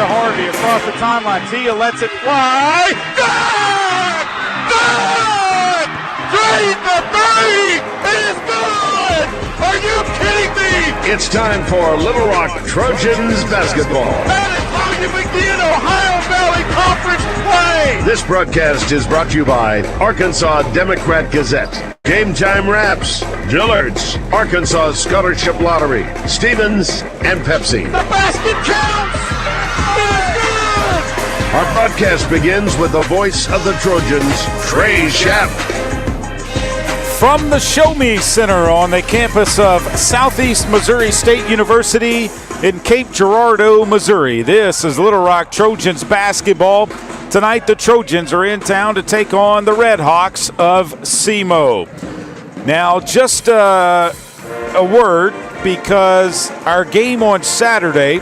Tia Harvey across the timeline. Tia lets it fly. Good! Good! Drain the three! It is good! Are you kidding me? It's time for Little Rock Trojans basketball. That is how you begin Ohio Valley Conference play! This broadcast is brought to you by Arkansas Democrat Gazette, Game Time Wraps, Dillard's, Arkansas Scholarship Lottery, Stevens, and Pepsi. The basket counts! It is good! Our broadcast begins with the voice of the Trojans, Trey Schapp. From the Show Me Center on the campus of Southeast Missouri State University in Cape Girardeau, Missouri, this is Little Rock Trojans basketball. Tonight, the Trojans are in town to take on the Red Hawks of SEMO. Now, just a word, because our game on Saturday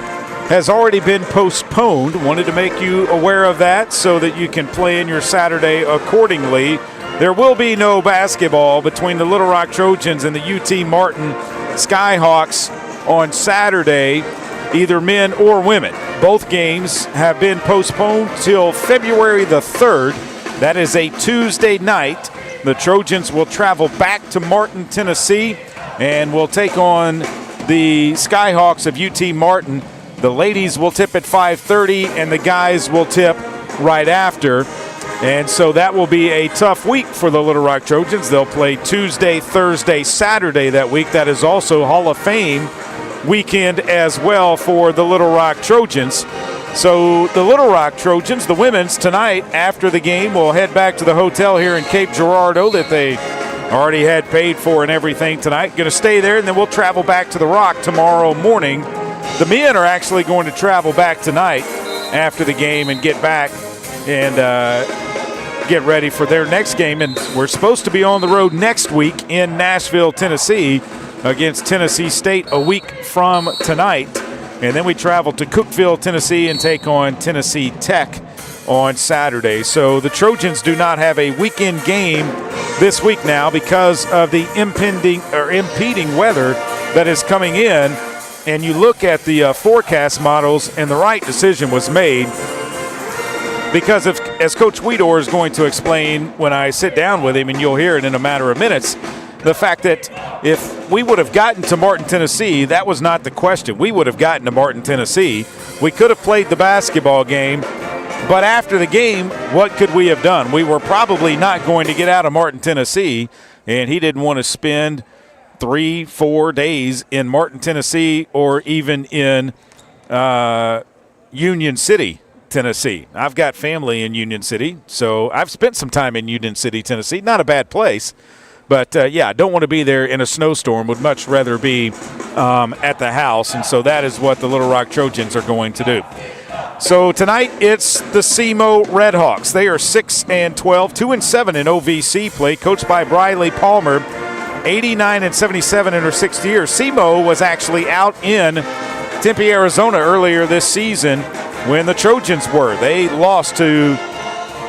has already been postponed. Wanted to make you aware of that so that you can plan your Saturday accordingly. There will be no basketball between the Little Rock Trojans and the UT Martin Skyhawks on Saturday, either men or women. Both games have been postponed till February the 3rd. That is a Tuesday night. The Trojans will travel back to Martin, Tennessee, and will take on the Skyhawks of UT Martin. The ladies will tip at 5:30, and the guys will tip right after. And so that will be a tough week for the Little Rock Trojans. They'll play Tuesday, Thursday, Saturday that week. That is also Hall of Fame weekend as well for the Little Rock Trojans. So the Little Rock Trojans, the women's, tonight after the game will head back to the hotel here in Cape Girardeau that they already had paid for and everything tonight. Going to stay there, and then we'll travel back to the Rock tomorrow morning. The men are actually going to travel back tonight after the game and get back and get ready for their next game. And we're supposed to be on the road next week in Nashville, Tennessee against Tennessee State a week from tonight. And then we travel to Cookeville, Tennessee and take on Tennessee Tech on Saturday. So the Trojans do not have a weekend game this week now because of the impeding weather that is coming in. And you look at the forecast models, and the right decision was made because as Coach Weedor is going to explain when I sit down with him, and you'll hear it in a matter of minutes, the fact that if we would have gotten to Martin, Tennessee, that was not the question. We would have gotten to Martin, Tennessee. We could have played the basketball game, but after the game, what could we have done? We were probably not going to get out of Martin, Tennessee, and he didn't want to spend 3-4 days in Martin, Tennessee, or even in Union City, Tennessee. I've got family in Union City, so I've spent some time in Union City, Tennessee. Not a bad place, but I don't want to be there in a snowstorm. Would much rather be at the house, and so that is what the Little Rock Trojans are going to do. So tonight it's the SEMO Redhawks. They are 6-12, 2-7 in OVC play, coached by Briley Palmer. 89-77 in her 6th year. SEMO was actually out in Tempe, Arizona earlier this season when the Trojans were. They lost to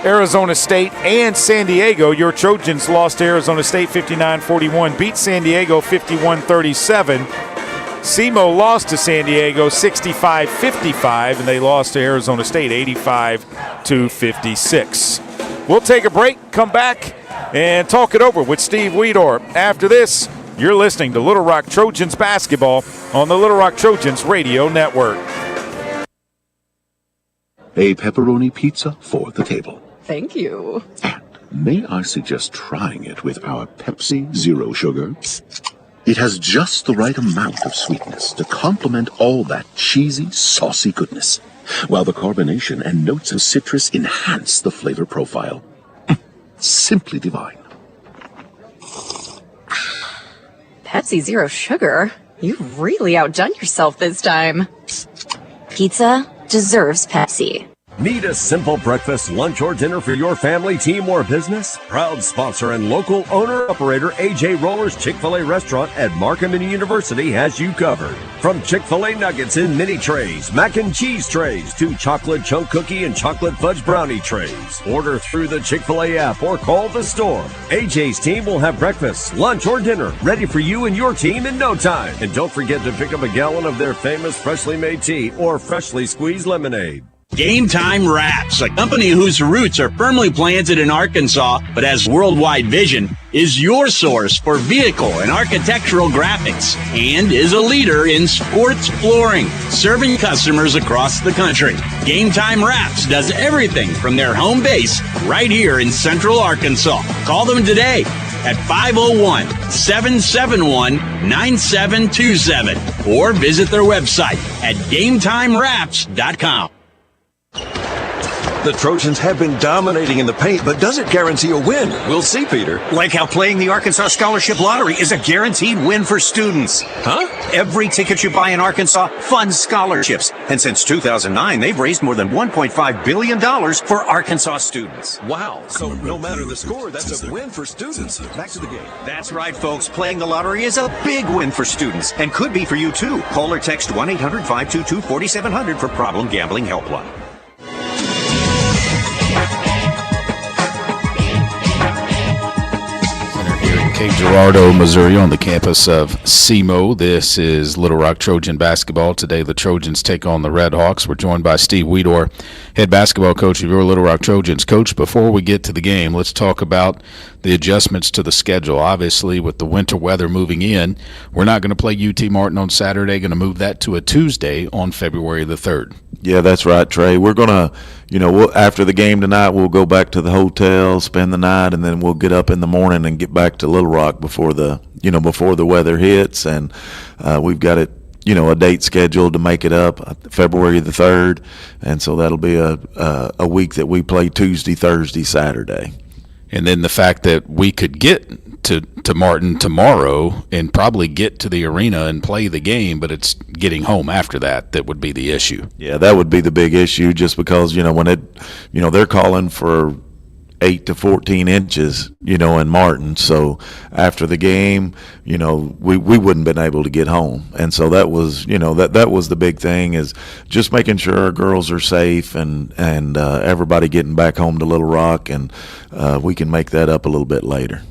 Arizona State and San Diego. Your Trojans lost to Arizona State 59-41, beat San Diego 51-37. SEMO lost to San Diego 65-55, and they lost to Arizona State 85-56. We'll take a break, come back, and talk it over with Steve Weedor. After this, you're listening to Little Rock Trojans basketball on the Little Rock Trojans Radio Network. A pepperoni pizza for the table. Thank you. And may I suggest trying it with our Pepsi Zero Sugar? It has just the right amount of sweetness to complement all that cheesy, saucy goodness, while the carbonation and notes of citrus enhance the flavor profile. Simply divine. Pepsi Zero Sugar? You really outdone yourself this time. Pizza deserves Pepsi. Need a simple breakfast, lunch, or dinner for your family, team, or business? Proud sponsor and local owner-operator A.J. Roller's Chick-fil-A restaurant at Markham University has you covered. From Chick-fil-A nuggets in mini trays, mac and cheese trays, to chocolate chunk cookie and chocolate fudge brownie trays. Order through the Chick-fil-A app or call the store. A.J.'s team will have breakfast, lunch, or dinner ready for you and your team in no time. And don't forget to pick up a gallon of their famous freshly made tea or freshly squeezed lemonade. Game Time Wraps, a company whose roots are firmly planted in Arkansas but has worldwide vision, is your source for vehicle and architectural graphics and is a leader in sports flooring, serving customers across the country. Game Time Wraps does everything from their home base right here in Central Arkansas. Call them today at 501-771-9727 or visit their website at GameTimeWraps.com. The Trojans have been dominating in the paint, but does it guarantee a win? We'll see, Peter. Like how playing the Arkansas Scholarship Lottery is a guaranteed win for students. Huh? Every ticket you buy in Arkansas funds scholarships. And since 2009, they've raised more than $1.5 billion for Arkansas students. Wow. So no matter the score, that's a win for students. Back to the game. That's right, folks. Playing the lottery is a big win for students and could be for you, too. Call or text 1-800-522-4700 for Problem Gambling Helpline. Cape Girardeau, Missouri, on the campus of SEMO. This is Little Rock Trojan basketball. Today, the Trojans take on the Red Hawks. We're joined by Steve Weedor, head basketball coach of your Little Rock Trojans. Coach, before we get to the game, let's talk about the adjustments to the schedule. Obviously, with the winter weather moving in, we're not going to play UT Martin on Saturday. Going to move that to a Tuesday on February the 3rd. Yeah, that's right, Trey. We're going to, after the game tonight, we'll go back to the hotel, spend the night, and then we'll get up in the morning and get back to Little Rock before the weather hits. And we've got it, a date scheduled to make it up, February the 3rd. And so that'll be a week that we play Tuesday, Thursday, Saturday. And then the fact that we could get to Martin tomorrow and probably get to the arena and play the game, but it's getting home after that would be the issue. Yeah, that would be the big issue, just because, when they're calling for 8 to 14 inches, in Martin. So after the game, we wouldn't been able to get home. And so that was, that was the big thing, is just making sure our girls are safe and everybody getting back home to Little Rock, and we can make that up a little bit later.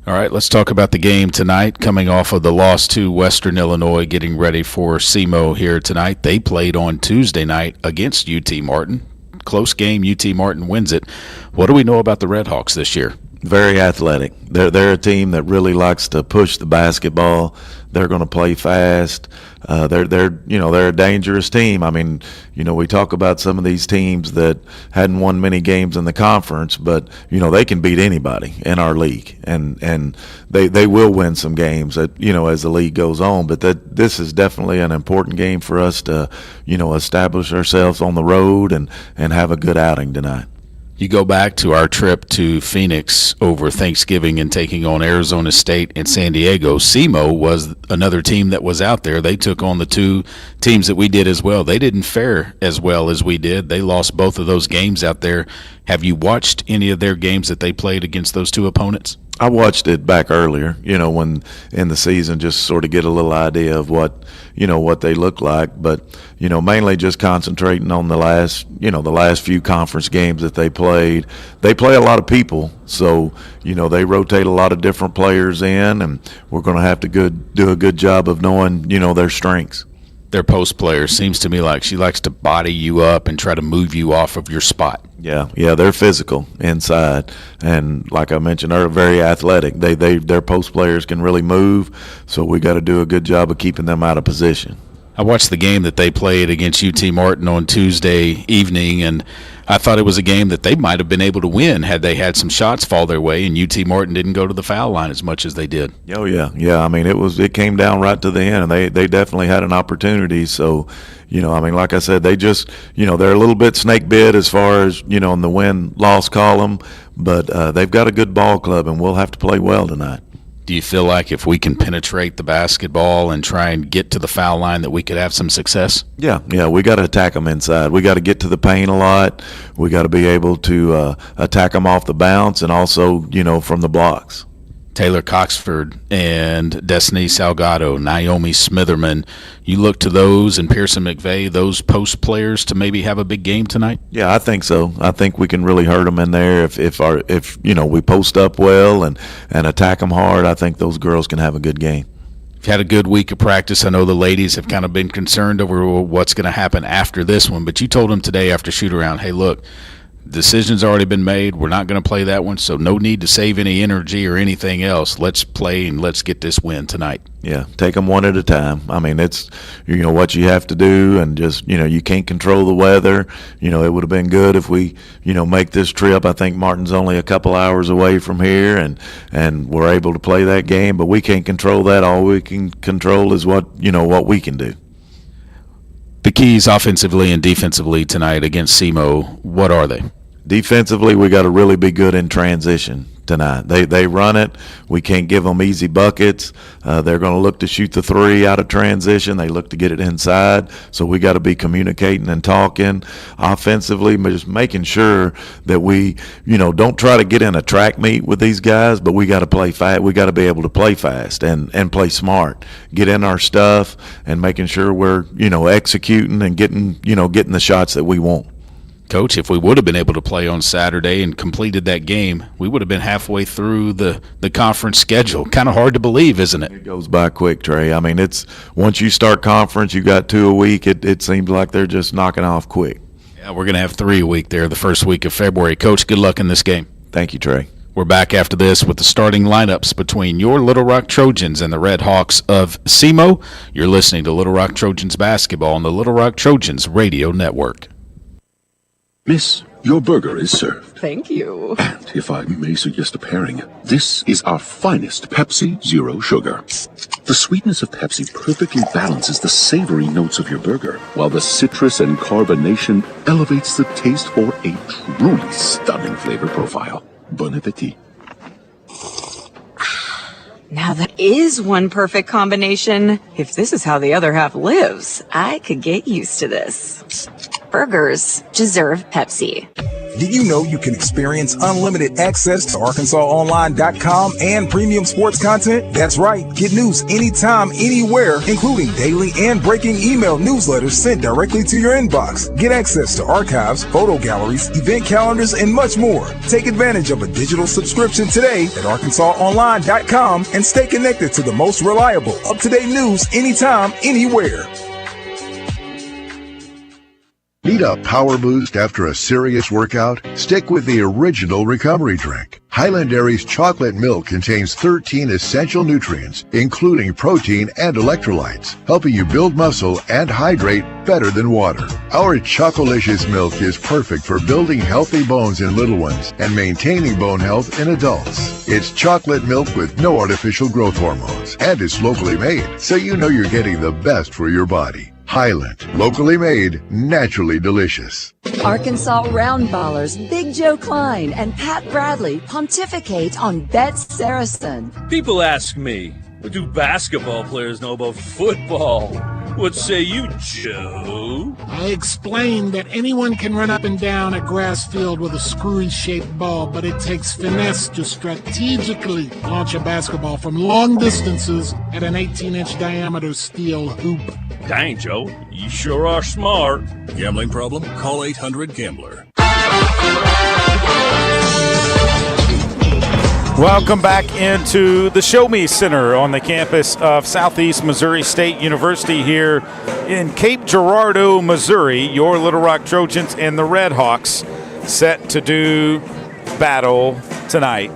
All right, let's talk about the game tonight. Coming off of the loss to Western Illinois, getting ready for SEMO here tonight. They played on Tuesday night against UT Martin. Close game, UT Martin wins it. What do we know about the Red Hawks this year? Very athletic. They're a team that really likes to push the basketball. They're going to play fast. They're a dangerous team. I mean, we talk about some of these teams that hadn't won many games in the conference, but they can beat anybody in our league, and they will win some games as the league goes on. But this is definitely an important game for us to establish ourselves on the road and have a good outing tonight. You go back to our trip to Phoenix over Thanksgiving and taking on Arizona State and San Diego. SEMO was another team that was out there. They took on the two teams that we did as well. They didn't fare as well as we did. They lost both of those games out there. Have you watched any of their games that they played against those two opponents? I watched it back earlier, when in the season, just sort of get a little idea of what they look like. But, mainly just concentrating on the last few conference games that they played. They play a lot of people, so, they rotate a lot of different players in, and we're going to have to do a good job of knowing, their strengths. Their post player seems to me like she likes to body you up and try to move you off of your spot. Yeah, they're physical inside, and like I mentioned, they're very athletic. Their post players can really move, so we got to do a good job of keeping them out of position. I watched the game that they played against UT Martin on Tuesday evening, and I thought it was a game that they might have been able to win had they had some shots fall their way, and UT Martin didn't go to the foul line as much as they did. Oh, yeah. I mean, it came down right to the end, and they definitely had an opportunity. So, like I said, they just, they're a little bit snake bit as far as, in the win-loss column, but they've got a good ball club, and we'll have to play well tonight. Do you feel like if we can penetrate the basketball and try and get to the foul line that we could have some success? Yeah, we got to attack them inside. We got to get to the paint a lot. We got to be able to attack them off the bounce and also, from the blocks. Taylor Coxford and Destiny Salgado, Naomi Smitherman, you look to those and Pearson McVeigh, those post players to maybe have a big game tonight? Yeah, I think so. I think we can really hurt them in there if we post up well and attack them hard. I think those girls can have a good game. You've had a good week of practice. I know the ladies have kind of been concerned over what's going to happen after this one, but you told them today after shoot-around, hey, look, decision's already been made. We're not going to play that one, so no need to save any energy or anything else. Let's play and let's get this win tonight. Yeah, take them one at a time. I mean, it's what you have to do, and just you can't control the weather. It would have been good if we make this trip. I think Martin's only a couple hours away from here, and we're able to play that game, but we can't control that. All we can control is what we can do. The keys offensively and defensively tonight against SEMO, what are they? Defensively, we got to really be good in transition tonight. They run it. We can't give them easy buckets. They're going to look to shoot the three out of transition. They look to get it inside. So we got to be communicating and talking. Offensively, just making sure that we, don't try to get in a track meet with these guys, but we got to play fast. We got to be able to play fast and play smart. Get in our stuff and making sure we're, executing and getting the shots that we want. Coach, if we would have been able to play on Saturday and completed that game, we would have been halfway through the conference schedule. Kind of hard to believe, isn't it? It goes by quick, Trey. I mean, it's once you start conference, you got 2 a week. It seems like they're just knocking off quick. Yeah, we're going to have 3 a week there the first week of February. Coach, good luck in this game. Thank you, Trey. We're back after this with the starting lineups between your Little Rock Trojans and the Red Hawks of SEMO. You're listening to Little Rock Trojans basketball on the Little Rock Trojans Radio Network. Miss, your burger is served. Thank you. And if I may suggest a pairing, this is our finest Pepsi Zero Sugar. The sweetness of Pepsi perfectly balances the savory notes of your burger, while the citrus and carbonation elevates the taste for a truly stunning flavor profile. Bon appetit. Now that is one perfect combination. If this is how the other half lives, I could get used to this. Burgers deserve Pepsi. Did you know you can experience unlimited access to ArkansasOnline.com and premium sports content? That's right. Get news anytime, anywhere, including daily and breaking email newsletters sent directly to your inbox. Get access to archives, photo galleries, event calendars, and much more. Take advantage of a digital subscription today at ArkansasOnline.com and stay connected to the most reliable, up-to-date news anytime, anywhere. Need a power boost after a serious workout? Stick with the original recovery drink. Highland Dairy's chocolate milk contains 13 essential nutrients, including protein and electrolytes, helping you build muscle and hydrate better than water. Our Chocolicious milk is perfect for building healthy bones in little ones and maintaining bone health in adults. It's chocolate milk with no artificial growth hormones, and it's locally made, so you know you're getting the best for your body. Highland, locally made, naturally delicious. Arkansas Roundballers Big Joe Klein and Pat Bradley pontificate on Bet Saracen. People ask me, what do basketball players know about football? What say you, Joe? I explained that anyone can run up and down a grass field with a screwy-shaped ball, but it takes finesse to strategically launch a basketball from long distances at an 18-inch diameter steel hoop. Dang, Joe, you sure are smart. Gambling problem? Call 800-GAMBLER. Welcome back into the Show Me Center on the campus of Southeast Missouri State University here in Cape Girardeau, Missouri. Your Little Rock Trojans and the Red Hawks set to do battle tonight.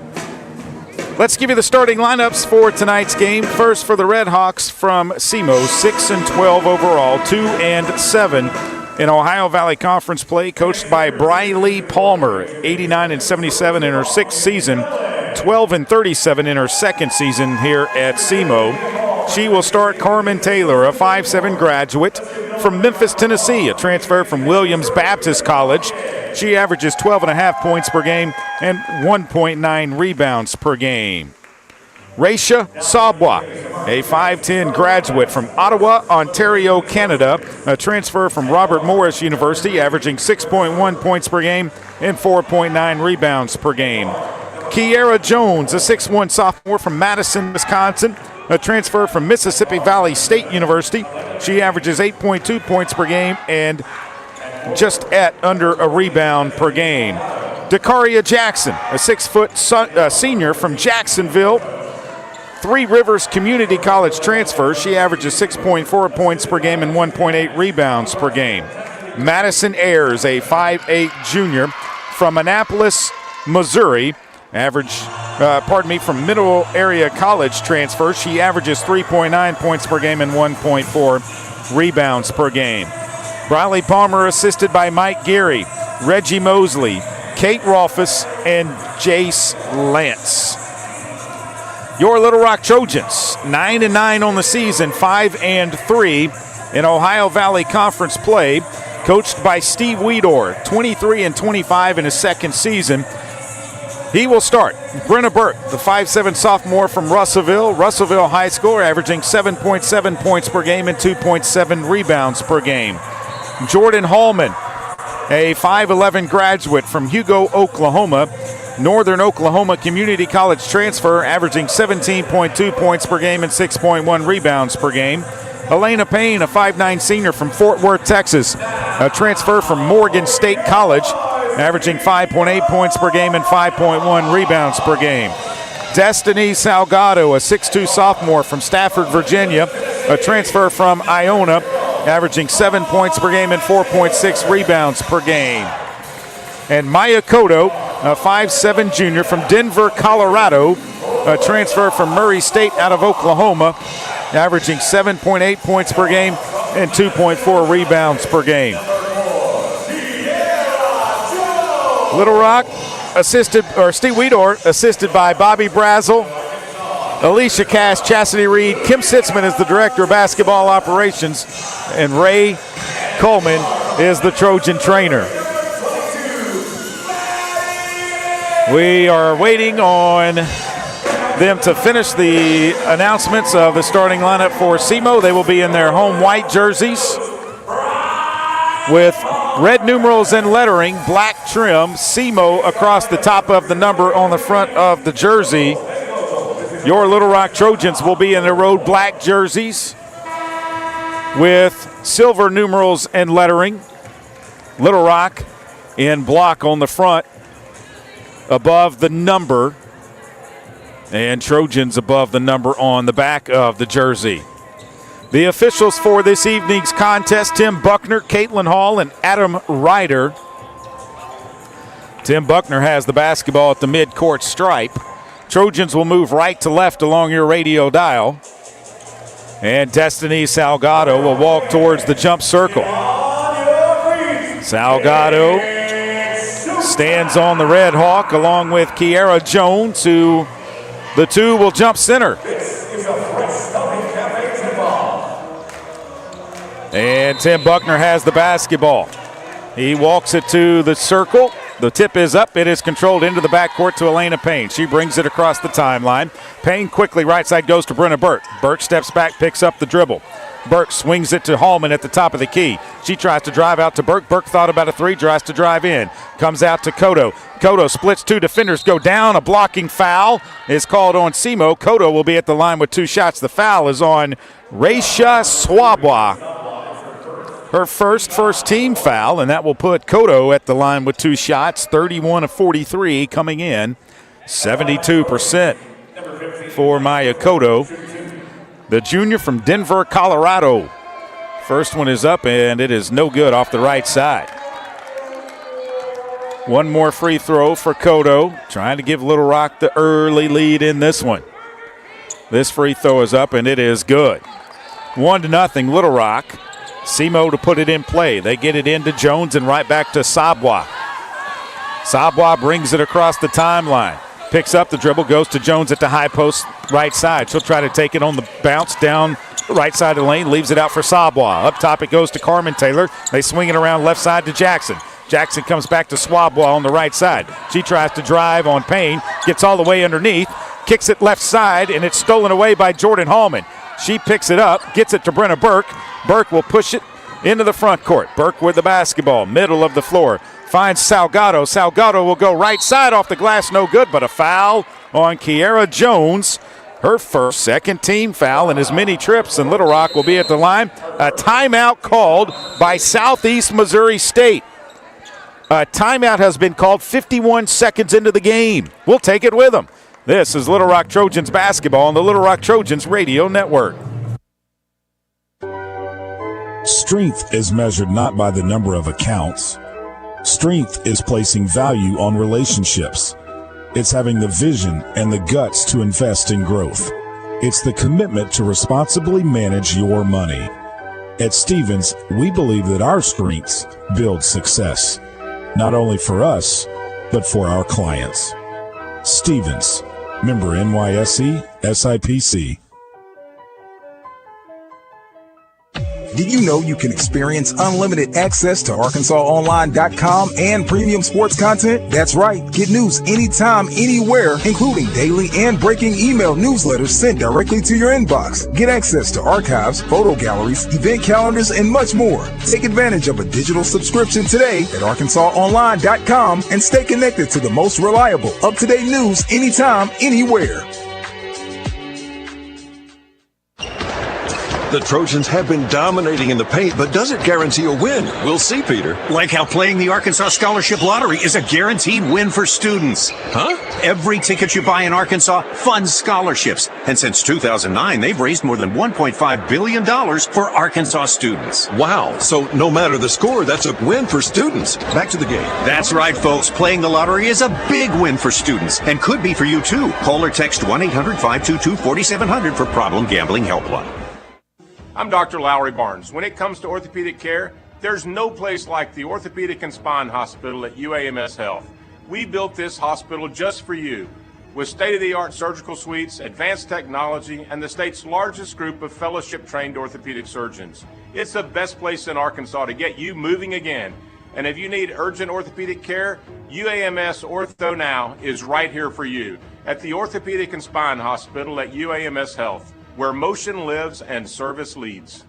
Let's give you the starting lineups for tonight's game. First for the Red Hawks from SEMO, 6-12 overall, 2-7 in Ohio Valley Conference play, coached by Briley Palmer, 89-77 in her sixth season, 12-37 in her second season here at SEMO. She will start Carmen Taylor, a 5'7" graduate from Memphis, Tennessee, a transfer from Williams Baptist College. She averages 12.5 points per game and 1.9 rebounds per game. Raisha Sabwa, a 5'10 graduate from Ottawa, Ontario, Canada, a transfer from Robert Morris University, averaging 6.1 points per game and 4.9 rebounds per game. Kiera Jones, a 6'1 sophomore from Madison, Wisconsin, a transfer from Mississippi Valley State University. She averages 8.2 points per game and just at under a rebound per game. Dakaria Jackson, a 6-foot senior from Jacksonville, Three Rivers Community College transfer. She averages 6.4 points per game and 1.8 rebounds per game. Madison Ayers, a 5'8 junior from Annapolis, Missouri, from Middle Area College transfer. She averages 3.9 points per game and 1.4 rebounds per game. Briley Palmer assisted by Mike Geary, Reggie Mosley, Kate Rolfus, and Jace Lance. Your Little Rock Trojans, 9-9 on the season, 5-3 in Ohio Valley Conference play, coached by Steve Weedor, 23-25 in his second season. He will start. Brenna Burke, the 5'7 sophomore from Russellville High School, averaging 7.7 points per game and 2.7 rebounds per game. Jordan Hallman, a 5'11 graduate from Hugo, Oklahoma, Northern Oklahoma Community College transfer, averaging 17.2 points per game and 6.1 rebounds per game. Elena Payne, a 5'9 senior from Fort Worth, Texas, a transfer from Morgan State College, averaging 5.8 points per game and 5.1 rebounds per game. Destiny Salgado, a 6'2 sophomore from Stafford, Virginia, a transfer from Iona, averaging 7 points per game and 4.6 rebounds per game. And Maya Cotto, a 5'7 junior from Denver, Colorado, a transfer from Murray State out of Oklahoma, averaging 7.8 points per game and 2.4 rebounds per game. Little Rock Steve Weedor assisted by Bobby Brazel, Alicia Cass, Chastity Reed, Kim Sitzman is the director of basketball operations, and Ray Coleman is the Trojan trainer. We are waiting on them to finish the announcements of the starting lineup for SEMO. They will be in their home white jerseys with red numerals and lettering, black trim, SEMO across the top of the number on the front of the jersey. Your Little Rock Trojans will be in their road black jerseys with silver numerals and lettering. Little Rock in block on the front above the number, and Trojans above the number on the back of the jersey. The officials for this evening's contest, Tim Buckner, Caitlin Hall, and Adam Ryder. Tim Buckner has the basketball at the midcourt stripe. Trojans will move right to left along your radio dial. And Destiny Salgado will walk towards the jump circle. Salgado stands on the Red Hawk along with Kiera Jones, who the two will jump center. And Tim Buckner has the basketball. He walks it to the circle. The tip is up. It is controlled into the backcourt to Elena Payne. She brings it across the timeline. Payne quickly right side goes to Brenna Burke. Burke steps back, picks up the dribble. Burke swings it to Hallman at the top of the key. She tries to drive out to Burke. Burke thought about a three, tries to drive in. Comes out to Cotto. Cotto splits two defenders, go down. A blocking foul is called on SEMO. Cotto will be at the line with two shots. The foul is on Raisha Swabwa. Her first team foul, and that will put Cotto at the line with two shots, 31 of 43 coming in, 72% for Maya Cotto, the junior from Denver, Colorado. First one is up, and it is no good off the right side. One more free throw for Cotto, trying to give Little Rock the early lead in this one. This free throw is up, and it is good. 1-0 Little Rock. SEMO to put it in play. They get it into Jones and right back to Sabwa. Sabwa brings it across the timeline. Picks up the dribble, goes to Jones at the high post right side. She'll try to take it on the bounce down right side of the lane, leaves it out for Sabwa. Up top it goes to Carmen Taylor. They swing it around left side to Jackson. Jackson comes back to Swabwa on the right side. She tries to drive on Payne, gets all the way underneath, kicks it left side, and it's stolen away by Jordan Hallman. She picks it up, gets it to Brenna Burke. Burke will push it into the front court. Burke with the basketball, middle of the floor. Finds Salgado. Salgado will go right side off the glass, no good, but a foul on Kiara Jones. Her second team foul in as many trips, and Little Rock will be at the line. A timeout called by Southeast Missouri State. A timeout has been called 51 seconds into the game. We'll take it with them. This is Little Rock Trojans basketball on the Little Rock Trojans Radio Network. Strength is measured not by the number of accounts. Strength is placing value on relationships. It's having the vision and the guts to invest in growth. It's the commitment to responsibly manage your money. At Stevens, we believe that our strengths build success, not only for us, but for our clients. Stevens, member NYSE, SIPC. Did you know you can experience unlimited access to ArkansasOnline.com and premium sports content? That's right. Get news anytime, anywhere, including daily and breaking email newsletters sent directly to your inbox. Get access to archives, photo galleries, event calendars, and much more. Take advantage of a digital subscription today at ArkansasOnline.com and stay connected to the most reliable, up-to-date news anytime, anywhere. The Trojans have been dominating in the paint, but does it guarantee a win? We'll see, Peter. Like how playing the Arkansas Scholarship Lottery is a guaranteed win for students. Huh? Every ticket you buy in Arkansas funds scholarships. And since 2009, they've raised more than $1.5 billion for Arkansas students. Wow. So no matter the score, that's a win for students. Back to the game. That's right, folks. Playing the lottery is a big win for students and could be for you, too. Call or text 1-800-522-4700 for Problem Gambling Helpline. I'm Dr. Lowry Barnes. When it comes to orthopedic care, there's no place like the Orthopedic and Spine Hospital at UAMS Health. We built this hospital just for you, with state-of-the-art surgical suites, advanced technology, and the state's largest group of fellowship-trained orthopedic surgeons. It's the best place in Arkansas to get you moving again. And if you need urgent orthopedic care, UAMS Ortho Now is right here for you at the Orthopedic and Spine Hospital at UAMS Health, where motion lives and service leads.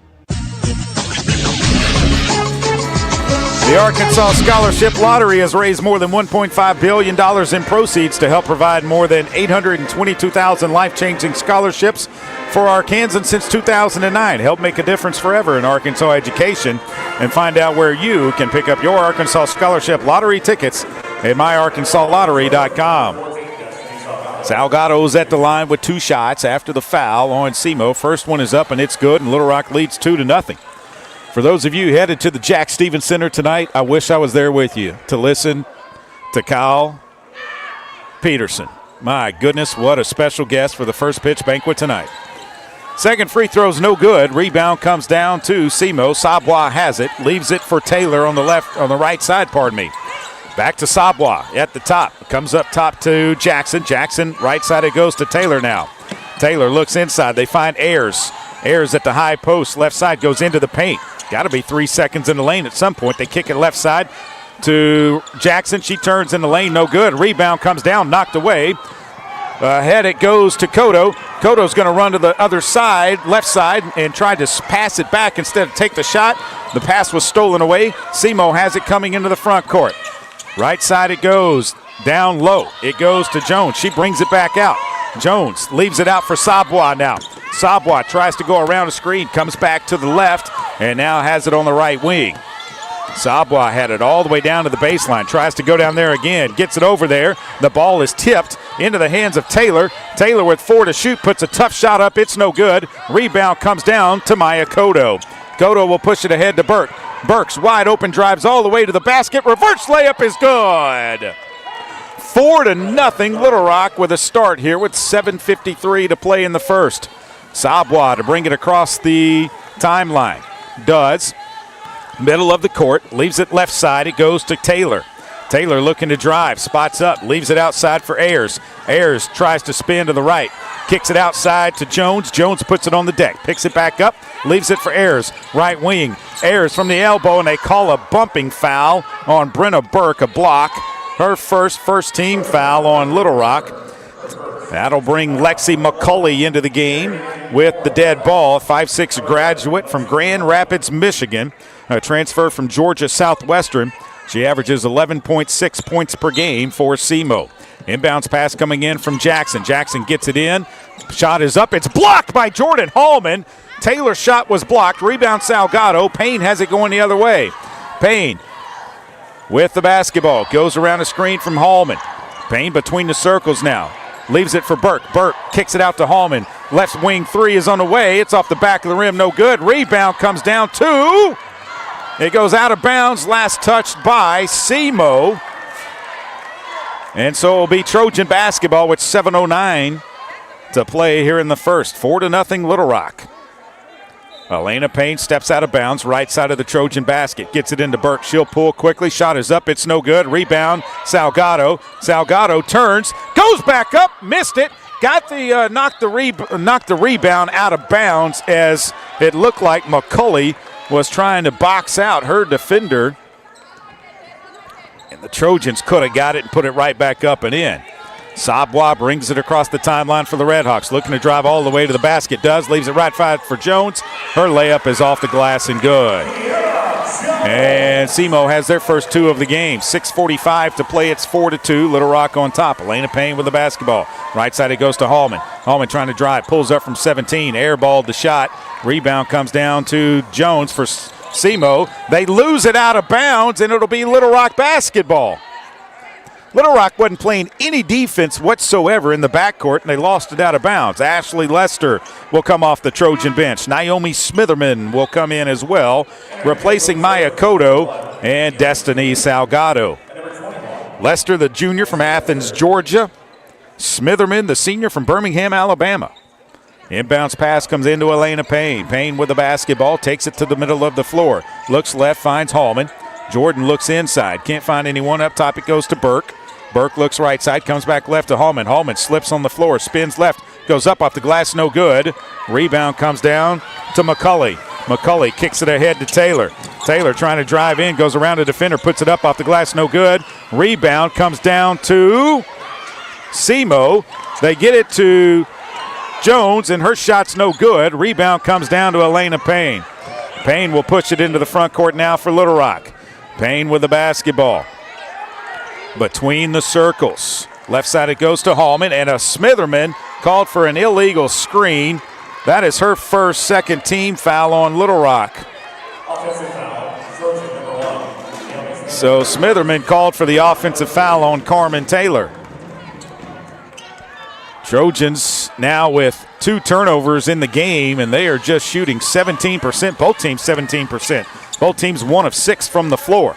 The Arkansas Scholarship Lottery has raised more than $1.5 billion in proceeds to help provide more than 822,000 life-changing scholarships for Arkansans since 2009. Help make a difference forever in Arkansas education, and find out where you can pick up your Arkansas Scholarship Lottery tickets at myarkansaslottery.com. Salgado's at the line with 2 shots after the foul on SEMO. First one is up and it's good, and Little Rock leads 2-0. For those of you headed to the Jack Stevens Center tonight, I wish I was there with you to listen to Kyle Peterson. My goodness, what a special guest for the first pitch banquet tonight. Second free throw's no good. Rebound comes down to SEMO. Sabwa has it, leaves it for Taylor on the right side, Back to Sabwa at the top. Comes up top to Jackson. Jackson, right side it goes to Taylor now. Taylor looks inside. They find Ayers. Ayers at the high post. Left side goes into the paint. Got to be 3 seconds in the lane at some point. They kick it left side to Jackson. She turns in the lane. No good. Rebound comes down. Knocked away. Ahead it goes to Cotto. Cotto's going to run to the other side, left side, and try to pass it back instead of take the shot. The pass was stolen away. SEMO has it coming into the front court. Right side it goes, down low. It goes to Jones. She brings it back out. Jones leaves it out for Sabwa now. Sabwa tries to go around a screen, comes back to the left, and now has it on the right wing. Sabwa had it all the way down to the baseline, tries to go down there again, gets it over there. The ball is tipped into the hands of Taylor. Taylor with 4 to shoot, puts a tough shot up. It's no good. Rebound comes down to Maya Cotto. Cotto will push it ahead to Burke. Burks wide open, drives all the way to the basket. Reverse layup is good. 4-0 Little Rock with a start here with 7:53 to play in the first. Sabwa to bring it across the timeline. Does. Middle of the court, leaves it left side. It goes to Taylor. Taylor looking to drive, spots up, leaves it outside for Ayers. Ayers tries to spin to the right, kicks it outside to Jones. Jones puts it on the deck, picks it back up, leaves it for Ayers. Right wing, Ayers from the elbow, and they call a bumping foul on Brenna Burke, a block. Her first team foul on Little Rock. That'll bring Lexi McCulley into the game with the dead ball. 5'6" graduate from Grand Rapids, Michigan. A transfer from Georgia Southwestern. She averages 11.6 points per game for SEMO. Inbounds pass coming in from Jackson. Jackson gets it in. Shot is up. It's blocked by Jordan Hallman. Taylor's shot was blocked. Rebound Salgado. Payne has it going the other way. Payne with the basketball. Goes around a screen from Hallman. Payne between the circles now. Leaves it for Burke. Burke kicks it out to Hallman. Left wing three is on the way. It's off the back of the rim. No good. Rebound comes down to. It goes out of bounds. Last touched by SEMO. And so it'll be Trojan basketball with 7:09 to play here in the first. 4-0 Little Rock. Elena Payne steps out of bounds, right side of the Trojan basket. Gets it into Burke. She'll pull quickly. Shot is up. It's no good. Rebound, Salgado. Salgado turns, goes back up, missed it. Got the knocked the rebound out of bounds as it looked like McCulley was trying to box out her defender. And the Trojans could have got it and put it right back up and in. Sabwa brings it across the timeline for the Redhawks. Looking to drive all the way to the basket. Does. Leaves it right side for Jones. Her layup is off the glass and good. And SEMO has their first two of the game. 6:45 to play. It's 4-2. Little Rock on top. Elena Payne with the basketball. Right side it goes to Hallman. Hallman trying to drive. Pulls up from 17. Airballed the shot. Rebound comes down to Jones for SEMO. They lose it out of bounds, and it'll be Little Rock basketball. Little Rock wasn't playing any defense whatsoever in the backcourt, and they lost it out of bounds. Ashley Lester will come off the Trojan bench. Naomi Smitherman will come in as well, replacing Maya Cotto and Destiny Salgado. Lester, the junior from Athens, Georgia. Smitherman, the senior from Birmingham, Alabama. Inbounds pass comes into Elena Payne. Payne with the basketball, takes it to the middle of the floor. Looks left, finds Hallman. Jordan looks inside. Can't find anyone. Up top it goes to Burke. Burke looks right side, comes back left to Hallman. Hallman slips on the floor, spins left, goes up off the glass, no good. Rebound comes down to McCulley. McCulley kicks it ahead to Taylor. Taylor trying to drive in, goes around a defender, puts it up off the glass, no good. Rebound comes down to SEMO. They get it to Jones, and her shot's no good. Rebound comes down to Elena Payne. Payne will push it into the front court now for Little Rock. Payne with the basketball. Between the circles. Left side it goes to Hallman, and a Smitherman called for an illegal screen. That is her first second team foul on Little Rock. So Smitherman called for the offensive foul on Carmen Taylor. Trojans now with 2 turnovers in the game, and they are just shooting 17%. Both teams 17%. Both teams 1 of 6 from the floor.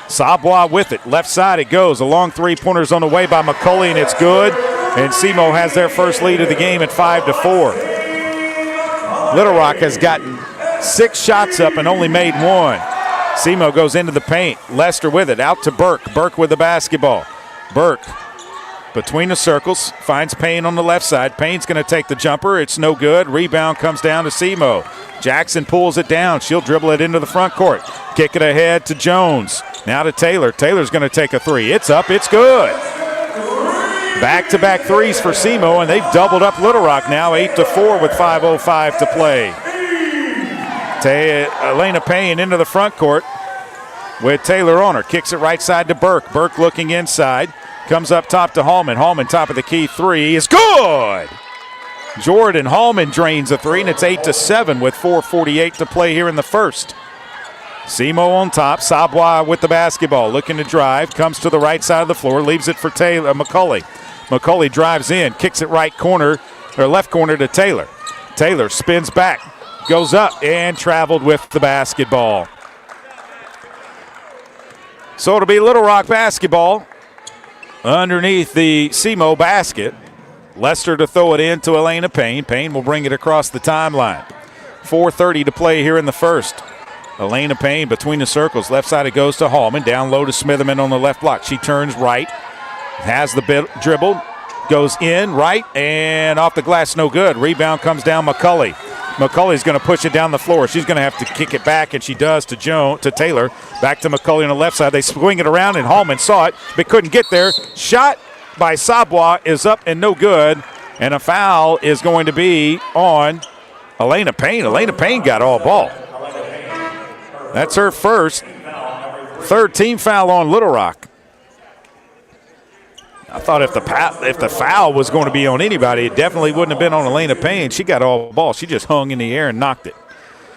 Sabwa with it. Left side it goes. A long three-pointers on the way by McCulley, and it's good. And SEMO has their first lead of the game at 5-4. Little Rock has gotten 6 shots up and only made 1. SEMO goes into the paint. Lester with it. Out to Burke. Burke with the basketball. Burke between the circles. Finds Payne on the left side. Payne's going to take the jumper. It's no good. Rebound comes down to SEMO. Jackson pulls it down. She'll dribble it into the front court. Kick it ahead to Jones. Now to Taylor. Taylor's going to take a three. It's up. It's good. Back-to-back threes for SEMO, and they've doubled up Little Rock now, 8-4 with 5:05 to play. Elena Payne into the front court with Taylor on her. Kicks it right side to Burke. Burke looking inside. Comes up top to Hallman. Hallman top of the key three is good. Jordan Hallman drains a three, and it's 8-7 with 4:48 to play here in the first. SEMO on top. Sabwa with the basketball. Looking to drive. Comes to the right side of the floor. Leaves it for McCulley. McCulley drives in. Kicks it right corner, or left corner to Taylor. Taylor spins back. Goes up and traveled with the basketball. So it'll be Little Rock basketball underneath the SEMO basket. Lester to throw it in to Elena Payne. Payne will bring it across the timeline. 4:30 to play here in the first. Elena Payne between the circles. Left side it goes to Hallman. Down low to Smitherman on the left block. She turns right. Has the dribble. Goes in right and off the glass, no good. Rebound comes down McCulley. McCulley's going to push it down the floor. She's going to have to kick it back, and she does to Taylor. Back to McCulley on the left side. They swing it around, and Hallman saw it but couldn't get there. Shot by Sabwa is up and no good. And a foul is going to be on Elena Payne. Elena Payne got all ball. That's her first. Third team foul on Little Rock. I thought if the foul was going to be on anybody, it definitely wouldn't have been on Elena Payne. She got all ball. She just hung in the air and knocked it.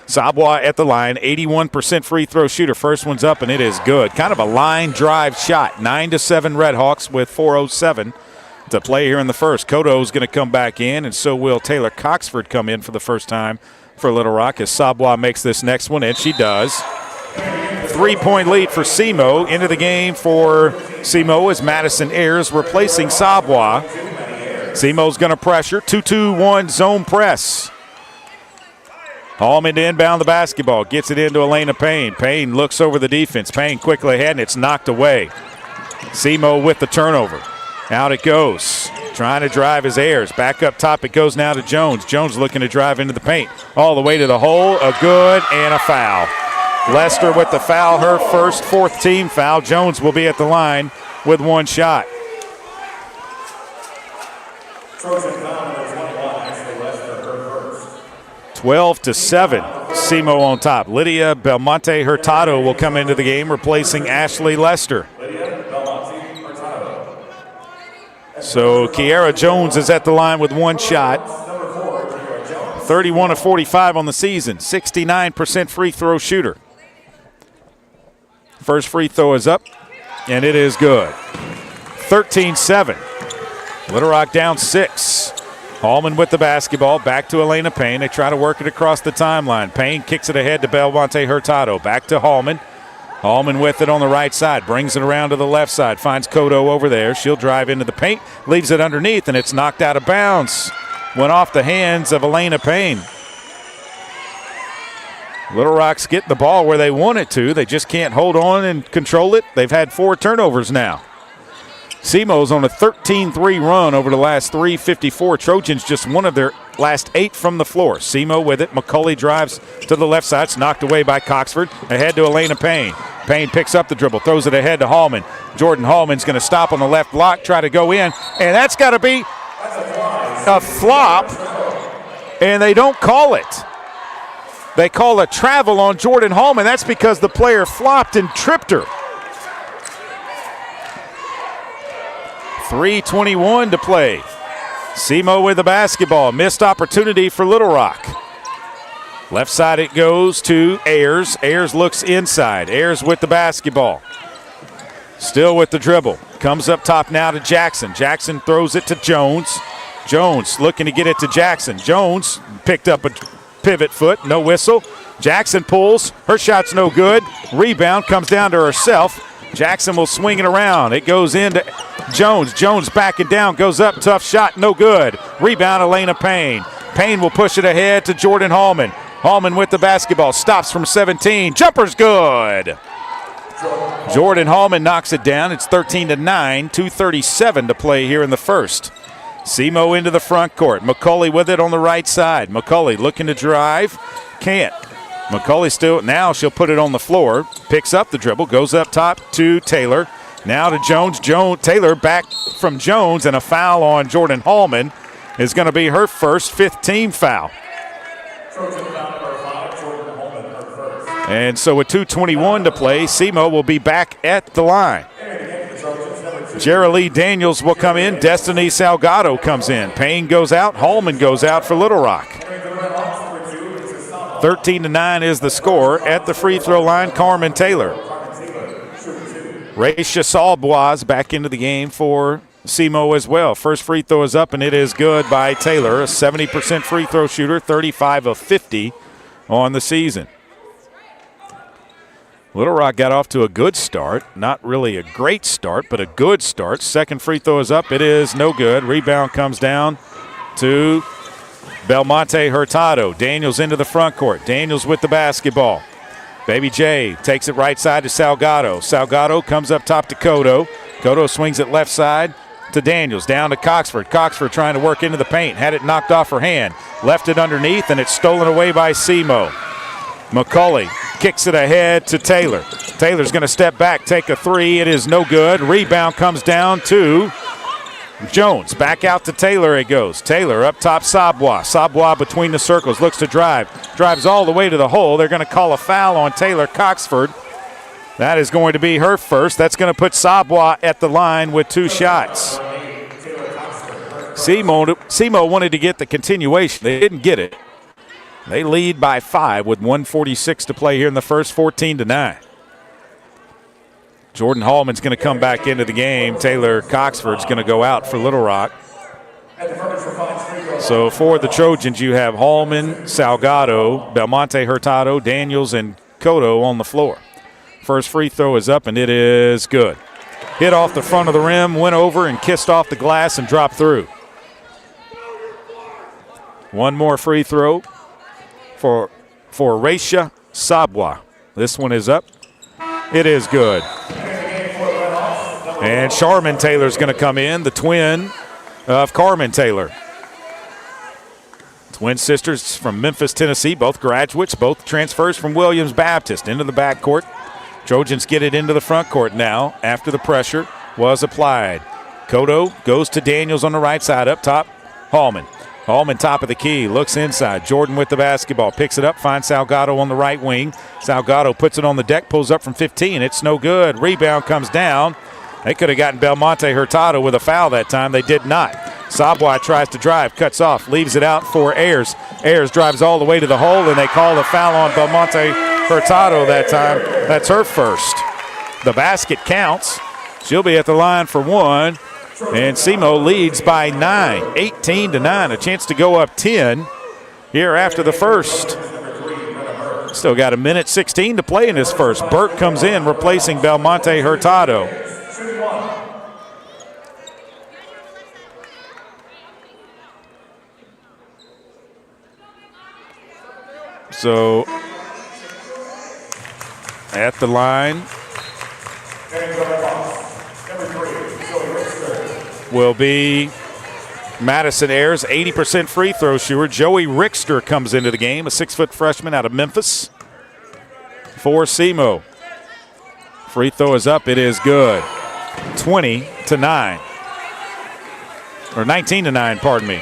Sabwa at the line, 81% free throw shooter. First one's up, and it is good. Kind of a line drive shot. 9-7 Redhawks with 4:07 to play here in the first. Kodo's going to come back in, and so will Taylor Coxford come in for the first time for Little Rock as Sabwa makes this next one, and she does. 3-point lead for SEMO. Into the game for SEMO is Madison Ayers replacing Sabwa. SEMO's going to pressure. 2-2-1 zone press. Hallman to inbound the basketball. Gets it into Elena Payne. Payne looks over the defense. Payne quickly ahead, and it's knocked away. SEMO with the turnover. Out it goes. Trying to drive his Ayers. Back up top it goes now to Jones. Jones looking to drive into the paint. All the way to the hole. A good and a foul. Lester with the foul, her first, fourth team foul. Jones will be at the line with one shot. 12-7, SEMO on top. Lydia Belmonte Hurtado will come into the game, replacing Ashley Lester. So Kiara Jones is at the line with one shot. 31 of 45 on the season, 69% free throw shooter. First free throw is up, and it is good. 13-7. Little Rock down 6. Hallman with the basketball, back to Elena Payne. They try to work it across the timeline. Payne kicks it ahead to Belmonte Hurtado. Back to Hallman. Hallman with it on the right side, brings it around to the left side, finds Kodo over there. She'll drive into the paint, leaves it underneath, and it's knocked out of bounds. Went off the hands of Elena Payne. Little Rock's getting the ball where they want it to. They just can't hold on and control it. They've had 4 turnovers now. SEMO's on a 13-3 run over the last 3:54. Trojans just one of their last 8 from the floor. SEMO with it. McCulley drives to the left side. It's knocked away by Coxford. Ahead to Elena Payne. Payne picks up the dribble, throws it ahead to Hallman. Jordan Hallman's going to stop on the left block, try to go in, and that's got to be a flop, and they don't call it. They call a travel on Jordan Hallman. That's because the player flopped and tripped her. 3:21 to play. SEMO with the basketball. Missed opportunity for Little Rock. Left side it goes to Ayers. Ayers looks inside. Ayers with the basketball. Still with the dribble. Comes up top now to Jackson. Jackson throws it to Jones. Jones looking to get it to Jackson. Jones picked up a pivot foot. No whistle. Jackson pulls. Her shot's no good. Rebound comes down to herself. Jackson will swing it around. It goes into Jones. Jones backing down, goes up, tough shot, no good. Rebound, Elena Payne. Payne will push it ahead to Jordan Hallman. Hallman with the basketball, stops from 17. Jumper's good. Jordan Hallman knocks it down. It's 13-9, 2:37 to play here in the first. SEMO into the front court. McCulley with it on the right side. McCulley looking to drive. Can't. McCulley still, now she'll put it on the floor. Picks up the dribble, goes up top to Taylor. Now to Jones. Taylor back from Jones, and a foul on Jordan Hallman is going to be her first, 5th team foul. And so with 2:21 to play, SEMO will be back at the line. Jerilee Daniels will come in. Destiny Salgado comes in. Payne goes out. Hallman goes out for Little Rock. 13-9 is the score. At the free throw line, Carmen Taylor. Raisha Salbois back into the game for SEMO as well. First free throw is up, and it is good by Taylor. A 70% free throw shooter, 35 of 50 on the season. Little Rock got off to a good start. Not really a great start, but a good start. Second free throw is up. It is no good. Rebound comes down to Belmonte Hurtado. Daniels into the front court. Daniels with the basketball. Baby J takes it right side to Salgado. Salgado comes up top to Kodo. Kodo swings it left side to Daniels. Down to Coxford. Coxford trying to work into the paint. Had it knocked off her hand. Left it underneath, and it's stolen away by SEMO. McCulley kicks it ahead to Taylor. Taylor's going to step back, take a 3. It is no good. Rebound comes down to Jones back out to Taylor it goes. Taylor up top Sabwa. Sabwa between the circles, looks to drive. Drives all the way to the hole. They're going to call a foul on Taylor Coxford. That is going to be her first. That's going to put Sabwa at the line with 2 shots. SEMO wanted to get the continuation. They didn't get it. They lead by 5 with 1:46 to play here in the first, 14-9. Jordan Hallman's going to come back into the game. Taylor Coxford's going to go out for Little Rock. So for the Trojans, you have Hallman, Salgado, Belmonte Hurtado, Daniels, and Cotto on the floor. First free throw is up, and it is good. Hit off the front of the rim, went over and kissed off the glass and dropped through. One more free throw for Raisha Sabwa. This one is up. It is good. And Charmin Taylor's going to come in, the twin of Carmen Taylor. Twin sisters from Memphis, Tennessee, both graduates, both transfers from Williams Baptist into the backcourt. Trojans get it into the front court now after the pressure was applied. Cotto goes to Daniels on the right side, up top, Hallman. Hallman top of the key, looks inside. Jordan with the basketball, picks it up, finds Salgado on the right wing. Salgado puts it on the deck, pulls up from 15. It's no good. Rebound comes down. They could have gotten Belmonte Hurtado with a foul that time. They did not. Sabwa tries to drive, cuts off, leaves it out for Ayers. Ayers drives all the way to the hole, and they call the foul on Belmonte Hurtado that time. That's her first. The basket counts. She'll be at the line for 1. And SEMO leads by 9, 18-9. A chance to go up 10 here after the first. Still got a minute 16 to play in this first. Burke comes in, replacing Belmonte Hurtado. So at the line will be Madison Ayers, 80% free throw shooter. Joey Rickster comes into the game, a 6-foot freshman out of Memphis for SEMO. Free throw is up. It is good. 20-9. Or 19-9, pardon me.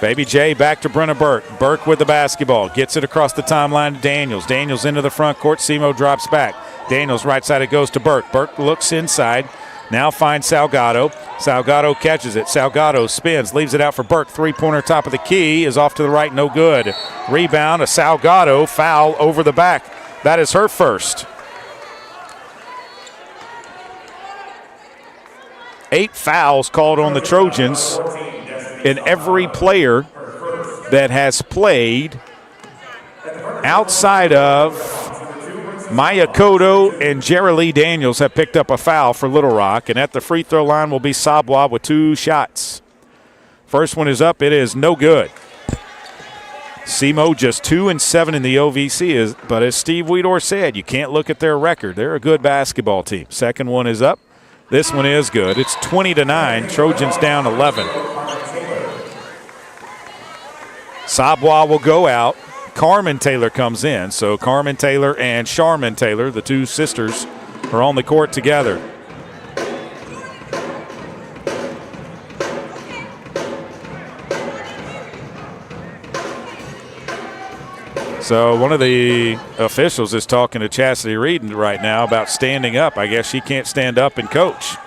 Baby J back to Brenna Burke. Burke with the basketball. Gets it across the timeline to Daniels. Daniels into the front court. SEMO drops back. Daniels right side, it goes to Burke. Burke looks inside. Now finds Salgado. Salgado catches it. Salgado spins, leaves it out for Burke. Three-pointer top of the key is off to the right, no good. Rebound, a Salgado foul over the back. That is her first. 8 fouls called on the Trojans, and every player that has played outside of Maya Cotto and Jerry Lee Daniels have picked up a foul for Little Rock, and at the free throw line will be Sabwa with 2 shots. First one is up. It is no good. SEMO just 2-7 in the OVC, but as Steve Weedor said, you can't look at their record. They're a good basketball team. Second one is up. This one is good. It's 20-9. Trojans down 11. Sabwa will go out. Carmen Taylor comes in. So Carmen Taylor and Charmin Taylor, the 2 sisters, are on the court together. So one of the officials is talking to Chastity Reed right now about standing up. I guess she can't stand up and coach.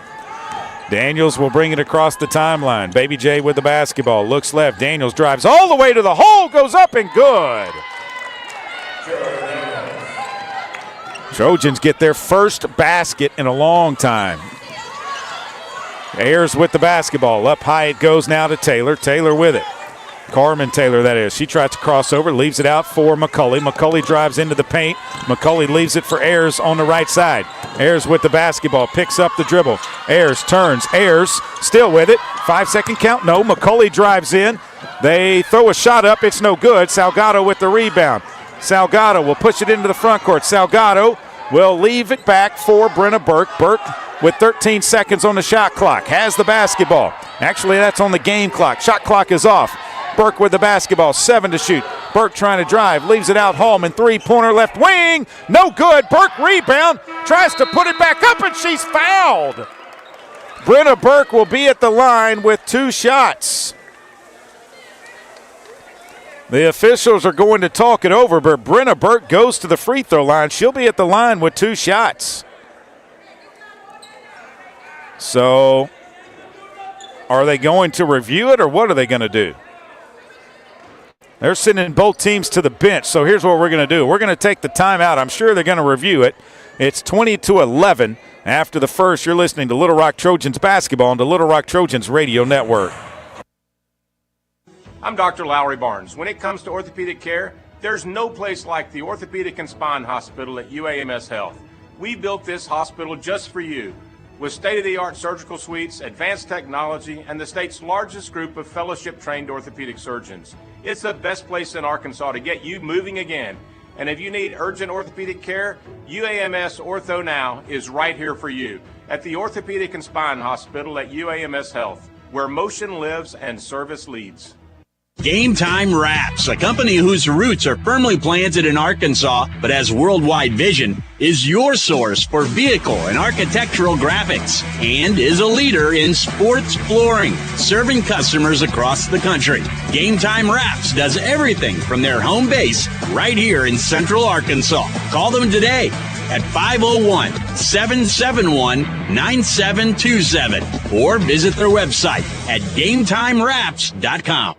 Daniels will bring it across the timeline. Baby J with the basketball. Looks left. Daniels drives all the way to the hole. Goes up and good. Trojans get their first basket in a long time. Ayers with the basketball. Up high it goes now to Taylor. Taylor with it. Carmen Taylor, that is. She tries to cross over, leaves it out for McCulley. McCulley drives into the paint. McCulley leaves it for Ayers on the right side. Ayers with the basketball, picks up the dribble. Ayers turns. Ayers still with it. 5-second count. No, McCulley drives in. They throw a shot up. It's no good. Salgado with the rebound. Salgado will push it into the front court. Salgado will leave it back for Brenna Burke. Burke with 13 seconds on the shot clock has the basketball. Actually, that's on the game clock. Shot clock is off. Burke with the basketball, 7 to shoot. Burke trying to drive, leaves it out. Hallman, three-pointer left wing, no good. Burke rebound, tries to put it back up, and she's fouled. Brenna Burke will be at the line with 2 shots. The officials are going to talk it over, but Brenna Burke goes to the free throw line. She'll be at the line with 2 shots. So, are they going to review it, or what are they going to do? They're sending both teams to the bench, so here's what we're going to do. We're going to take the timeout. I'm sure they're going to review it. It's 20-11 after the first. You're listening to Little Rock Trojans basketball on the Little Rock Trojans Radio Network. I'm Dr. Lowry Barnes. When it comes to orthopedic care, there's no place like the Orthopedic and Spine Hospital at UAMS Health. We built this hospital just for you, with state-of-the-art surgical suites, advanced technology, and the state's largest group of fellowship-trained orthopedic surgeons. It's the best place in Arkansas to get you moving again. And if you need urgent orthopedic care, UAMS Ortho Now is right here for you at the Orthopedic and Spine Hospital at UAMS Health, where motion lives and service leads. Game Time Wraps, a company whose roots are firmly planted in Arkansas but has worldwide vision, is your source for vehicle and architectural graphics and is a leader in sports flooring, serving customers across the country. Game Time Wraps does everything from their home base right here in Central Arkansas. Call them today at 501-771-9727 or visit their website at GameTimeWraps.com.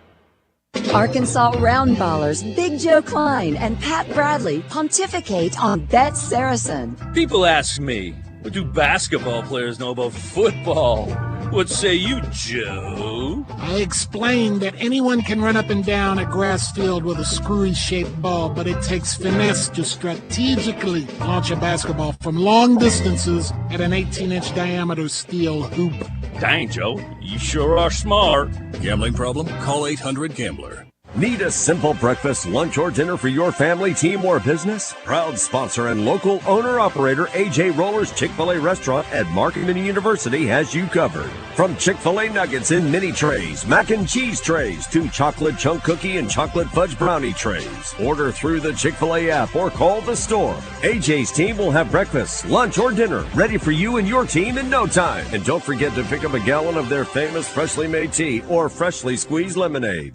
Arkansas Roundballers Big Joe Klein and Pat Bradley pontificate on Bet Saracen. People ask me, what do basketball players know about football? What say you, Joe? I explained that anyone can run up and down a grass field with a screwy-shaped ball, but it takes finesse to strategically launch a basketball from long distances at an 18-inch diameter steel hoop. Dang, Joe, you sure are smart. Gambling problem? Call 800-GAMBLER. Need a simple breakfast, lunch, or dinner for your family, team, or business? Proud sponsor and local owner-operator AJ Roller's Chick-fil-A restaurant at Markham University has you covered. From Chick-fil-A nuggets in mini trays, mac and cheese trays, to chocolate chunk cookie and chocolate fudge brownie trays. Order through the Chick-fil-A app or call the store. AJ's team will have breakfast, lunch, or dinner ready for you and your team in no time. And don't forget to pick up a gallon of their famous freshly made tea or freshly squeezed lemonade.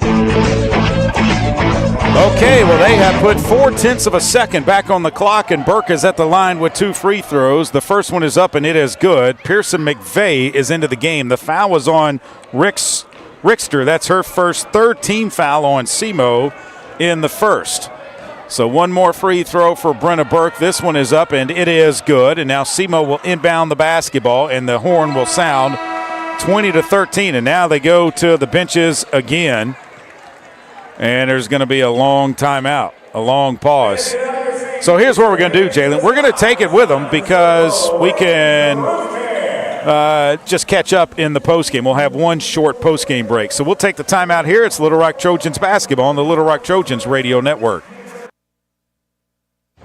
Okay, well, they have put 0.4 of a second back on the clock, and Burke is at the line with 2 free throws. The first one is up, and it is good. Pearson McVeigh is into the game. The foul was on Rickster. That's her first third team foul on SEMO in the first. So one more free throw for Brenna Burke. This one is up, and it is good. And now SEMO will inbound the basketball, and the horn will sound 20-13. And now they go to the benches again. And there's going to be a long timeout, a long pause. So here's what we're going to do, Jalen. We're going to take it with them because we can just catch up in the postgame. We'll have one short postgame break. So we'll take the timeout here. It's Little Rock Trojans basketball on the Little Rock Trojans Radio Network.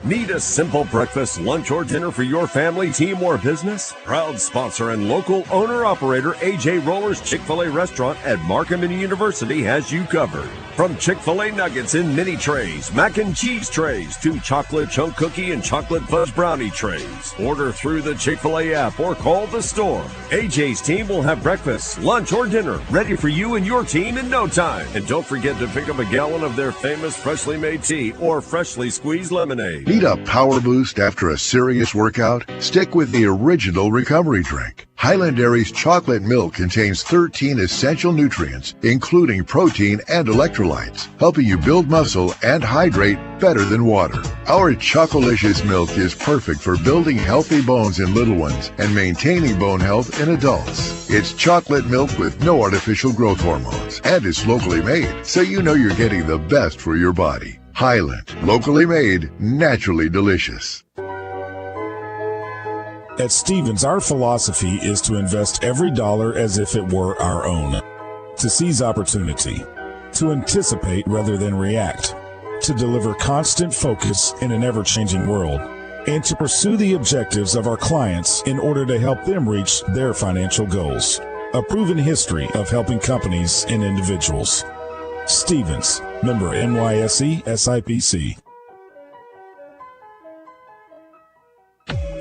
Need a simple breakfast, lunch, or dinner for your family, team, or business? Proud sponsor and local owner-operator AJ Roller's Chick-fil-A restaurant at Markham University has you covered. From Chick-fil-A nuggets in mini trays, mac and cheese trays, to chocolate chunk cookie and chocolate fudge brownie trays. Order through the Chick-fil-A app or call the store. AJ's team will have breakfast, lunch, or dinner ready for you and your team in no time. And don't forget to pick up a gallon of their famous freshly made tea or freshly squeezed lemonade. Need a power boost after a serious workout? Stick with the original recovery drink. Highland Dairy's chocolate milk contains 13 essential nutrients, including protein and electrolytes, helping you build muscle and hydrate better than water. Our Chocolicious milk is perfect for building healthy bones in little ones and maintaining bone health in adults. It's chocolate milk with no artificial growth hormones, and it's locally made, so you know you're getting the best for your body. Highland, locally made, naturally delicious. At Stevens, our philosophy is to invest every dollar as if it were our own, to seize opportunity, to anticipate rather than react, to deliver constant focus in an ever-changing world, and to pursue the objectives of our clients in order to help them reach their financial goals. A proven history of helping companies and individuals. Stevens, member NYSE SIPC.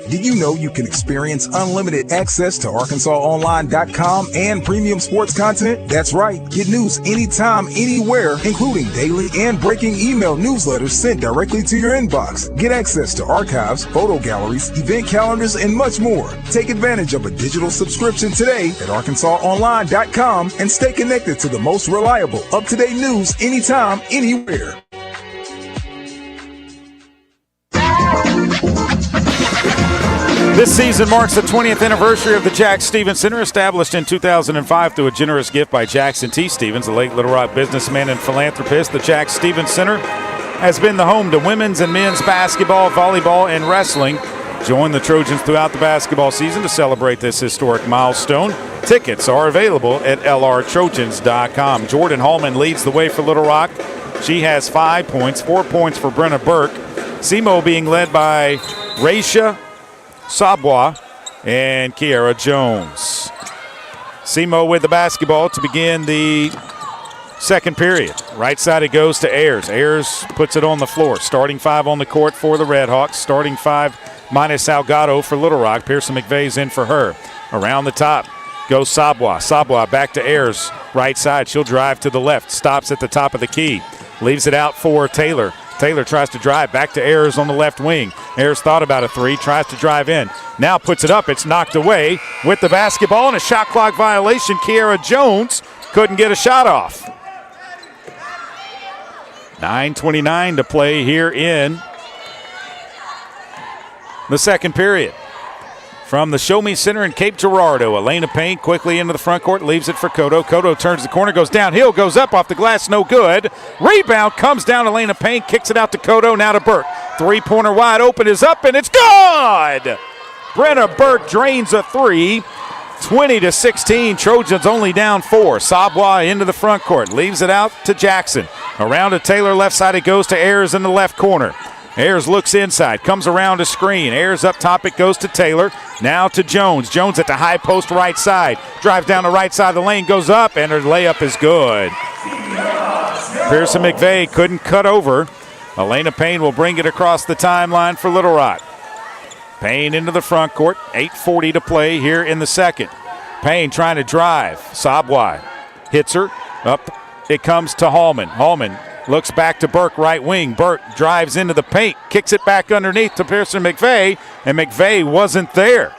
Did you know you can experience unlimited access to ArkansasOnline.com and premium sports content? That's right. Get news anytime, anywhere, including daily and breaking email newsletters sent directly to your inbox. Get access to archives, photo galleries, event calendars, and much more. Take advantage of a digital subscription today at ArkansasOnline.com and stay connected to the most reliable, up-to-date news anytime, anywhere. This season marks the 20th anniversary of the Jack Stevens Center, established in 2005 through a generous gift by Jackson T. Stevens, a late Little Rock businessman and philanthropist. The Jack Stevens Center has been the home to women's and men's basketball, volleyball, and wrestling. Join the Trojans throughout the basketball season to celebrate this historic milestone. Tickets are available at lrtrojans.com. Jordan Hallman leads the way for Little Rock. She has 5 points, 4 points for Brenna Burke. SEMO being led by Raisha Sabwa and Kiara Jones. SEMO with the basketball to begin the second period. Right side it goes to Ayers. Ayers puts it on the floor. Starting five on the court for the Redhawks. Starting five minus Salgado for Little Rock. Pearson McVeigh's in for her. Around the top goes Sabwa. Sabwa back to Ayers. Right side. She'll drive to the left. Stops at the top of the key. Leaves it out for Taylor. Taylor tries to drive back to Ayers on the left wing. Ayers thought about a three, tries to drive in. Now puts it up. It's knocked away with the basketball and a shot clock violation. Kiara Jones couldn't get a shot off. 9:29 to play here in the second period. From the Show Me Center in Cape Girardeau, Elena Payne quickly into the front court, leaves it for Cotto. Cotto turns the corner, goes downhill, goes up off the glass, no good. Rebound comes down, Elena Payne kicks it out to Cotto, now to Burke. Three-pointer wide open is up, and it's good! Brenna Burke drains a three. 20-16, Trojans only down four. Sabwa into the front court, leaves it out to Jackson. Around to Taylor, left side it goes to Ayers in the left corner. Ayers looks inside, comes around a screen. Ayers up top, it goes to Taylor. Now to Jones. Jones at the high post right side. Drives down the right side of the lane, goes up, and her layup is good. Pearson McVeigh couldn't cut over. Elena Payne will bring it across the timeline for Little Rock. Payne into the front court. 8:40 to play here in the second. Payne trying to drive. Sabwa hits her. Up it comes to Hallman. Hallman looks back to Burke, right wing. Burke drives into the paint, kicks it back underneath to Pearson McVeigh, and McVeigh wasn't there.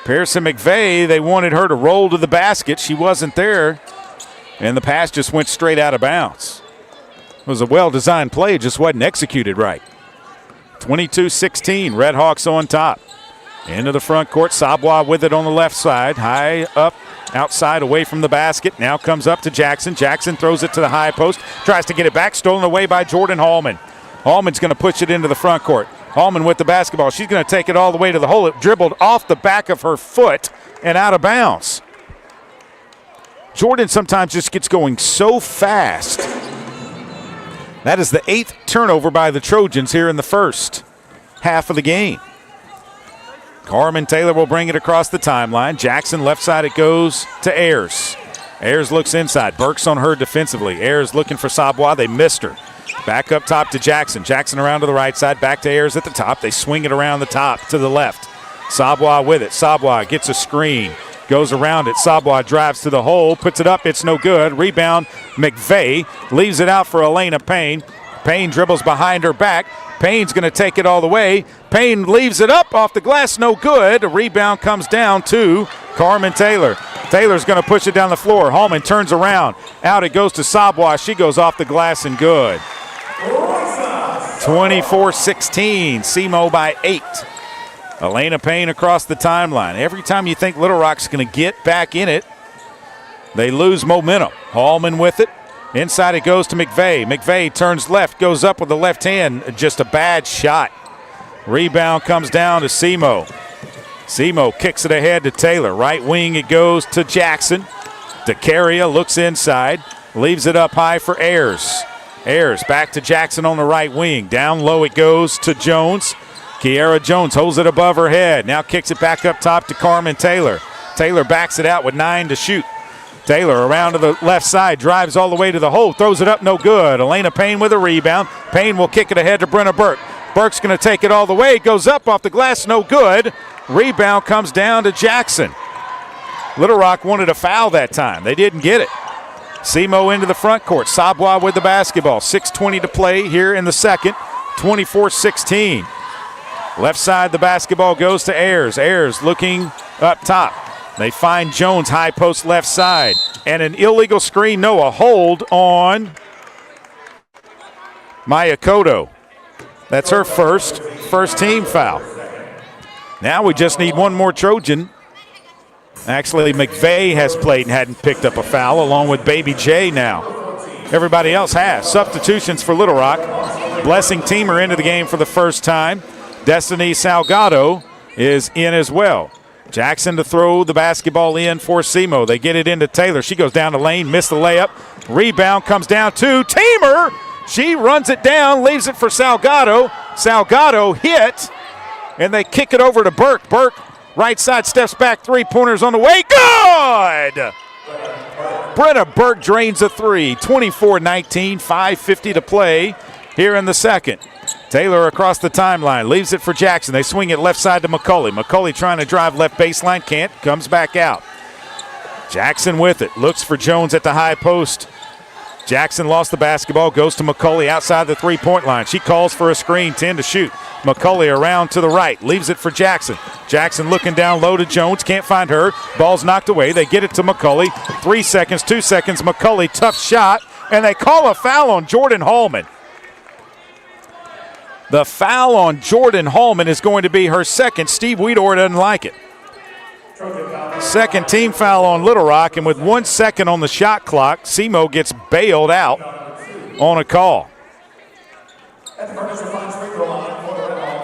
Pearson McVeigh, they wanted her to roll to the basket. She wasn't there, and the pass just went straight out of bounds. It was a well-designed play, just wasn't executed right. 22-16, Redhawks on top. Into the front court, Sabwa with it on the left side, high up. Outside, away from the basket. Now comes up to Jackson. Jackson throws it to the high post. Tries to get it back. Stolen away by Jordan Hallman. Hallman's going to push it into the front court. Hallman with the basketball. She's going to take it all the way to the hole. It dribbled off the back of her foot and out of bounds. Jordan sometimes just gets going so fast. That is the 8th turnover by the Trojans here in the first half of the game. Carmen Taylor will bring it across the timeline. Jackson, left side it goes to Ayers. Ayers looks inside. Burke's on her defensively. Ayers looking for Sabwa. They missed her. Back up top to Jackson. Jackson around to the right side. Back to Ayers at the top. They swing it around the top to the left. Sabwa with it. Sabwa gets a screen. Goes around it. Sabwa drives to the hole. Puts it up. It's no good. Rebound. McVeigh leaves it out for Elena Payne. Payne dribbles behind her back. Payne's going to take it all the way. Payne leaves it up off the glass, no good. A rebound comes down to Carmen Taylor. Taylor's going to push it down the floor. Hallman turns around. Out it goes to Sabwa. She goes off the glass and good. 24-16, SEMO by 8. Elena Payne across the timeline. Every time you think Little Rock's going to get back in it, they lose momentum. Hallman with it. Inside it goes to McVeigh. McVeigh turns left, goes up with the left hand. Just a bad shot. Rebound comes down to SEMO. SEMO kicks it ahead to Taylor. Right wing it goes to Jackson. DeCaria looks inside. Leaves it up high for Ayers. Ayers back to Jackson on the right wing. Down low it goes to Jones. Kiara Jones holds it above her head. Now kicks it back up top to Carmen Taylor. Taylor backs it out with 9 to shoot. Taylor around to the left side, drives all the way to the hole, throws it up, no good. Elena Payne with a rebound. Payne will kick it ahead to Brenna Burke. Burke's going to take it all the way. Goes up off the glass, no good. Rebound comes down to Jackson. Little Rock wanted a foul that time. They didn't get it. SEMO into the front court. Sabwa with the basketball. 6:20 to play here in the second. 24-16. Left side, the basketball goes to Ayers. Ayers looking up top. They find Jones, high post left side. And an illegal screen, no, a hold on Maya Cotto. That's her first team foul. Now we just need one more Trojan. Actually, McVeigh has played and hadn't picked up a foul, along with Baby J now. Everybody else has. Substitutions for Little Rock. Blessing Teamer into the game for the first time. Destiny Salgado is in as well. Jackson to throw the basketball in for SEMO. They get it into Taylor. She goes down the lane, missed the layup. Rebound comes down to Teamer. She runs it down, leaves it for Salgado. Salgado hit, and they kick it over to Burke. Burke, right side, steps back, three-pointers on the way. Good! Brenna Burke drains a three. 24-19, 5:50 to play here in the second. Taylor across the timeline, leaves it for Jackson. They swing it left side to McCulley. McCulley trying to drive left baseline, can't, comes back out. Jackson with it, looks for Jones at the high post. Jackson lost the basketball, goes to McCulley outside the three-point line. She calls for a screen, 10 to shoot. McCulley around to the right, leaves it for Jackson. Jackson looking down low to Jones, can't find her. Ball's knocked away, they get it to McCulley. 3 seconds, 2 seconds, McCulley, tough shot, and they call a foul on Jordan Hallman. The foul on Jordan Hallman is going to be her second. Steve Weedor doesn't like it. Second team foul on Little Rock, and with 1 second on the shot clock, SEMO gets bailed out on a call.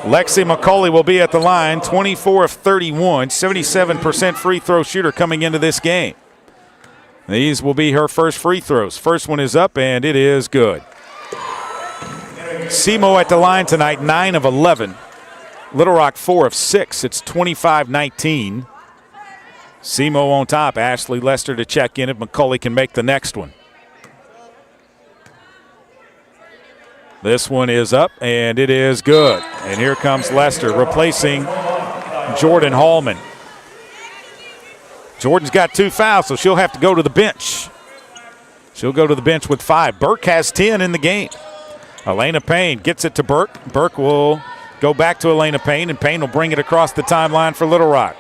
Lexi McCulley will be at the line, 24 of 31, 77% free throw shooter coming into this game. These will be her first free throws. First one is up, and it is good. SEMO at the line tonight, 9 of 11. Little Rock 4 of 6. It's 25-19. SEMO on top. Ashley Lester to check in if McCulley can make the next one. This one is up, and it is good. And here comes Lester replacing Jordan Hallman. Jordan's got 2 fouls, so she'll have to go to the bench. She'll go to the bench with 5. Burke has 10 in the game. Elena Payne gets it to Burke. Burke will go back to Elena Payne, and Payne will bring it across the timeline for Little Rock.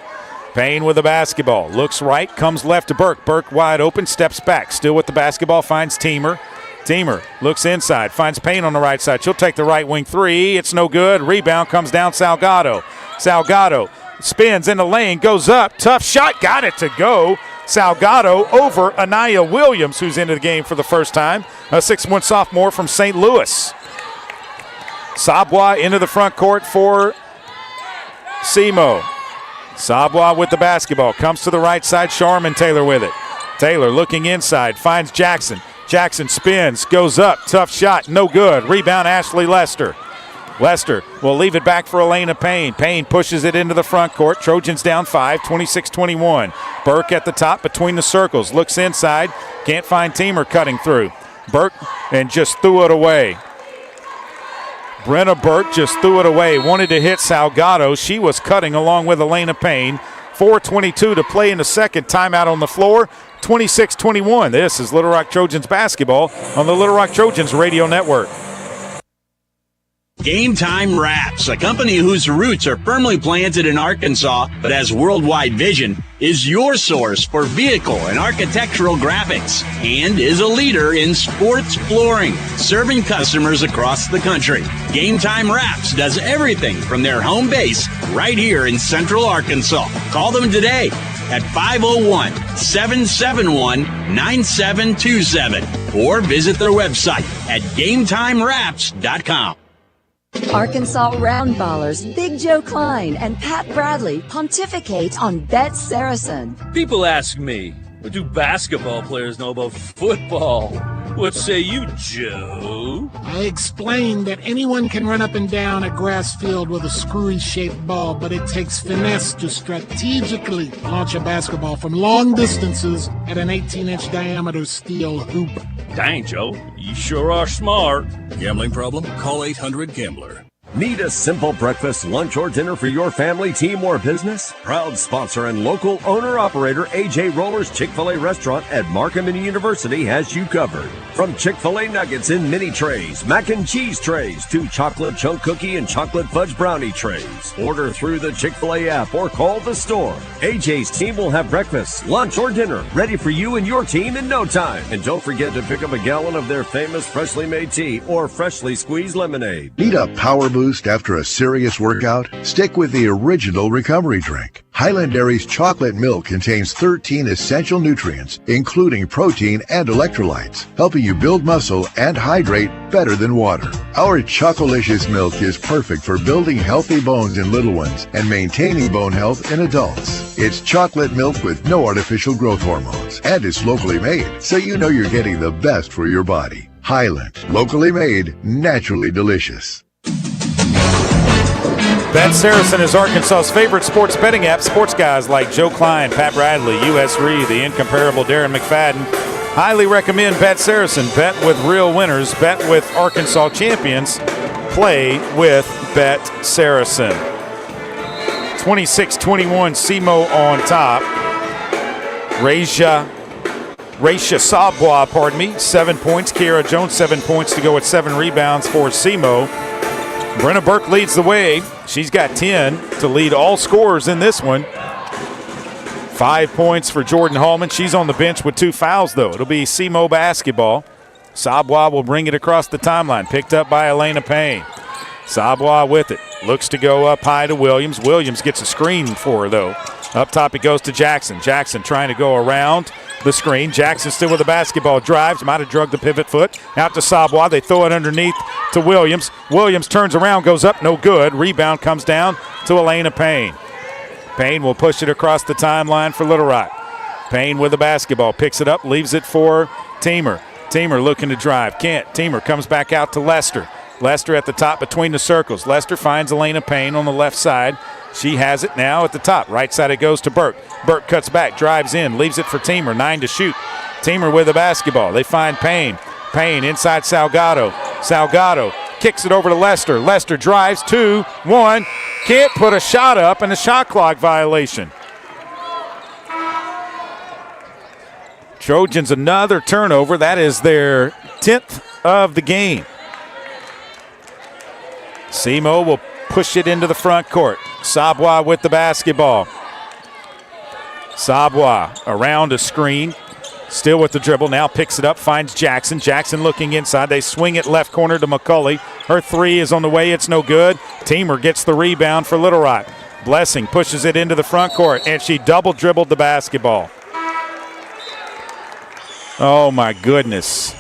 Payne with the basketball. Looks right, comes left to Burke. Burke wide open, steps back. Still with the basketball, finds Teamer. Teamer looks inside, finds Payne on the right side. She'll take the right wing three. It's no good. Rebound comes down Salgado. Salgado spins in the lane, goes up. Tough shot, got it to go. Salgado over Anaya Williams, who's into the game for the first time. A 6'1" sophomore from St. Louis. Sabwa into the front court for SEMO. Sabwa with the basketball. Comes to the right side. Sharman Taylor with it. Taylor looking inside. Finds Jackson. Jackson spins. Goes up. Tough shot. No good. Rebound Ashley Lester. Lester will leave it back for Elena Payne. Payne pushes it into the front court. Trojans down 5, 26-21. Burke at the top between the circles. Looks inside. Can't find Teamer cutting through. Burke and just threw it away. Brenna Burke just threw it away. Wanted to hit Salgado. She was cutting along with Elena Payne. 4:22 to play in the second. Timeout on the floor. 26-21. This is Little Rock Trojans basketball on the Little Rock Trojans radio network. Game Time Wraps, a company whose roots are firmly planted in Arkansas but has worldwide vision, is your source for vehicle and architectural graphics and is a leader in sports flooring, serving customers across the country. Game Time Wraps does everything from their home base right here in Central Arkansas. Call them today at 501-771-9727 or visit their website at GameTimeWraps.com. Arkansas Roundballers Big Joe Klein and Pat Bradley pontificate on Bet Saracen. People ask me, what do basketball players know about football? What say you, Joe? I explained that anyone can run up and down a grass field with a screwy-shaped ball, but it takes finesse to strategically launch a basketball from long distances at an 18-inch diameter steel hoop. Dang, Joe, you sure are smart. Gambling problem? Call 800-GAMBLER. Need a simple breakfast, lunch, or dinner for your family, team, or business? Proud sponsor and local owner-operator AJ Roller's Chick-fil-A restaurant at Markham University has you covered. From Chick-fil-A nuggets in mini trays, mac and cheese trays, to chocolate chunk cookie and chocolate fudge brownie trays. Order through the Chick-fil-A app or call the store. AJ's team will have breakfast, lunch, or dinner ready for you and your team in no time. And don't forget to pick up a gallon of their famous freshly made tea or freshly squeezed lemonade. Need a power boost after a serious workout? Stick with the original recovery drink. Highland Dairy's chocolate milk contains 13 essential nutrients, including protein and electrolytes, helping you build muscle and hydrate better than water. Our Chocolicious milk is perfect for building healthy bones in little ones and maintaining bone health in adults. It's chocolate milk with no artificial growth hormones, and it's locally made, so you know you're getting the best for your body. Highland, locally made, naturally delicious. Bet Saracen is Arkansas's favorite sports betting app. Sports guys like Joe Klein, Pat Bradley, U.S. Reed, the incomparable Darren McFadden. Highly recommend Bet Saracen. Bet with real winners. Bet with Arkansas champions. Play with Bet Saracen. 26-21, SEMO on top. Raisha Sabwa, 7 points. Kiara Jones, 7 points to go with 7 rebounds for SEMO. Brenna Burke leads the way. She's got 10 to lead all scorers in this one. 5 points for Jordan Hallman. She's on the bench with 2 fouls, though. It'll be SEMO basketball. Sabwa will bring it across the timeline. Picked up by Elena Payne. Sabwa with it. Looks to go up high to Williams. Williams gets a screen for her, though. Up top it goes to Jackson. Jackson trying to go around the screen. Jackson still with the basketball. Drives. Might have drugged the pivot foot. Out to Sabwa. They throw it underneath to Williams. Williams turns around, goes up. No good. Rebound comes down to Elena Payne. Payne will push it across the timeline for Little Rock. Payne with the basketball. Picks it up. Leaves it for Teamer. Teamer looking to drive. Can't. Teamer comes back out to Lester. Lester at the top between the circles. Lester finds Elena Payne on the left side. She has it now at the top. Right side it goes to Burke. Burke cuts back, drives in, leaves it for Teamer. 9 to shoot. Teamer with the basketball. They find Payne. Payne inside Salgado. Salgado kicks it over to Lester. Lester drives 2-1. Can't put a shot up, and a shot clock violation. Trojans another turnover. That is their 10th of the game. SEMO will push it into the front court. Sabwa with the basketball. Sabwa around a screen. Still with the dribble. Now picks it up. Finds Jackson. Jackson looking inside. They swing it left corner to McCulley. Her 3 is on the way. It's no good. Teamer gets the rebound for Little Rock. Blessing pushes it into the front court, and she double dribbled the basketball. Oh, my goodness.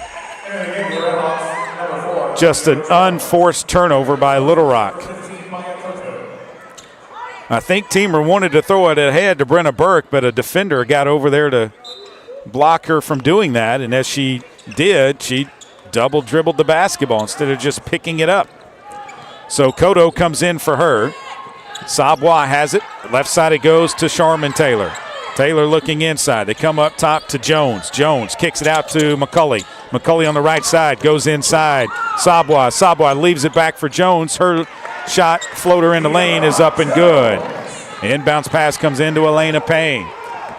Just an unforced turnover by Little Rock. I think Teamer wanted to throw it ahead to Brenna Burke, but a defender got over there to block her from doing that, and as she did, she double dribbled the basketball instead of just picking it up. So Kodo comes in for her. Sabwa has it. Left side it goes to Sharman Taylor. Taylor looking inside. They come up top to Jones. Jones kicks it out to McCulley. McCulley on the right side goes inside. Sabwa. Sabwa leaves it back for Jones. Her shot floater in the lane is up and good. Inbounds pass comes into Elena Payne.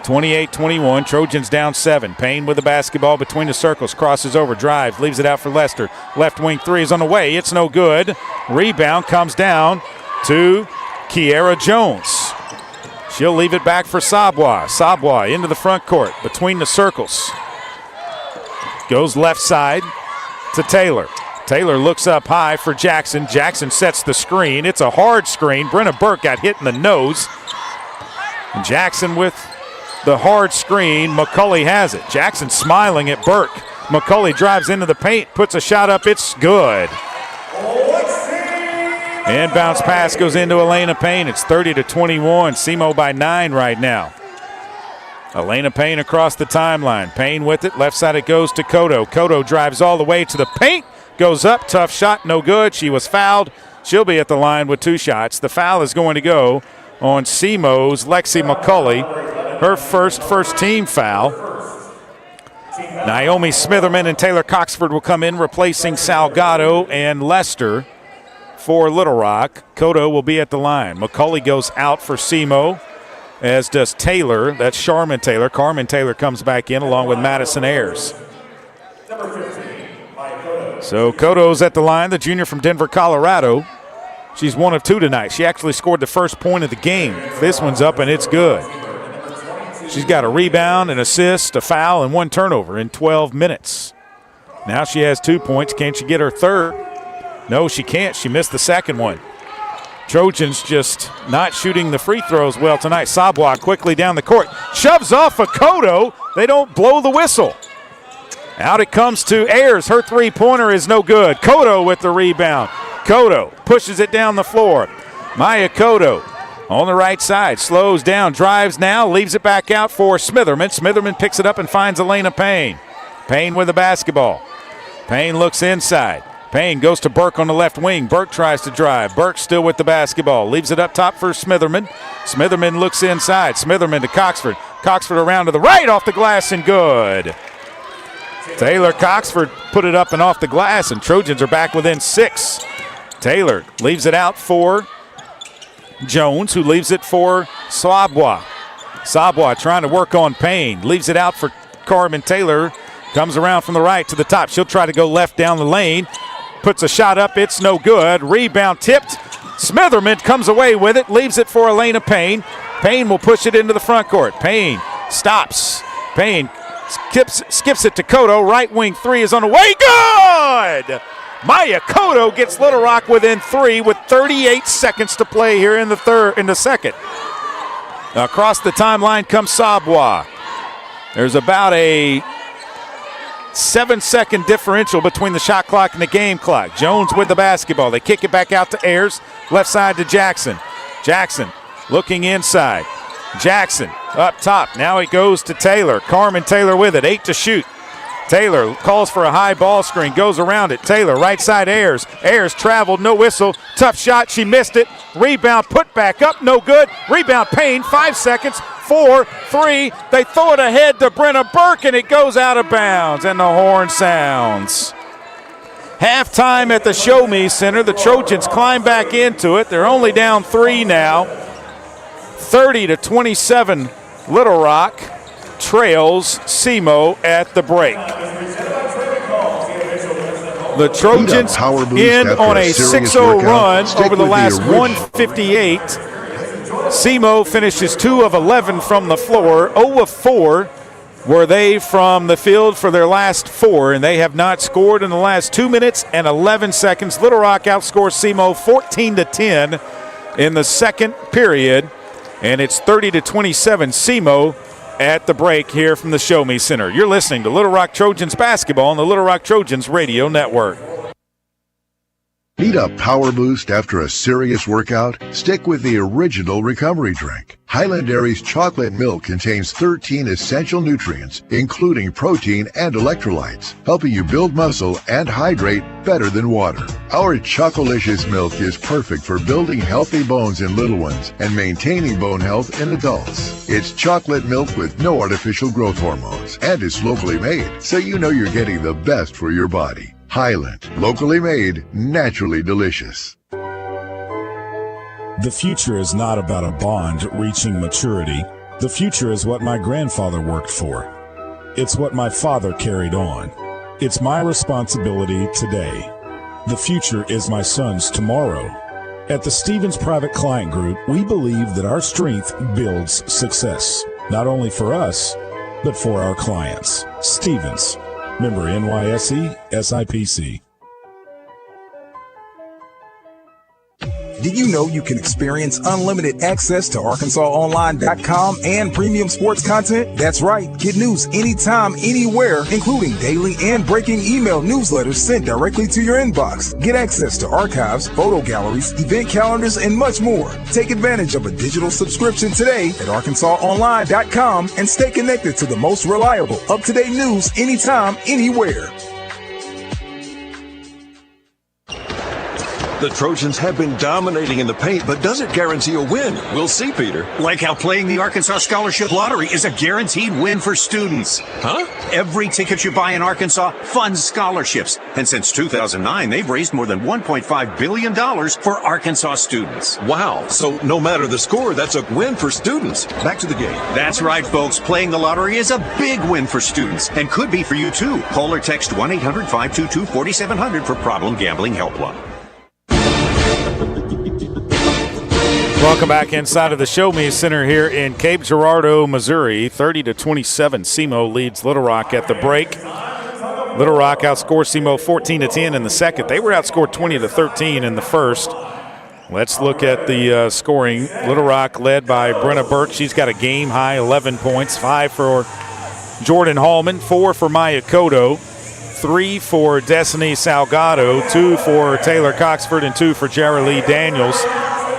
28-21. Trojans down 7. Payne with the basketball between the circles. Crosses over. Drives. Leaves it out for Lester. Left wing 3 is on the way. It's no good. Rebound comes down to Kiara Jones. She'll leave it back for Sabwa. Sabwa into the front court between the circles. Goes left side to Taylor. Taylor looks up high for Jackson. Jackson sets the screen. It's a hard screen. Brenna Burke got hit in the nose. And Jackson with the hard screen. McCulley has it. Jackson smiling at Burke. McCulley drives into the paint, puts a shot up. It's good. Inbounds pass goes into Elena Payne. It's 30-21. SEMO by 9 right now. Elena Payne across the timeline. Payne with it. Left side it goes to Kodo. Kodo drives all the way to the paint. Goes up. Tough shot. No good. She was fouled. She'll be at the line with 2 shots. The foul is going to go on SEMO's Lexi McCulley. Her first team foul. Naomi Smitherman and Taylor Coxford will come in replacing Salgado and Lester for Little Rock. Cotto will be at the line. McCauley goes out for SEMO, as does Taylor. That's Sharman Taylor. Carmen Taylor comes back in along with Madison Ayers. So Cotto's at the line, the junior from Denver, Colorado. She's 1 of 2 tonight. She actually scored the first point of the game. This one's up and it's good. She's got a rebound, an assist, a foul, and 1 turnover in 12 minutes. Now she has 2 points. Can she get her third? No, she can't. She missed the second one. Trojans just not shooting the free throws well tonight. Sabwa quickly down the court. Shoves off of Cotto. They don't blow the whistle. Out it comes to Ayers. Her three-pointer is no good. Cotto with the rebound. Cotto pushes it down the floor. Maya Cotto on the right side. Slows down, drives now, leaves it back out for Smitherman. Smitherman picks it up and finds Elena Payne. Payne with the basketball. Payne looks inside. Payne goes to Burke on the left wing. Burke tries to drive. Burke still with the basketball. Leaves it up top for Smitherman. Smitherman looks inside. Smitherman to Coxford. Coxford around to the right, off the glass and good. Taylor Coxford put it up and off the glass, and Trojans are back within 6. Taylor leaves it out for Jones, who leaves it for Sabwa. Sabwa trying to work on Payne. Leaves it out for Carmen Taylor. Comes around from the right to the top. She'll try to go left down the lane. Puts a shot up. It's no good. Rebound tipped. Smitherman comes away with it. Leaves it for Elena Payne. Payne will push it into the front court. Payne stops. Payne skips it to Cotto. Right wing three is on the way. Good! Maya Cotto gets Little Rock within 3 with 38 seconds to play here in the second. Across the timeline comes Sabwa. There's about a 7-second differential between the shot clock and the game clock. Jones with the basketball. They kick it back out to Ayers. Left side to Jackson. Jackson looking inside. Jackson up top. Now it goes to Taylor. Carmen Taylor with it. 8 to shoot. Taylor calls for a high ball screen. Goes around it. Taylor right side Ayers. Ayers traveled. No whistle. Tough shot. She missed it. Rebound put back up. No good. Rebound Payne. 5 seconds. 4, 3. They throw it ahead to Brenna Burke, and it goes out of bounds, and the horn sounds. Halftime at the Show Me Center. The Trojans climb back into it. They're only down 3 now. 30-27, Little Rock trails SEMO at the break. The Trojans in on a 6-0 run over the last 158. SEMO finishes 2 of 11 from the floor. 0 of 4 were they from the field for their last 4, and they have not scored in the last 2 minutes and 11 seconds. Little Rock outscores SEMO 14-10 in the second period, and it's 30-27 SEMO at the break here from the Show Me Center. You're listening to Little Rock Trojans basketball on the Little Rock Trojans radio network. Need a power boost after a serious workout? Stick with the original recovery drink. Highland Dairy's chocolate milk contains 13 essential nutrients, including protein and electrolytes, helping you build muscle and hydrate better than water. Our Chocolicious milk is perfect for building healthy bones in little ones and maintaining bone health in adults. It's chocolate milk with no artificial growth hormones, and it's locally made, so you know you're getting the best for your body. Highland, locally made, naturally delicious. The future is not about a bond reaching maturity. The future is what my grandfather worked for. It's what my father carried on. It's my responsibility today. The future is my son's tomorrow. At the Stevens Private Client Group, we believe that our strength builds success, not only for us, but for our clients. Stevens. Member NYSE, SIPC. Did you know you can experience unlimited access to ArkansasOnline.com and premium sports content? That's right. Get news anytime, anywhere, including daily and breaking email newsletters sent directly to your inbox. Get access to archives, photo galleries, event calendars, and much more. Take advantage of a digital subscription today at ArkansasOnline.com and stay connected to the most reliable, up-to-date news anytime, anywhere. The Trojans have been dominating in the paint, but does it guarantee a win? We'll see, Peter. Like how playing the Arkansas Scholarship Lottery is a guaranteed win for students. Huh? Every ticket you buy in Arkansas funds scholarships. And since 2009, they've raised more than $1.5 billion for Arkansas students. Wow. So no matter the score, that's a win for students. Back to the game. That's right, folks. Playing the lottery is a big win for students and could be for you, too. Call or text 1-800-522-4700 for Problem Gambling Helpline. Welcome back inside of the Show Me Center here in Cape Girardeau, Missouri. 30-27, SEMO leads Little Rock at the break. Little Rock outscored SEMO 14-10 in the second. They were outscored 20-13 in the first. Let's look at the scoring. Little Rock led by Brenna Burke. She's got a game-high 11 points, 5 for Jordan Hallman, 4 for Maya Cotto, 3 for Destiny Salgado, 2 for Taylor Coxford, and 2 for Jara Lee Daniels.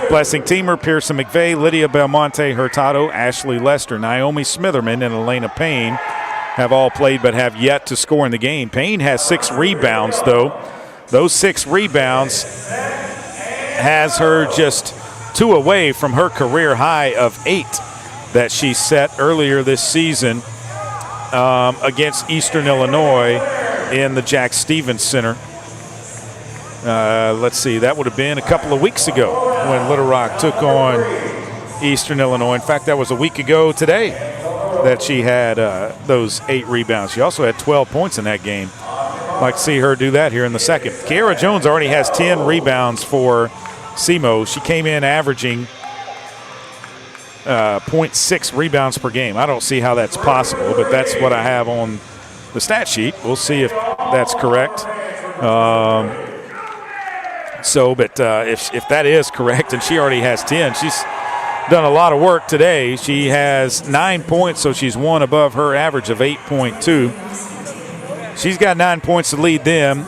Blessing Teamer, Pearson McVeigh, Lydia Belmonte Hurtado, Ashley Lester, Naomi Smitherman, and Elena Payne have all played but have yet to score in the game. Payne has 6 rebounds, though. Those 6 rebounds has her just 2 away from her career high of 8 that she set earlier this season against Eastern Illinois in the Jack Stevens Center. Let's see, that would have been a couple of weeks ago when Little Rock took on Eastern Illinois. In fact, that was a week ago today that she had those 8 rebounds. She also had 12 points in that game. I'd like to see her do that here in the second. Kiara Jones already has 10 rebounds for SEMO. She came in averaging 0.6 rebounds per game. I don't see how that's possible, but that's what I have on the stat sheet. We'll see if that's correct. If that is correct, and she already has 10, she's done a lot of work today. She has 9 points, so she's 1 above her average of 8.2. She's got 9 points to lead them.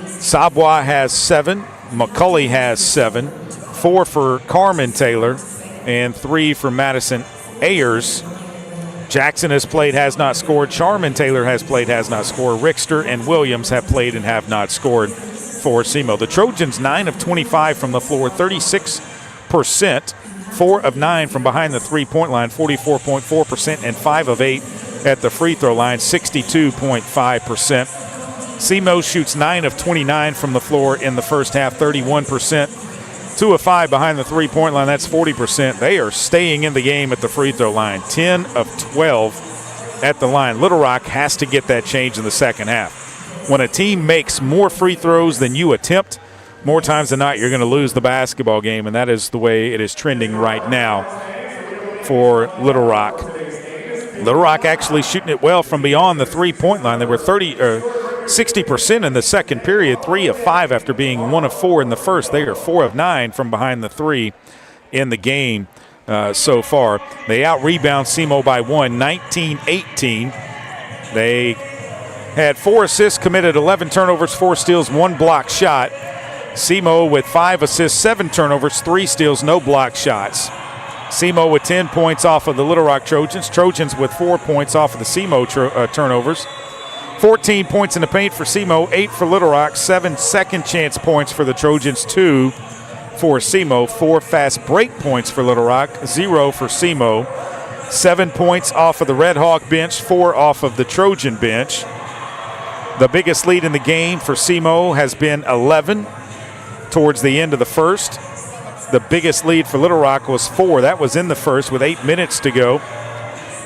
Sabwa has 7. McCulley has 7. 4 for Carmen Taylor, and 3 for Madison Ayers. Jackson has played, has not scored. Charmin Taylor has played, has not scored. Rickster and Williams have played and have not scored for SEMO. The Trojans 9 of 25 from the floor, 36%, 4 of 9 from behind the three-point line, 44.4%, and 5 of 8 at the free throw line, 62.5%. SEMO shoots 9 of 29 from the floor in the first half, 31%. 2 of 5 behind the three-point line, that's 40%. They are staying in the game at the free throw line, 10 of 12 at the line. Little Rock has to get that change in the second half. When a team makes more free throws than you attempt, more times than not, you're going to lose the basketball game, and that is the way it is trending right now for Little Rock. Little Rock actually shooting it well from beyond the three-point line. They were 60% in the second period, 3 of 5 after being 1 of 4 in the first. They are 4 of 9 from behind the three in the game so far. They out-rebound SEMO by 1, 19-18. They had 4 assists, committed 11 turnovers, 4 steals, 1 block shot. SEMO with 5 assists, 7 turnovers, 3 steals, no block shots. SEMO with 10 points off of the Little Rock Trojans. Trojans with 4 points off of the SEMO turnovers. 14 points in the paint for SEMO, 8 for Little Rock, 7 second chance points for the Trojans, 2 for SEMO, 4 fast break points for Little Rock, 0 for SEMO. 7 points off of the Red Hawk bench, 4 off of the Trojan bench. The biggest lead in the game for SEMO has been 11 towards the end of the first. The biggest lead for Little Rock was 4. That was in the first with 8 minutes to go.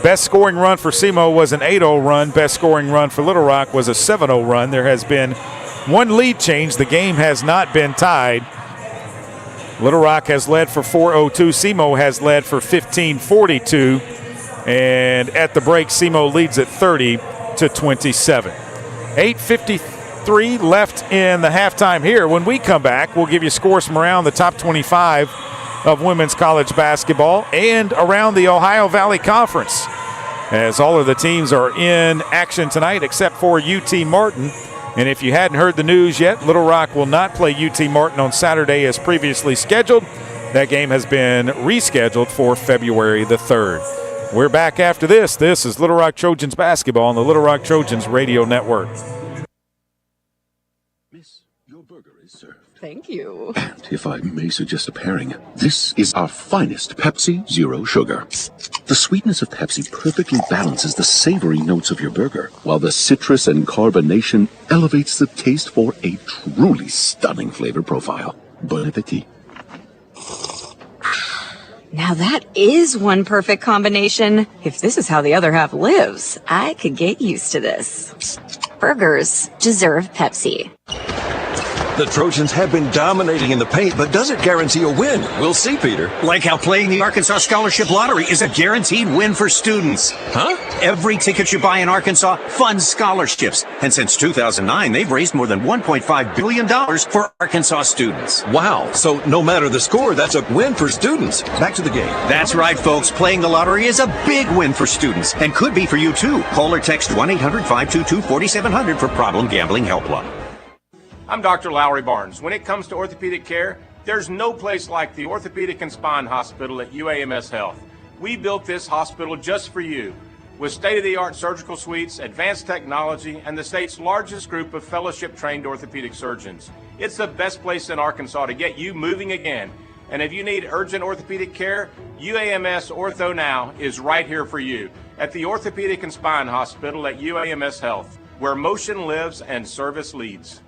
Best scoring run for SEMO was an 8-0 run. Best scoring run for Little Rock was a 7-0 run. There has been 1 lead change. The game has not been tied. Little Rock has led for 4:02. SEMO has led for 15:42. And at the break, SEMO leads at 30-27. 8:53 left in the halftime here. When we come back, we'll give you scores from around the top 25 of women's college basketball and around the Ohio Valley Conference, as all of the teams are in action tonight except for UT Martin. And if you hadn't heard the news yet, Little Rock will not play UT Martin on Saturday as previously scheduled. That game has been rescheduled for February the 3rd. We're back after this. This is Little Rock Trojans basketball on the Little Rock Trojans Radio Network. Miss, your burger is served. Thank you. And if I may suggest a pairing, this is our finest Pepsi Zero Sugar. The sweetness of Pepsi perfectly balances the savory notes of your burger, while the citrus and carbonation elevates the taste for a truly stunning flavor profile. Bon appetit. Now that is one perfect combination. If this is how the other half lives, I could get used to this. Burgers deserve Pepsi. The Trojans have been dominating in the paint, but does it guarantee a win? We'll see, Peter. Like how playing the Arkansas Scholarship Lottery is a guaranteed win for students. Huh? Every ticket you buy in Arkansas funds scholarships. And since 2009, they've raised more than $1.5 billion for Arkansas students. Wow. So no matter the score, that's a win for students. Back to the game. That's right, folks. Playing the lottery is a big win for students and could be for you, too. Call or text 1-800-522-4700 for Problem Gambling Helpline. I'm Dr. Lowry Barnes. When it comes to orthopedic care, there's no place like the Orthopedic and Spine Hospital at UAMS Health. We built this hospital just for you, with state-of-the-art surgical suites, advanced technology, and the state's largest group of fellowship-trained orthopedic surgeons. It's the best place in Arkansas to get you moving again. And if you need urgent orthopedic care, UAMS Ortho Now is right here for you at the Orthopedic and Spine Hospital at UAMS Health, where motion lives and service leads.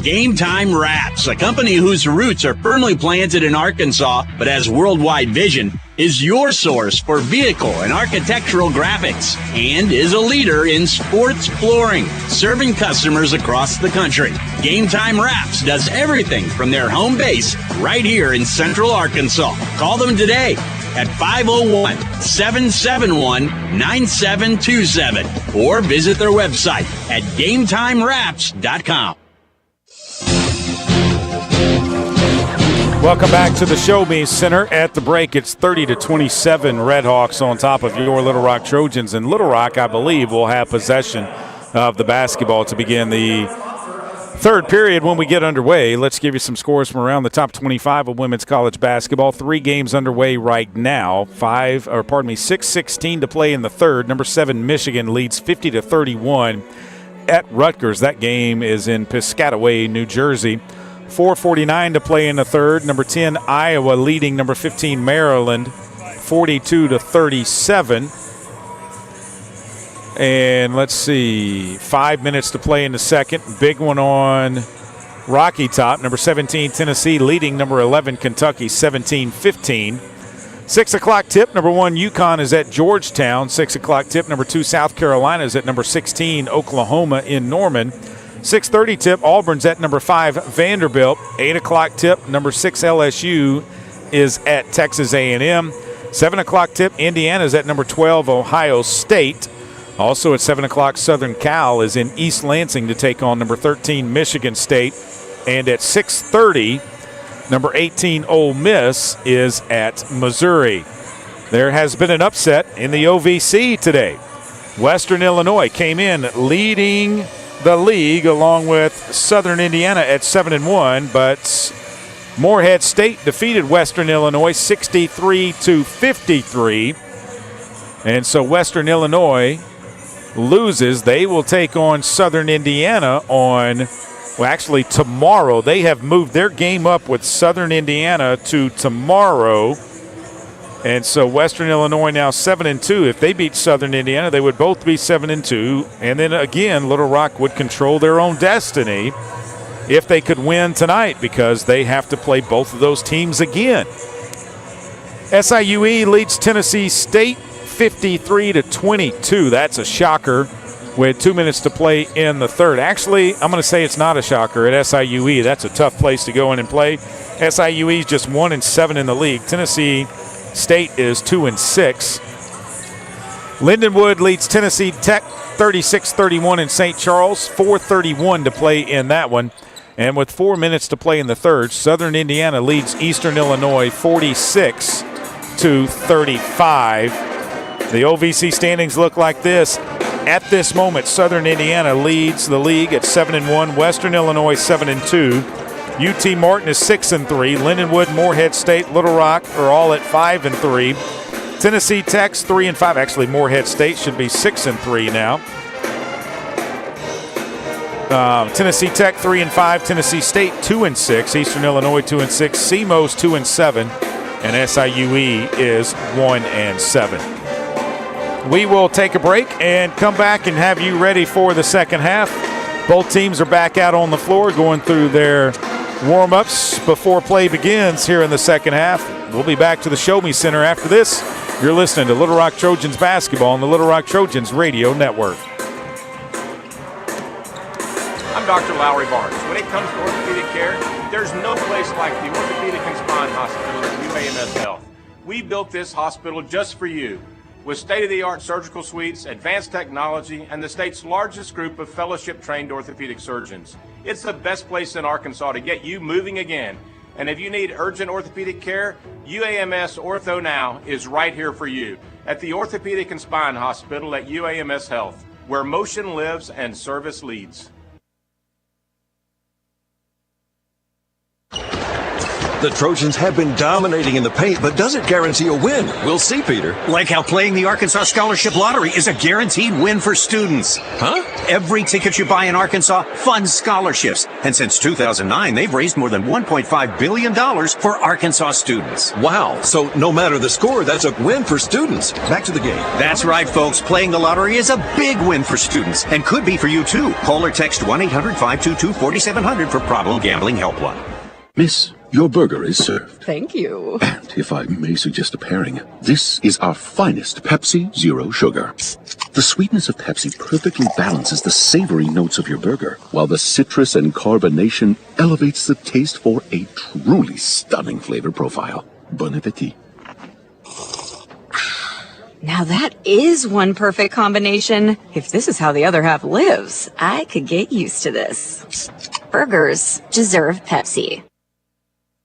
Game Time Wraps, a company whose roots are firmly planted in Arkansas but has worldwide vision, is your source for vehicle and architectural graphics and is a leader in sports flooring, serving customers across the country. Game Time Wraps does everything from their home base right here in Central Arkansas. Call them today at 501-771-9727 or visit their website at GameTimeWraps.com. Welcome back to the Show Me Center. At the break, it's 30-27 Redhawks on top of your Little Rock Trojans. And Little Rock, I believe, will have possession of the basketball to begin the third period when we get underway. Let's give you some scores from around the top 25 of women's college basketball. 3 games underway right now. 6:16 to play in the third. Number 7, Michigan leads 50-31 at Rutgers. That game is in Piscataway, New Jersey. 4:49 to play in the third. Number 10, Iowa leading number 15, Maryland, 42-37. And let's see, 5 minutes to play in the second. Big one on Rocky Top. Number 17, Tennessee leading number 11, Kentucky, 17-15. 6 o'clock tip, number 1, UConn is at Georgetown. 6 o'clock tip, number 2, South Carolina is at number 16, Oklahoma in Norman. 6:30 tip, Auburn's at number 5, Vanderbilt. 8 o'clock tip, number 6, LSU is at Texas A&M. 7 o'clock tip, Indiana's at number 12, Ohio State. Also at 7 o'clock, Southern Cal is in East Lansing to take on number 13, Michigan State. And at 6:30, number 18, Ole Miss is at Missouri. There has been an upset in the OVC today. Western Illinois came in leading the league along with Southern Indiana at 7-1, but Morehead State defeated Western Illinois 63-53. And so Western Illinois loses. They will take on Southern Indiana on, well, actually tomorrow. They have moved their game up with Southern Indiana to tomorrow. And so Western Illinois now 7-2. If they beat Southern Indiana, they would both be 7-2. And then again, Little Rock would control their own destiny if they could win tonight, because they have to play both of those teams again. SIUE leads Tennessee State 53-22. That's a shocker with 2 minutes to play in the third. Actually, I'm going to say it's not a shocker at SIUE. That's a tough place to go in and play. SIUE is just 1-7 in the league. Tennessee State is 2-6. Lindenwood leads Tennessee Tech 36-31 in St. Charles. 4:31 to play in that one. And with 4 minutes to play in the third, Southern Indiana leads Eastern Illinois 46-35. The OVC standings look like this. At this moment, Southern Indiana leads the league at 7-1. Western Illinois 7-2. UT Martin is 6-3. Lindenwood, Morehead State, Little Rock are all at 5-3. Tennessee Tech's 3-5. Actually, Morehead State should be 6-3 now. Tennessee Tech 3-5, Tennessee State 2-6, Eastern Illinois 2-6, SEMO's 2-7, and SIUE is 1-7. We will take a break and come back and have you ready for the second half. Both teams are back out on the floor going through their warm-ups before play begins here in the second half. We'll be back to the Show Me Center after this. You're listening to Little Rock Trojans basketball on the Little Rock Trojans Radio Network. I'm Dr. Lowry Barnes. When it comes to orthopedic care, there's no place like the Orthopedic and Spine Hospital at UAMS Health. We built this hospital just for you, with state-of-the-art surgical suites, advanced technology, and the state's largest group of fellowship-trained orthopedic surgeons. It's the best place in Arkansas to get you moving again. And if you need urgent orthopedic care, UAMS Ortho Now is right here for you at the Orthopedic and Spine Hospital at UAMS Health, where motion lives and service leads. The Trojans have been dominating in the paint, but does it guarantee a win? We'll see, Peter. Like how playing the Arkansas Scholarship Lottery is a guaranteed win for students. Huh? Every ticket you buy in Arkansas funds scholarships. And since 2009, they've raised more than $1.5 billion for Arkansas students. Wow. So no matter the score, that's a win for students. Back to the game. That's right, folks. Playing the lottery is a big win for students and could be for you, too. Call or text 1-800-522-4700 for Problem Gambling Helpline. Miss, your burger is served. Thank you. And if I may suggest a pairing, this is our finest Pepsi Zero Sugar. The sweetness of Pepsi perfectly balances the savory notes of your burger, while the citrus and carbonation elevates the taste for a truly stunning flavor profile. Bon appetit. Now that is one perfect combination. If this is how the other half lives, I could get used to this. Burgers deserve Pepsi.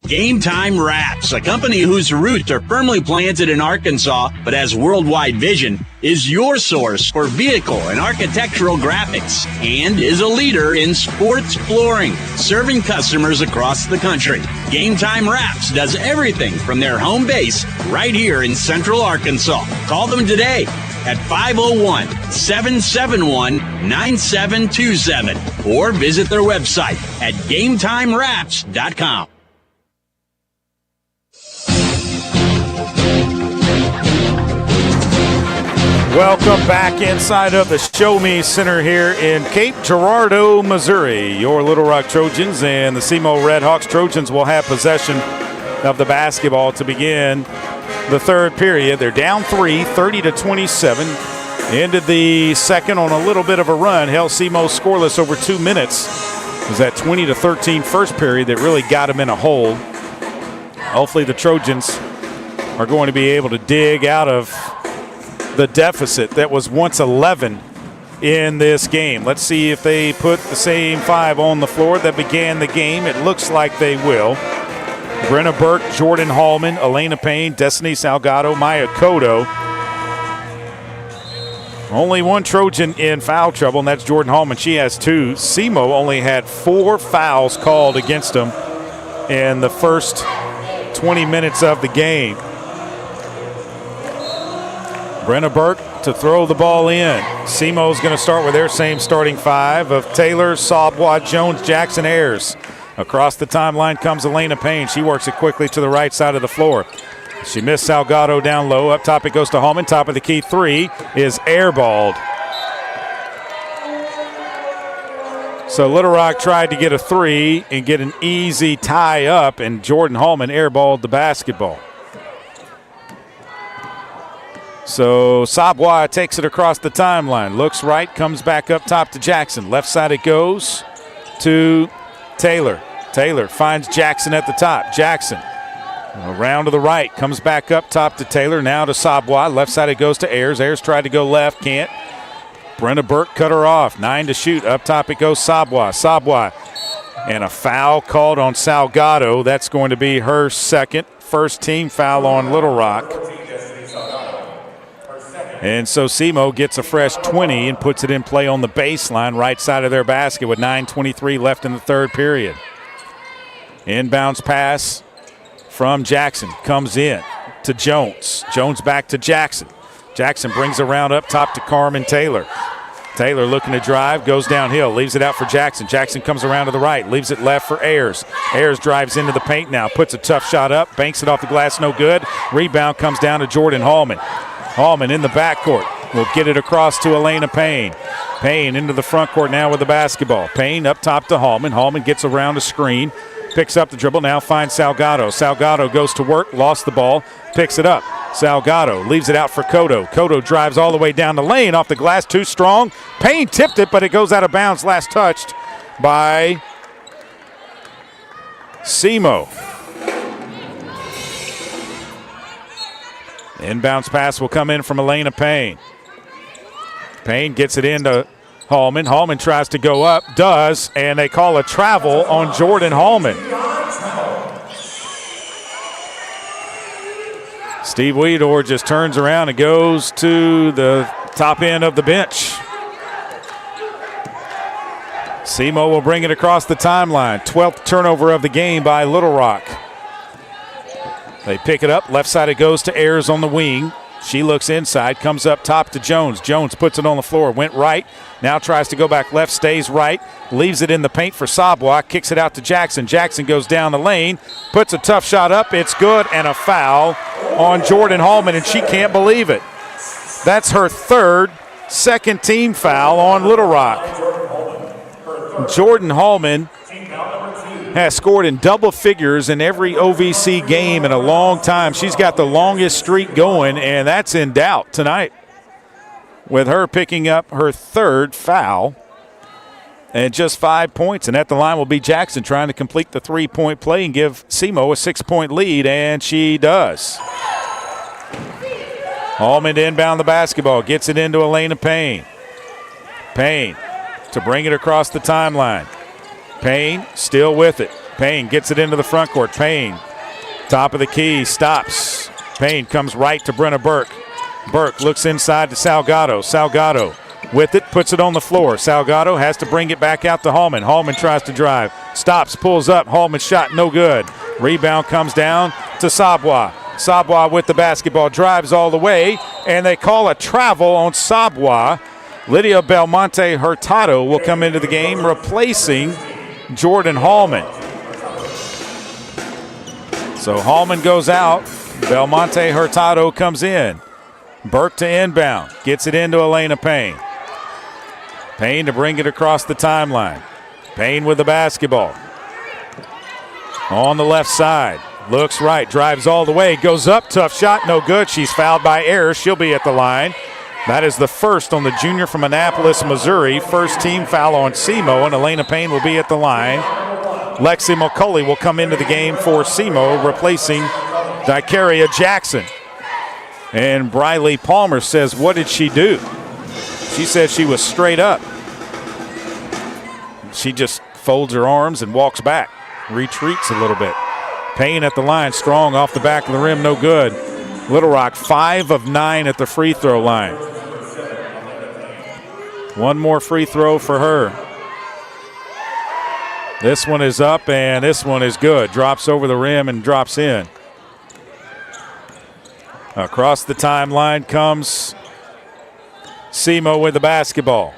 Game Time Wraps, a company whose roots are firmly planted in Arkansas but has worldwide vision, is your source for vehicle and architectural graphics and is a leader in sports flooring, serving customers across the country. Game Time Wraps does everything from their home base right here in Central Arkansas. Call them today at 501-771-9727 or visit their website at GameTimeWraps.com. Welcome back inside of the Show Me Center here in Cape Girardeau, Missouri. Your Little Rock Trojans and the SEMO Redhawks Trojans will have possession of the basketball to begin the third period. They're down 3, 30-27. Ended the second on a little bit of a run. Held SEMO scoreless over 2 minutes. It was that 20-13 first period that really got them in a hole. Hopefully the Trojans are going to be able to dig out of the deficit that was once 11 in this game. Let's see if they put the same 5 on the floor that began the game. It looks like they will. Brenna Burke, Jordan Hallman, Elena Payne, Destiny Salgado, Maya Cotto. Only one Trojan in foul trouble, and that's Jordan Hallman. She has 2. SEMO only had 4 fouls called against them in the first 20 minutes of the game. Brenna Burke to throw the ball in. SEMO's going to start with their same starting 5 of Taylor, Sabwa, Jones, Jackson, Ayers. Across the timeline comes Elena Payne. She works it quickly to the right side of the floor. She missed Salgado down low. Up top it goes to Hallman. Top of the key 3 is airballed. So Little Rock tried to get a 3 and get an easy tie up, and Jordan Hallman airballed the basketball. So Sabwa takes it across the timeline. Looks right, comes back up top to Jackson. Left side it goes to Taylor. Taylor finds Jackson at the top. Jackson around to the right, comes back up top to Taylor. Now to Sabwa. Left side it goes to Ayers. Ayers tried to go left, can't. Brenna Burke cut her off. 9 to shoot. Up top it goes Sabwa. Sabwa. And a foul called on Salgado. That's going to be her second. First team foul on Little Rock. And so SEMO gets a fresh 20 and puts it in play on the baseline, right side of their basket with 9:23 left in the third period. Inbounds pass from Jackson comes in to Jones. Jones back to Jackson. Jackson brings around up top to Carmen Taylor. Taylor looking to drive, goes downhill, leaves it out for Jackson. Jackson comes around to the right, leaves it left for Ayers. Ayers drives into the paint now, puts a tough shot up, banks it off the glass, no good. Rebound comes down to Jordan Hallman. Hallman in the backcourt will get it across to Elena Payne. Payne into the front court now with the basketball. Payne up top to Hallman. Hallman gets around a screen, picks up the dribble, now finds Salgado. Salgado goes to work, lost the ball, picks it up. Salgado leaves it out for Cotto. Cotto drives all the way down the lane, off the glass, too strong. Payne tipped it, but it goes out of bounds, last touched by SEMO. Inbounds pass will come in from Elena Payne. Payne gets it into Hallman. Hallman tries to go up, does, and they call a travel on Jordan Hallman. Steve Weedor just turns around and goes to the top end of the bench. SEMO will bring it across the timeline. 12th turnover of the game by Little Rock. They pick it up. Left side it goes to Ayers on the wing. She looks inside, comes up top to Jones. Jones puts it on the floor, went right. Now tries to go back left, stays right. Leaves it in the paint for Sabwa. Kicks it out to Jackson. Jackson goes down the lane, puts a tough shot up. It's good, and a foul on Jordan Hallman, and she can't believe it. That's her third second team foul on Little Rock. Jordan Hallman has scored in double figures in every OVC game in a long time. She's got the longest streak going, and that's in doubt tonight with her picking up her third foul and just 5 points. And at the line will be Jackson trying to complete the three-point play and give SEMO a 6-point lead, and she does. Hallman to inbound the basketball, gets it into Elena Payne. Payne to bring it across the timeline. Payne still with it. Payne gets it into the front court. Payne, top of the key, stops. Payne comes right to Brenna Burke. Burke looks inside to Salgado. Salgado with it, puts it on the floor. Salgado has to bring it back out to Hallman. Hallman tries to drive, stops, pulls up. Hallman's shot, no good. Rebound comes down to Sabwa. Sabwa with the basketball, drives all the way, and they call a travel on Sabwa. Lydia Belmonte Hurtado will come into the game, replacing Jordan Hallman. So Hallman goes out. Belmonte Hurtado comes in. Burke to inbound. Gets it into Elena Payne. Payne to bring it across the timeline. Payne with the basketball. On the left side. Looks right. Drives all the way. Goes up. Tough shot. No good. She's fouled by Ayers. She'll be at the line. That is the first on the junior from Annapolis, Missouri. First team foul on SEMO, and Elena Payne will be at the line. Lexi McCulley will come into the game for SEMO, replacing Dicaria Jackson. And Briley Palmer says, what did she do? She said she was straight up. She just folds her arms and walks back, retreats a little bit. Payne at the line, strong off the back of the rim, no good. Little Rock 5 of 9 at the free throw line. One more free throw for her. This one is up, and this one is good. Drops over the rim and drops in. Across the timeline comes SEMO with the basketball.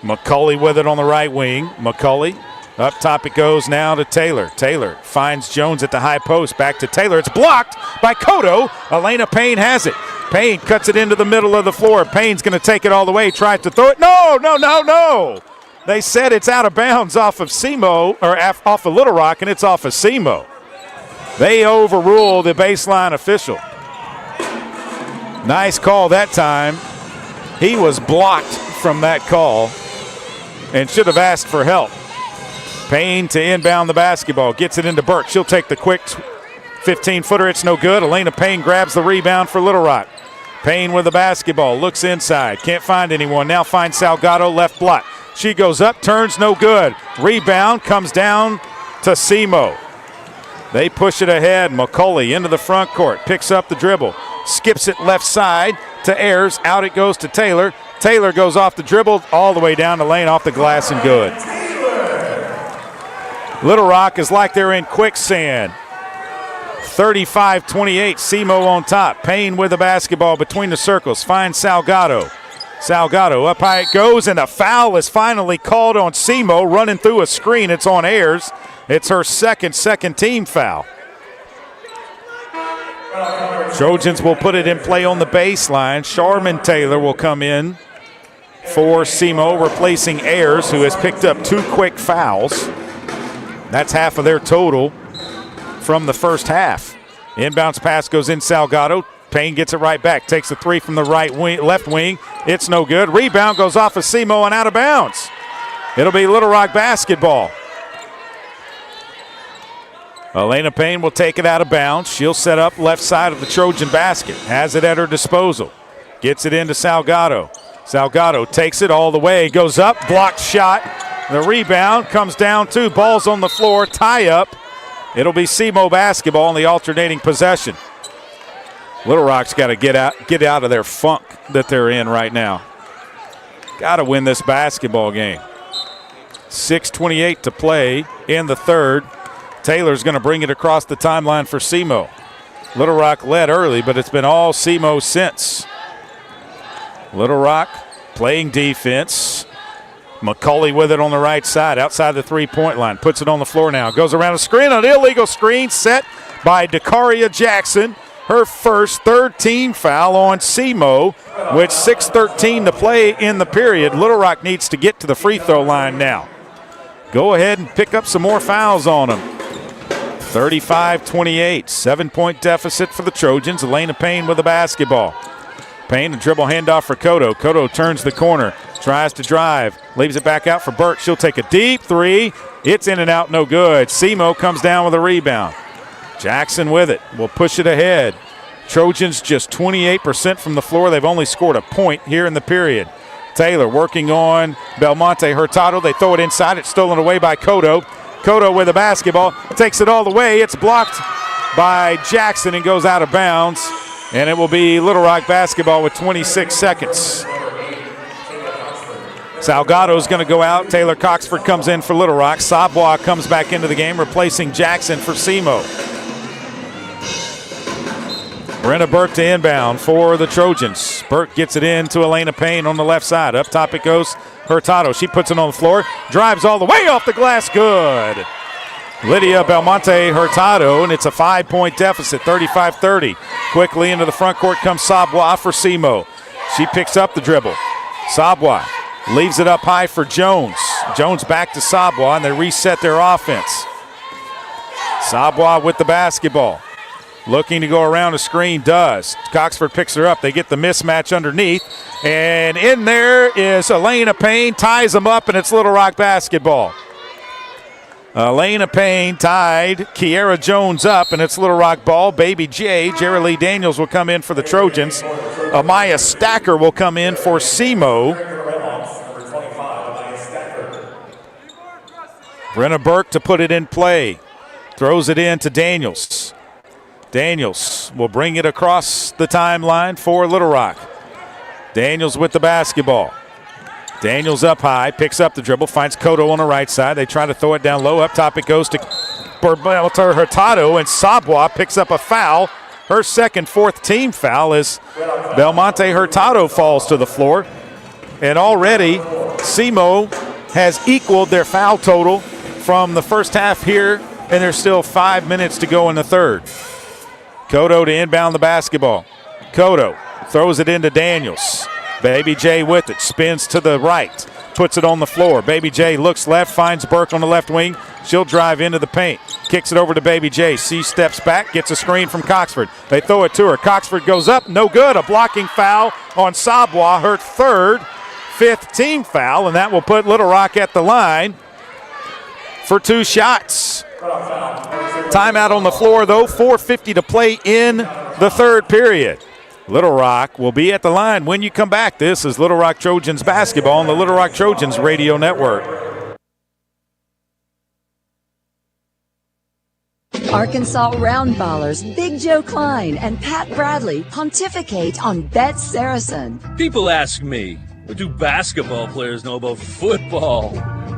McCulley with it on the right wing. McCulley, up top it goes now to Taylor. Taylor finds Jones at the high post. Back to Taylor. It's blocked by Cotto. Elena Payne has it. Payne cuts it into the middle of the floor. Payne's going to take it all the way. Tries to throw it. No. They said it's out of bounds off of SEMO, or off of Little Rock, and it's off of SEMO. They overrule the baseline official. Nice call that time. He was blocked from that call and should have asked for help. Payne to inbound the basketball. Gets it into Burke. She'll take the quick 15-footer. It's no good. Elena Payne grabs the rebound for Little Rock. Payne with the basketball. Looks inside. Can't find anyone. Now finds Salgado left block. She goes up. Turns no good. Rebound comes down to SEMO. They push it ahead. McCulley into the front court. Picks up the dribble. Skips it left side to Ayers. Out it goes to Taylor. Taylor goes off the dribble all the way down the lane, off the glass, and good. Little Rock is like they're in quicksand. 35-28, SEMO on top. Payne with the basketball between the circles. Finds Salgado. Salgado, up high it goes, and a foul is finally called on SEMO, running through a screen. It's on Ayers. It's her second team foul. Trojans will put it in play on the baseline. Charmin Taylor will come in for SEMO, replacing Ayers, who has picked up 2 quick fouls. That's half of their total from the first half. Inbounds pass goes in Salgado. Payne gets it right back, takes a 3 from the left wing. It's no good. Rebound goes off of SEMO and out of bounds. It'll be Little Rock basketball. Elena Payne will take it out of bounds. She'll set up left side of the Trojan basket. Has it at her disposal. Gets it into Salgado. Salgado takes it all the way. Goes up. Blocked shot. The rebound comes down 2. Ball's on the floor. Tie up. It'll be SEMO basketball in the alternating possession. Little Rock's got to get out of their funk that they're in right now. Got to win this basketball game. 6:28 to play in the third. Taylor's going to bring it across the timeline for SEMO. Little Rock led early, but it's been all SEMO since. Little Rock playing defense. McCulley with it on the right side, outside the three-point line. Puts it on the floor now. Goes around a screen, an illegal screen set by Dakaria Jackson. Her first third-team foul on SEMO with 6:13 to play in the period. Little Rock needs to get to the free throw line now. Go ahead and pick up some more fouls on them. 35-28, 7-point deficit for the Trojans. Elena Payne with the basketball. Payne, a dribble handoff for Cotto. Cotto turns the corner, tries to drive, leaves it back out for Burke. She'll take a deep 3. It's in and out, no good. SEMO comes down with a rebound. Jackson with it, will push it ahead. Trojans just 28% from the floor. They've only scored a point here in the period. Taylor working on Belmonte Hurtado. They throw it inside. It's stolen away by Cotto. Cotto with the basketball, takes it all the way. It's blocked by Jackson and goes out of bounds. And it will be Little Rock basketball with 26 seconds. Salgado's going to go out. Taylor Coxford comes in for Little Rock. Sabwa comes back into the game, replacing Jackson for SEMO. Brenna Burke to inbound for the Trojans. Burke gets it in to Elena Payne on the left side. Up top it goes Hurtado. She puts it on the floor. Drives all the way off the glass. Good. Lydia Belmonte Hurtado, and it's a 5-point deficit, 35-30. Quickly into the front court comes Sabwa for SEMO. She picks up the dribble. Sabwa leaves it up high for Jones. Jones back to Sabwa, and they reset their offense. Sabwa with the basketball. Looking to go around a screen, does. Coxford picks her up. They get the mismatch underneath. And in there is Elena Payne, ties them up, and it's Little Rock basketball. Elena Payne tied Kiera Jones up, and it's Little Rock ball. Baby J, Jerry Lee Daniels will come in for the Trojans. Amaya Stacker will come in for SEMO. Brenna Burke to put it in play. Throws it in to Daniels. Daniels will bring it across the timeline for Little Rock. Daniels with the basketball. Daniels up high, picks up the dribble, finds Cotto on the right side. They try to throw it down low. Up top it goes to Hurtado, and Sabwa picks up a foul. Her second, fourth team foul as Belmonte Hurtado falls to the floor. And already SEMO has equaled their foul total from the first half here, and there's still 5 minutes to go in the third. Cotto to inbound the basketball. Cotto throws it into Daniels. Baby J with it, spins to the right, puts it on the floor. Baby J looks left, finds Burke on the left wing. She'll drive into the paint, kicks it over to Baby J. She steps back, gets a screen from Coxford. They throw it to her. Coxford goes up, no good. A blocking foul on Sabwa, her third, fifth team foul, and that will put Little Rock at the line for 2 shots. Timeout on the floor, though. 4:50 to play in the third period. Little Rock will be at the line when you come back. This is Little Rock Trojans basketball on the Little Rock Trojans radio network. Arkansas Roundballers Big Joe Klein and Pat Bradley pontificate on Bet Saracen. People ask me, what do basketball players know about football?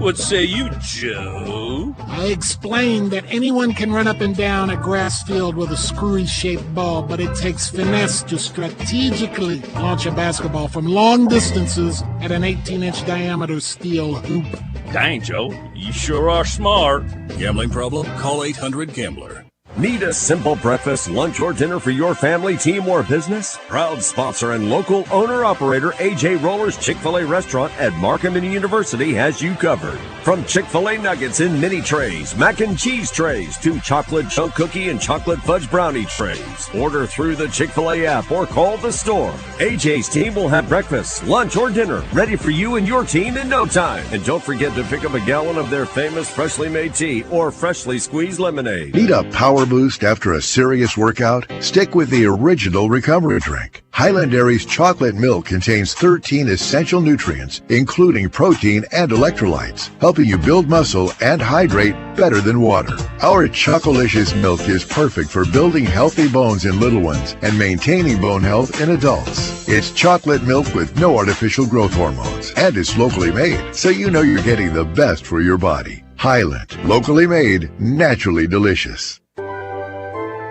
What say you, Joe? I explained that anyone can run up and down a grass field with a screwy-shaped ball, but it takes finesse to strategically launch a basketball from long distances at an 18-inch diameter steel hoop. Dang, Joe, you sure are smart. Gambling problem? Call 800-GAMBLER. Need a simple breakfast, lunch, or dinner for your family, team, or business? Proud sponsor and local owner-operator AJ Roller's Chick-fil-A restaurant at Markham University has you covered. From Chick-fil-A nuggets in mini trays, mac and cheese trays, to chocolate chunk cookie and chocolate fudge brownie trays. Order through the Chick-fil-A app or call the store. AJ's team will have breakfast, lunch, or dinner ready for you and your team in no time. And don't forget to pick up a gallon of their famous freshly made tea or freshly squeezed lemonade. Need a power boost after a serious workout? Stick with the original recovery drink. Highland Dairy's chocolate milk contains 13 essential nutrients, including protein and electrolytes, helping you build muscle and hydrate better than water. Our Chocolicious milk is perfect for building healthy bones in little ones and maintaining bone health in adults. It's chocolate milk with no artificial growth hormones, and it's locally made, so you know you're getting the best for your body. Highland, locally made, naturally delicious.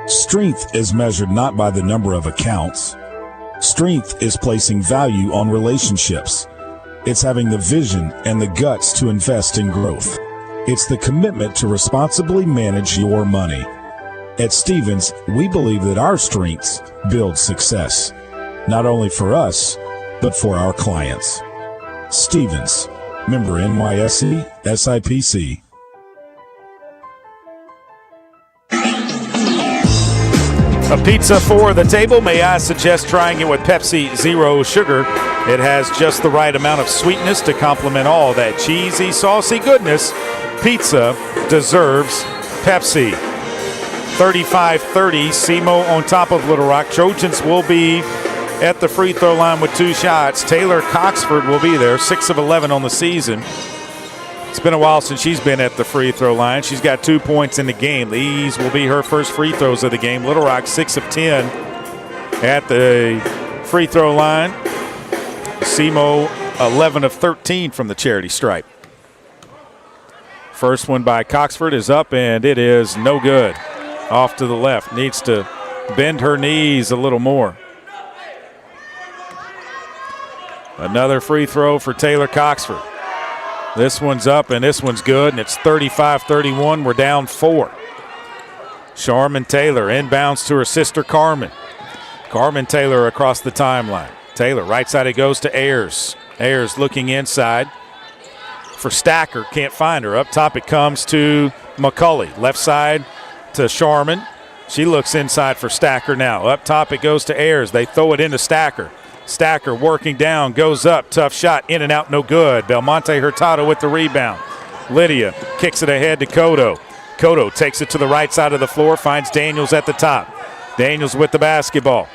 Strength is measured not by the number of accounts. Strength is placing value on relationships. It's having the vision and the guts to invest in growth. It's the commitment to responsibly manage your money. At Stevens, we believe that our strengths build success, not only for us, but for our clients. Stevens, member NYSE, SIPC. A pizza for the table. May I suggest trying it with Pepsi Zero Sugar? It has just the right amount of sweetness to complement all that cheesy, saucy goodness. Pizza deserves Pepsi. 35-30, SEMO on top of Little Rock. Trojans will be at the free throw line with 2 shots. Taylor Coxford will be there, 6 of 11 on the season. It's been a while since she's been at the free throw line. She's got 2 points in the game. These will be her first free throws of the game. Little Rock 6 of 10 at the free throw line. SEMO 11 of 13 from the charity stripe. First one by Coxford is up, and it is no good. Off to the left. Needs to bend her knees a little more. Another free throw for Taylor Coxford. This one's up, and this one's good, and it's 35-31. We're down 4. Sharman Taylor inbounds to her sister Carmen. Carmen Taylor across the timeline. Taylor, right side it goes to Ayers. Ayers looking inside for Stacker. Can't find her. Up top it comes to McCulley. Left side to Sharman. She looks inside for Stacker now. Up top it goes to Ayers. They throw it into Stacker. Stacker working down, goes up, tough shot, in and out, no good. Belmonte Hurtado with the rebound. Lydia kicks it ahead to Cotto. Cotto takes it to the right side of the floor, finds Daniels at the top. Daniels with the basketball.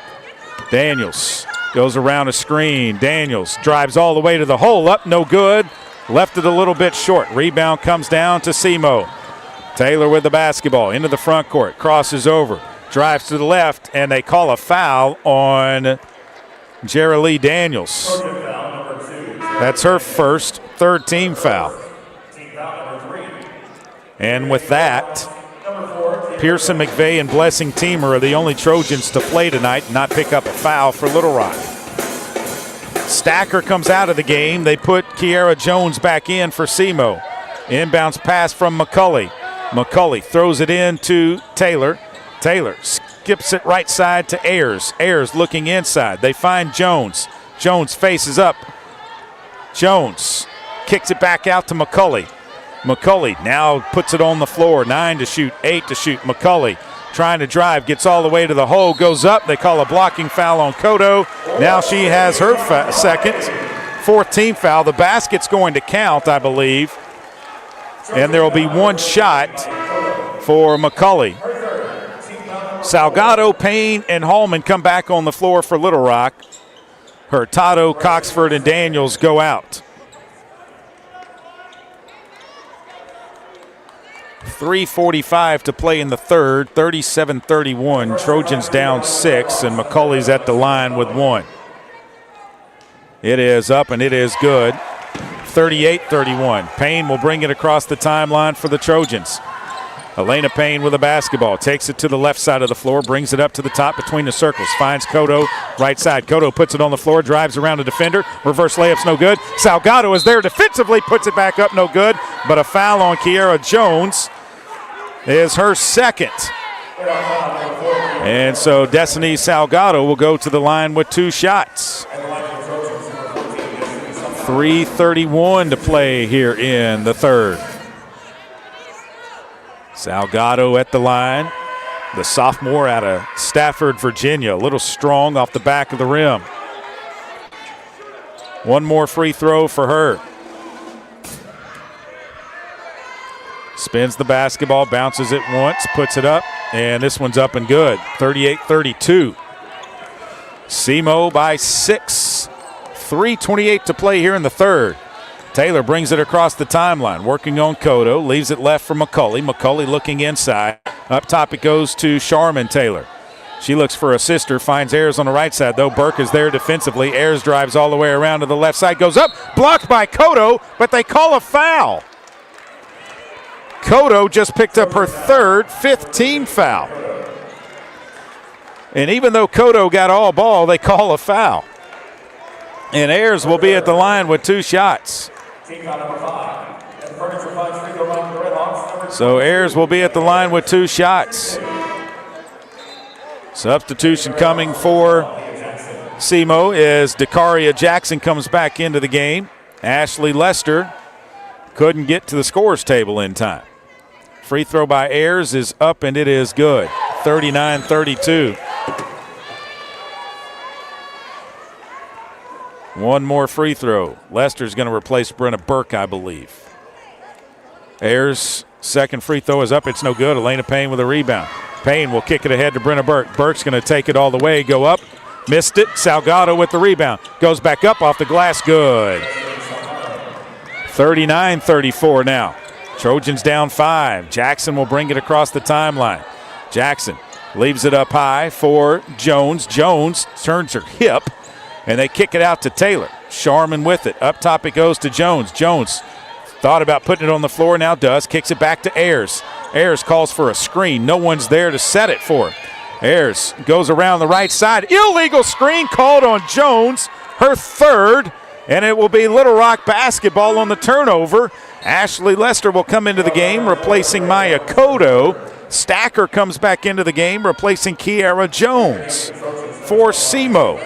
Daniels goes around a screen. Daniels drives all the way to the hole, up, no good. Left it a little bit short. Rebound comes down to SEMO. Taylor with the basketball into the front court, crosses over, drives to the left, and they call a foul on Jerilee Daniels. That's her first, third team foul. And with that, Pearson, McVeigh, and Blessing Teamer are the only Trojans to play tonight and not pick up a foul for Little Rock. Stacker comes out of the game. They put Kiara Jones back in for SEMO. Inbounds pass from McCulley. McCulley throws it in to Taylor. Taylor skips it right side to Ayers. Ayers looking inside. They find Jones. Jones faces up. Jones kicks it back out to McCulley. McCulley now puts it on the floor. 9 to shoot, 8 to shoot. McCulley trying to drive, gets all the way to the hole, goes up. They call a blocking foul on Cotto. Now she has her second, fourth team foul. The basket's going to count, I believe. And there will be one shot for McCulley. Salgado, Payne, and Hallman come back on the floor for Little Rock. Hurtado, Coxford, and Daniels go out. 3:45 to play in the third, 37-31. Trojans down 6, and McCulley's at the line with 1. It is up, and it is good. 38-31. Payne will bring it across the timeline for the Trojans. Elena Payne with a basketball. Takes it to the left side of the floor. Brings it up to the top between the circles. Finds Cotto right side. Cotto puts it on the floor. Drives around a defender. Reverse layup's no good. Salgado is there defensively. Puts it back up. No good. But a foul on Kiara Jones is her second. And so Destiny Salgado will go to the line with 2 shots. 3:31 to play here in the third. Salgado at the line, the sophomore out of Stafford, Virginia, a little strong off the back of the rim. One more free throw for her. Spins the basketball, bounces it once, puts it up, and this one's up and good. 38-32. SEMO by 6. 3:28 to play here in the third. Taylor brings it across the timeline, working on Cotto, leaves it left for McCulley. McCulley looking inside. Up top it goes to Sharman Taylor. She looks for a sister, finds Ayers on the right side, though. Burke is there defensively. Ayers drives all the way around to the left side, goes up, blocked by Cotto, but they call a foul. Cotto just picked up her third, 5th team foul. And even though Cotto got all ball, they call a foul. And Ayers will be at the line with 2 shots. So Ayers will be at the line with 2 shots. Substitution coming for SEMO is Dakaria Jackson comes back into the game. Ashley Lester couldn't get to the scores table in time. Free throw by Ayers is up and it is good. 39-32. One more free throw. Lester's going to replace Brenna Burke, I believe. Ayers' second free throw is up. It's no good. Elena Payne with a rebound. Payne will kick it ahead to Brenna Burke. Burke's going to take it all the way, go up. Missed it. Salgado with the rebound. Goes back up off the glass. Good. 39-34 now. Trojans down 5. Jackson will bring it across the timeline. Jackson leaves it up high for Jones. Jones turns her hip. And they kick it out to Taylor. Sharman with it. Up top it goes to Jones. Jones thought about putting it on the floor, now does. Kicks it back to Ayers. Ayers calls for a screen. No one's there to set it for her. Ayers goes around the right side. Illegal screen called on Jones. Her third. And it will be Little Rock basketball on the turnover. Ashley Lester will come into the game, replacing Maya Cotto. Stacker comes back into the game, replacing Kiara Jones for SEMO.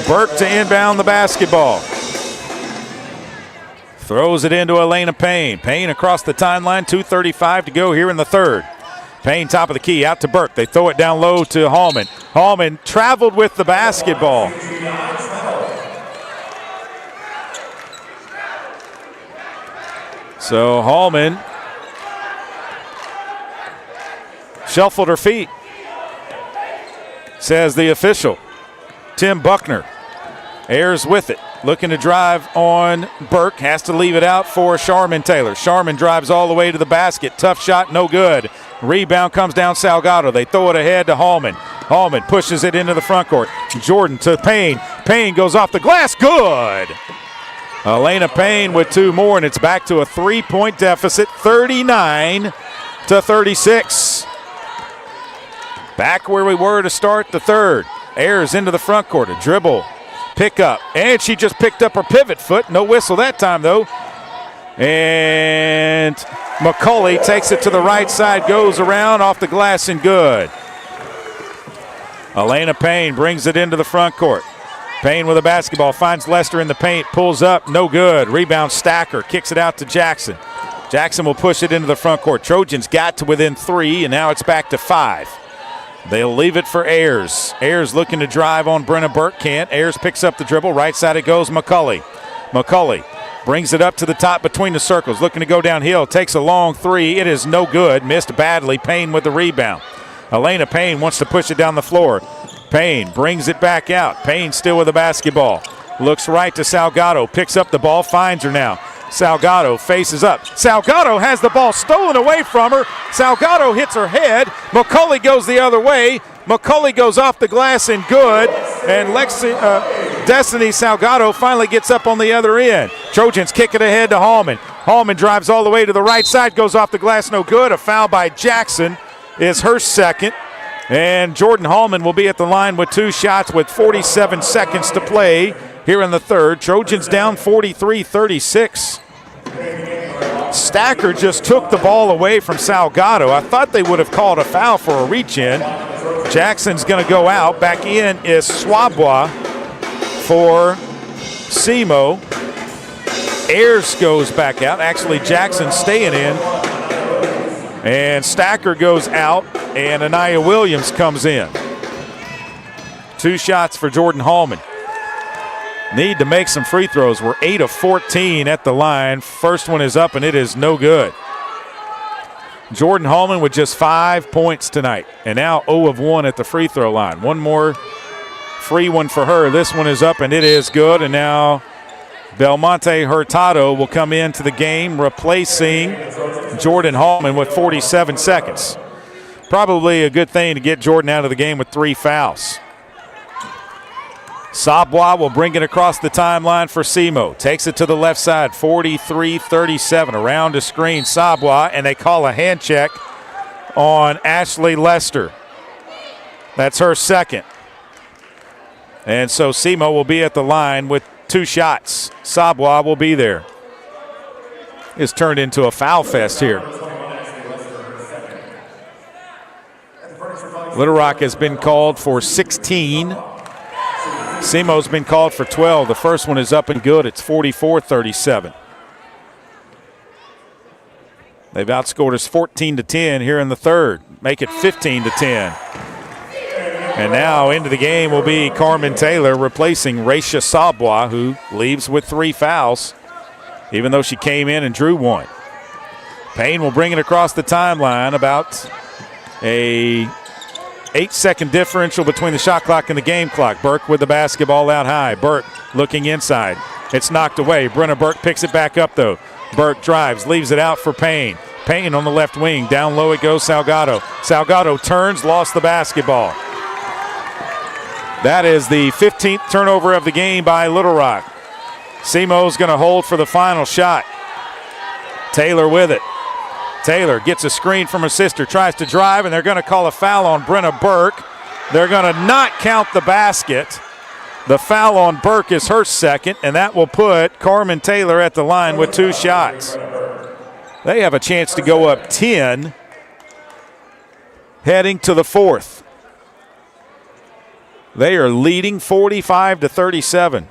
Burke to inbound the basketball. Throws it into Elena Payne. Payne across the timeline, 2:35 to go here in the third. Payne top of the key, out to Burke. They throw it down low to Hallman. Hallman traveled with the basketball. So Hallman shuffled her feet, says the official. Tim Buckner. Ayers with it. Looking to drive on Burke. Has to leave it out for Sharman Taylor. Sharman drives all the way to the basket. Tough shot, no good. Rebound comes down Salgado. They throw it ahead to Hallman. Hallman pushes it into the front court. Jordan to Payne. Payne goes off the glass. Good. Elena Payne with 2 more, and it's back to a 3-point deficit, 39-36. Back where we were to start the third. Ayers into the front court, a dribble, pick up, and she just picked up her pivot foot. No whistle that time, though. And McCulley takes it to the right side, goes around off the glass and good. Elena Payne brings it into the front court. Payne with a basketball, finds Lester in the paint, pulls up, no good. Rebound Stacker, kicks it out to Jackson. Jackson will push it into the front court. Trojans got to within 3, and now it's back to 5. They'll leave it for Ayers. Ayers looking to drive on Brenna Burke, can't. Ayers picks up the dribble. Right side it goes McCulley. McCulley brings it up to the top between the circles. Looking to go downhill. Takes a long 3. It is no good. Missed badly. Payne with the rebound. Elena Payne wants to push it down the floor. Payne brings it back out. Payne still with the basketball. Looks right to Salgado. Picks up the ball. Finds her now. Salgado faces up. Salgado has the ball stolen away from her. Salgado hits her head. McCulley goes the other way. McCulley goes off the glass and good. And Destiny Salgado finally gets up on the other end. Trojans kick it ahead to Hallman. Hallman drives all the way to the right side, goes off the glass, no good. A foul by Jackson is her second. And Jordan Hallman will be at the line with 2 shots with 47 seconds to play here in the third. Trojans down 43-36. Stacker just took the ball away from Salgado. I thought they would have called a foul for a reach-in. Jackson's going to go out. Back in is Swabwa for SEMO. Ayers goes back out. Actually, Jackson staying in. And Stacker goes out, and Anaya Williams comes in. 2 shots for Jordan Hallman. Need to make some free throws. We're 8 of 14 at the line. First one is up, and it is no good. Jordan Hallman with just 5 points tonight, and now 0 of 1 at the free throw line. One more free one for her. This one is up, and it is good. And now Belmonte Hurtado will come into the game, replacing Jordan Hallman with 47 seconds. Probably a good thing to get Jordan out of the game with 3 fouls. Sabwa will bring it across the timeline for SEMO. Takes it to the left side, 43-37. Around the screen, Sabwa, and they call a hand check on Ashley Lester. That's her second. And so SEMO will be at the line with 2 shots. Sabwa will be there. It's turned into a foul fest here. Little Rock has been called for 16. SEMO's been called for 12. The first one is up and good. It's 44-37. They've outscored us 14-10 here in the third. Make it 15-10. And now into the game will be Carmen Taylor replacing Raisha Sabwa, who leaves with 3 fouls, even though she came in and drew 1. Payne will bring it across the timeline. About a 8-second differential between the shot clock and the game clock. Burke with the basketball out high. Burke looking inside. It's knocked away. Brenna Burke picks it back up, though. Burke drives, leaves it out for Payne. Payne on the left wing. Down low it goes Salgado. Salgado turns, lost the basketball. That is the 15th turnover of the game by Little Rock. SEMO's going to hold for the final shot. Taylor with it. Taylor gets a screen from her sister, tries to drive, and they're going to call a foul on Brenna Burke. They're going to not count the basket. The foul on Burke is her second, and that will put Carmen Taylor at the line with 2 shots. They have a chance to go up 10 heading to the fourth. They are leading 45-37.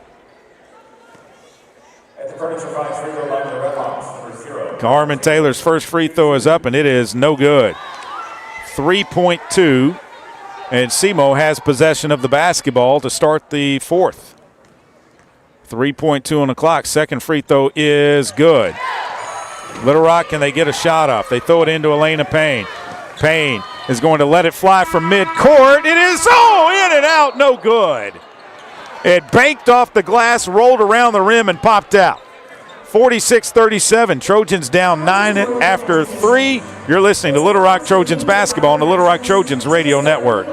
Carmen Taylor's first free throw is up, and it is no good. 3.2, and SEMO has possession of the basketball to start the fourth. 3.2 on the clock. Second free throw is good. Little Rock, can they get a shot off? They throw it into Elena Payne. Payne is going to let it fly from midcourt. It is in and out, no good. It banked off the glass, rolled around the rim, and popped out. 46-37, Trojans down 9 after 3. You're listening to Little Rock Trojans basketball on the Little Rock Trojans radio network.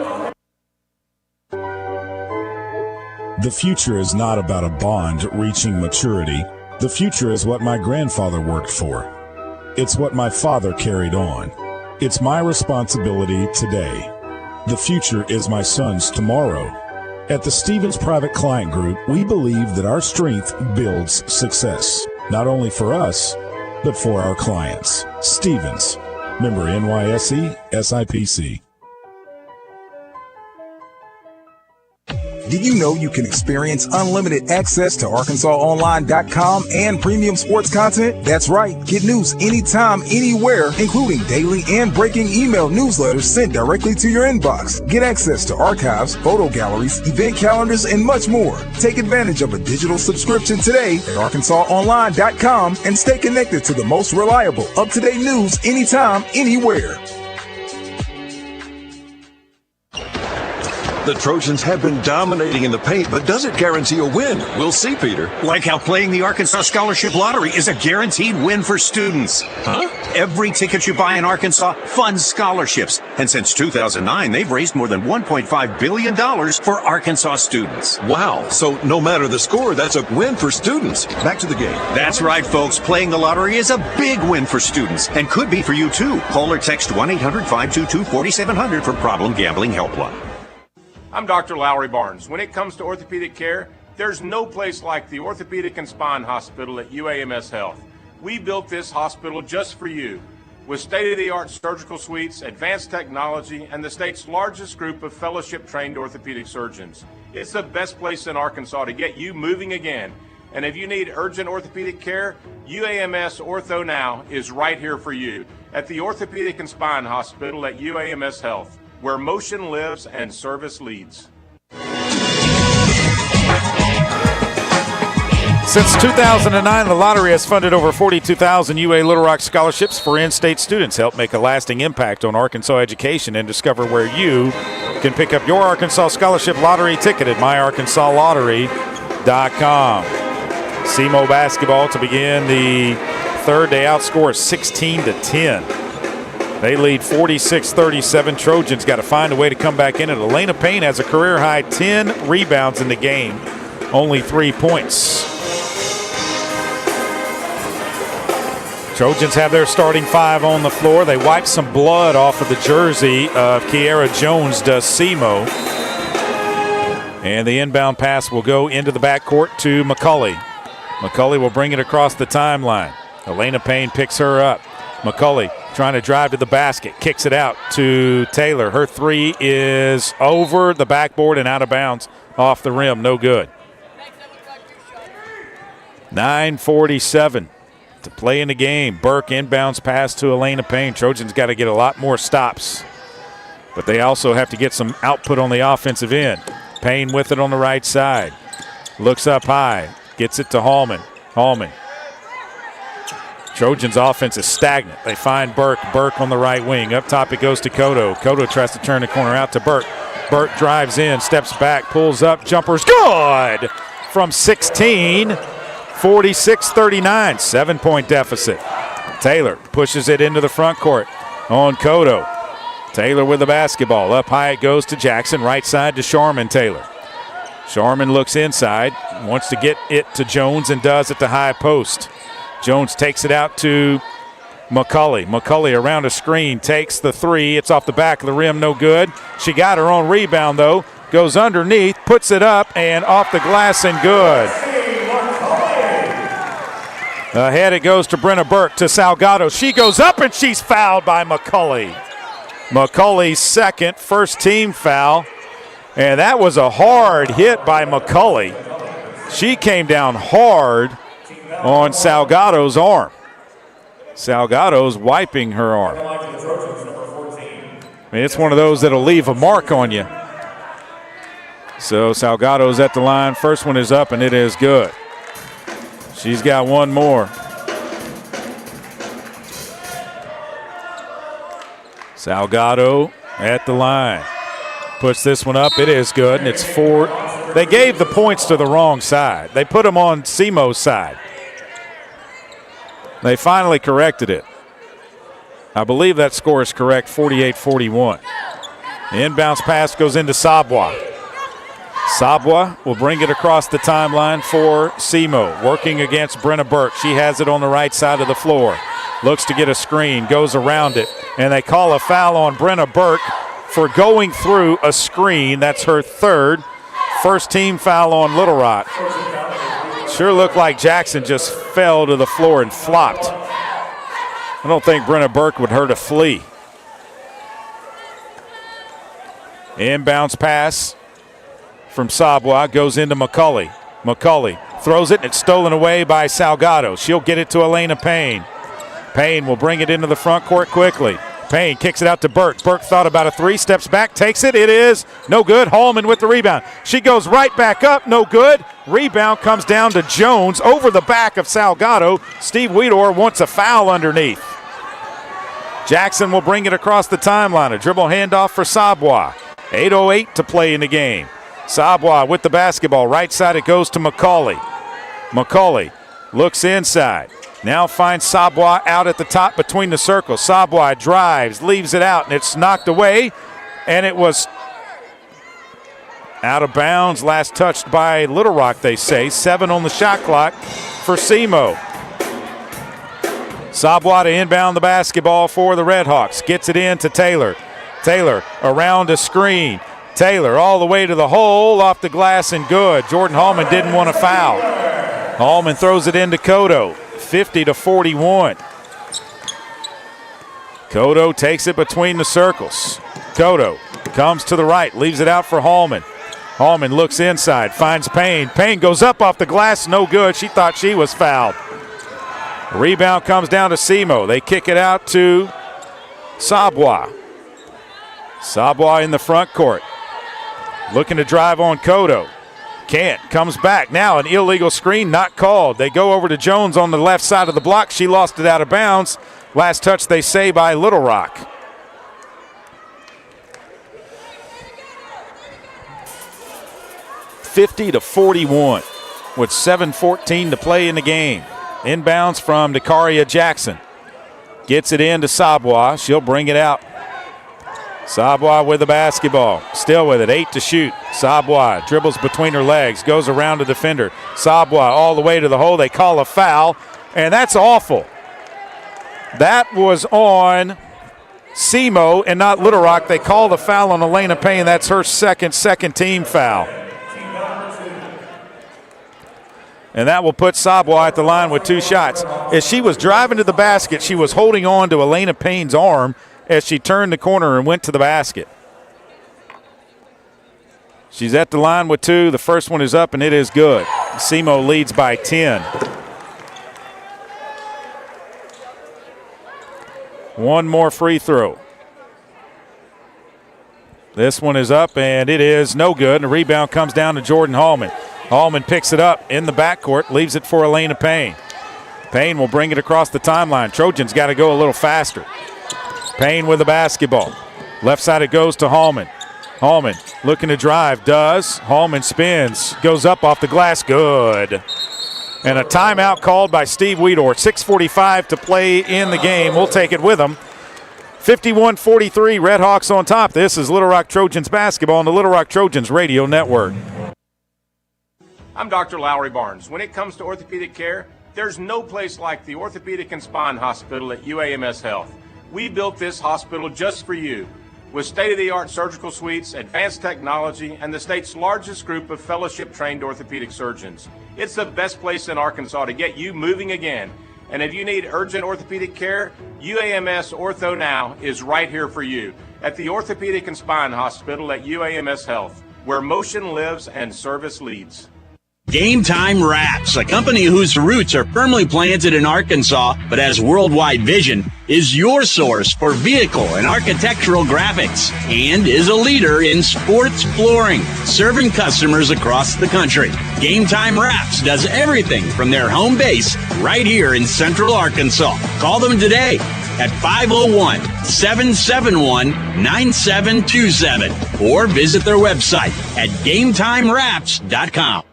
The future is not about a bond reaching maturity. The future is what my grandfather worked for. It's what my father carried on. It's my responsibility today. The future is my son's tomorrow. At the Stevens Private Client Group, we believe that our strength builds success, not only for us, but for our clients. Stevens, member NYSE, SIPC. Did you know you can experience unlimited access to ArkansasOnline.com and premium sports content? That's right. Get news anytime, anywhere, including daily and breaking email newsletters sent directly to your inbox. Get access to archives, photo galleries, event calendars, and much more. Take advantage of a digital subscription today at ArkansasOnline.com and stay connected to the most reliable, up-to-date news anytime, anywhere. The Trojans have been dominating in the paint, but does it guarantee a win? We'll see, Peter. Like how playing the Arkansas Scholarship Lottery is a guaranteed win for students. Huh? Every ticket you buy in Arkansas funds scholarships. And since 2009, they've raised more than $1.5 billion for Arkansas students. Wow. So no matter the score, that's a win for students. Back to the game. That's right, folks. Playing the lottery is a big win for students and could be for you, too. Call or text 1-800-522-4700 for Problem Gambling Helpline. I'm Dr. Lowry Barnes. When it comes to orthopedic care, there's no place like the Orthopedic and Spine Hospital at UAMS Health. We built this hospital just for you, with state-of-the-art surgical suites, advanced technology, and the state's largest group of fellowship-trained orthopedic surgeons. It's the best place in Arkansas to get you moving again. And if you need urgent orthopedic care, UAMS Ortho Now is right here for you at the Orthopedic and Spine Hospital at UAMS Health, where motion lives and service leads. Since 2009, the lottery has funded over 42,000 UA Little Rock scholarships for in-state students. Help make a lasting impact on Arkansas education and discover where you can pick up your Arkansas Scholarship Lottery ticket at myarkansaslottery.com. SEMO basketball to begin the third. They outscore 16-10. They lead 46-37. Trojans got to find a way to come back in it. Elena Payne has a career-high 10 rebounds in the game, only 3 points. Trojans have their starting five on the floor. They wipe some blood off of the jersey of Kiara Jones, does SEMO. And the inbound pass will go into the backcourt to McCulley. McCulley will bring it across the timeline. Elena Payne picks her up. McCulley trying to drive to the basket, kicks it out to Taylor. Her three is over the backboard and out of bounds off the rim. No good. 9:47 to play in the game. Burke inbounds pass to Elena Payne. Trojans got to get a lot more stops, but they also have to get some output on the offensive end. Payne with it on the right side. Looks up high. Gets it to Hallman. Hallman. Trojans offense is stagnant. They find Burke. Burke on the right wing. Up top it goes to Cotto. Cotto tries to turn the corner out to Burke. Burke drives in, steps back, pulls up, jumper's good from 16. 46-39, 7-point deficit. Taylor pushes it into the front court on Cotto. Taylor with the basketball. Up high it goes to Jackson. Right side to Sharman Taylor. Sharman looks inside, wants to get it to Jones and does at the high post. Jones takes it out to McCulley. McCulley around a screen, takes the three. It's off the back of the rim, no good. She got her own rebound though. Goes underneath, puts it up and off the glass and good. Ahead it goes to Brenna Burke to Salgado. She goes up and she's fouled by McCulley. McCulley's second, first team foul. And that was a hard hit by McCulley. She came down hard on Salgado's arm. Salgado's wiping her arm. I mean, it's one of those that'll leave a mark on you. So Salgado's at the line. First one is up and it is good. She's got one more. Salgado at the line. Puts this one up. It is good, and it's 4. They gave the points to the wrong side. They put them on SEMO's side. They finally corrected it. I believe that score is correct, 48-41. The inbounds pass goes into Sabwa. Sabwa will bring it across the timeline for SEMO, working against Brenna Burke. She has it on the right side of the floor. Looks to get a screen, goes around it, and they call a foul on Brenna Burke for going through a screen. That's her third. First team foul on Little Rock. Sure looked like Jackson just fell to the floor and flopped. I don't think Brenna Burke would hurt a flea. Inbounds pass from Sabwa goes into McCulley. McCulley throws it, and it's stolen away by Salgado. She'll get it to Elena Payne. Payne will bring it into the front court quickly. Payne kicks it out to Burke. Burke thought about a three, steps back, takes it. It is no good. Hallman with the rebound. She goes right back up, no good. Rebound comes down to Jones over the back of Salgado. Steve Weedor wants a foul underneath. Jackson will bring it across the timeline. A dribble handoff for Sabwa. 8:08 to play in the game. Sabwa with the basketball. Right side it goes to McCauley. McCauley looks inside. Now finds Sabwa out at the top between the circles. Sabwa drives, leaves it out, and it's knocked away. And it was out of bounds. Last touched by Little Rock, they say. 7 on the shot clock for SEMO. Sabwa to inbound the basketball for the Redhawks. Gets it in to Taylor. Taylor around a screen. Taylor all the way to the hole, off the glass and good. Jordan Hallman didn't want to foul. Hallman throws it into Cotto, 50-41. Cotto takes it between the circles. Cotto comes to the right, leaves it out for Hallman. Hallman looks inside, finds Payne. Payne goes up off the glass, no good. She thought she was fouled. Rebound comes down to SEMO. They kick it out to Sabwa. Sabwa in the front court. Looking to drive on Cotto. Can't. Comes back. Now an illegal screen, not called. They go over to Jones on the left side of the block. She lost it out of bounds. Last touch, they say, by Little Rock. (50-41) with 7:14 to play in the game. Inbounds from Dakaria Jackson. Gets it in to Sabwa. She'll bring it out. Sabwa with the basketball. Still with it. 8 to shoot. Sabwa dribbles between her legs. Goes around the defender. Sabwa all the way to the hole. They call a foul. And that's awful. That was on SEMO and not Little Rock. They called a foul on Elena Payne. That's her second team foul. And that will put Sabwa at the line with 2 shots. As she was driving to the basket, she was holding on to Elena Payne's arm as she turned the corner and went to the basket. She's at the line with 2. The first one is up, and it is good. SEMO leads by 10. One more free throw. This one is up, and it is no good. And the rebound comes down to Jordan Hallman. Hallman picks it up in the backcourt, leaves it for Elena Payne. Payne will bring it across the timeline. Trojans got to go a little faster. Payne with the basketball. Left side it goes to Hallman. Hallman looking to drive, does. Hallman spins, goes up off the glass, good. And a timeout called by Steve Weedor. 6:45 to play in the game. We'll take it with them. 51-43, Redhawks on top. This is Little Rock Trojans basketball on the Little Rock Trojans Radio Network. I'm Dr. Lowry Barnes. When it comes to orthopedic care, there's no place like the Orthopedic and Spine Hospital at UAMS Health. We built this hospital just for you, with state-of-the-art surgical suites, advanced technology, and the state's largest group of fellowship-trained orthopedic surgeons. It's the best place in Arkansas to get you moving again. And if you need urgent orthopedic care, UAMS Ortho Now is right here for you at the Orthopedic and Spine Hospital at UAMS Health, where motion lives and service leads. Game Time Wraps, a company whose roots are firmly planted in Arkansas but has worldwide vision, is your source for vehicle and architectural graphics and is a leader in sports flooring, serving customers across the country. Game Time Wraps does everything from their home base right here in Central Arkansas. Call them today at 501-771-9727 or visit their website at GameTimeWraps.com.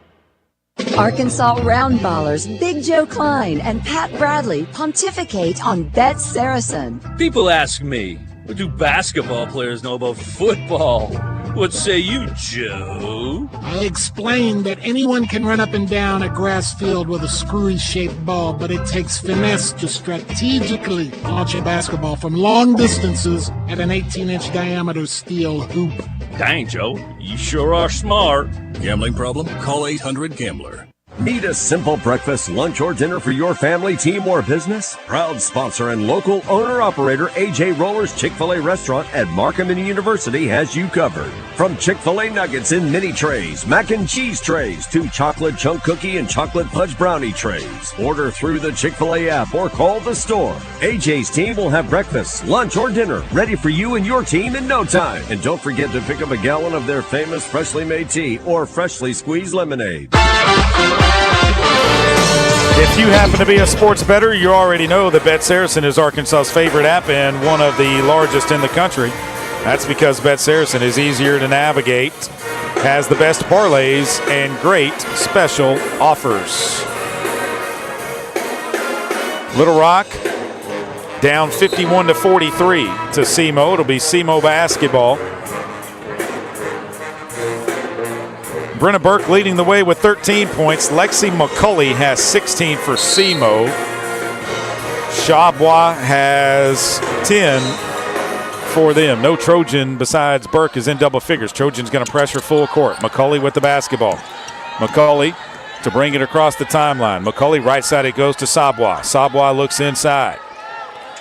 Arkansas Roundballers Big Joe Klein and Pat Bradley pontificate on Bet Saracen. People ask me, what do basketball players know about football? What say you, Joe? I explained that anyone can run up and down a grass field with a screwy-shaped ball, but it takes finesse to strategically launch a basketball from long distances at an 18-inch diameter steel hoop. Dang, Joe, you sure are smart. Gambling problem? Call 800-GAMBLER. Need a simple breakfast, lunch, or dinner for your family, team, or business? Proud sponsor and local owner-operator AJ Roller's Chick-fil-A restaurant at Markham University has you covered. From Chick-fil-A nuggets in mini trays, mac and cheese trays, to chocolate chunk cookie and chocolate fudge brownie trays. Order through the Chick-fil-A app or call the store. AJ's team will have breakfast, lunch, or dinner ready for you and your team in no time. And don't forget to pick up a gallon of their famous freshly made tea or freshly squeezed lemonade. If you happen to be a sports bettor, you already know that Bet Saracen is Arkansas's favorite app and one of the largest in the country. That's because Bet Saracen is easier to navigate, has the best parlays, and great special offers. Little Rock down 51-43 to SEMO. It'll be SEMO basketball. Brenna Burke leading the way with 13 points. Lexi McCulley has 16 for SEMO. Shabwa has 10 for them. No Trojan besides Burke is in double figures. Trojan's going to pressure full court. McCulley with the basketball. McCulley to bring it across the timeline. McCulley right side, it goes to Sabwa. Sabwa looks inside.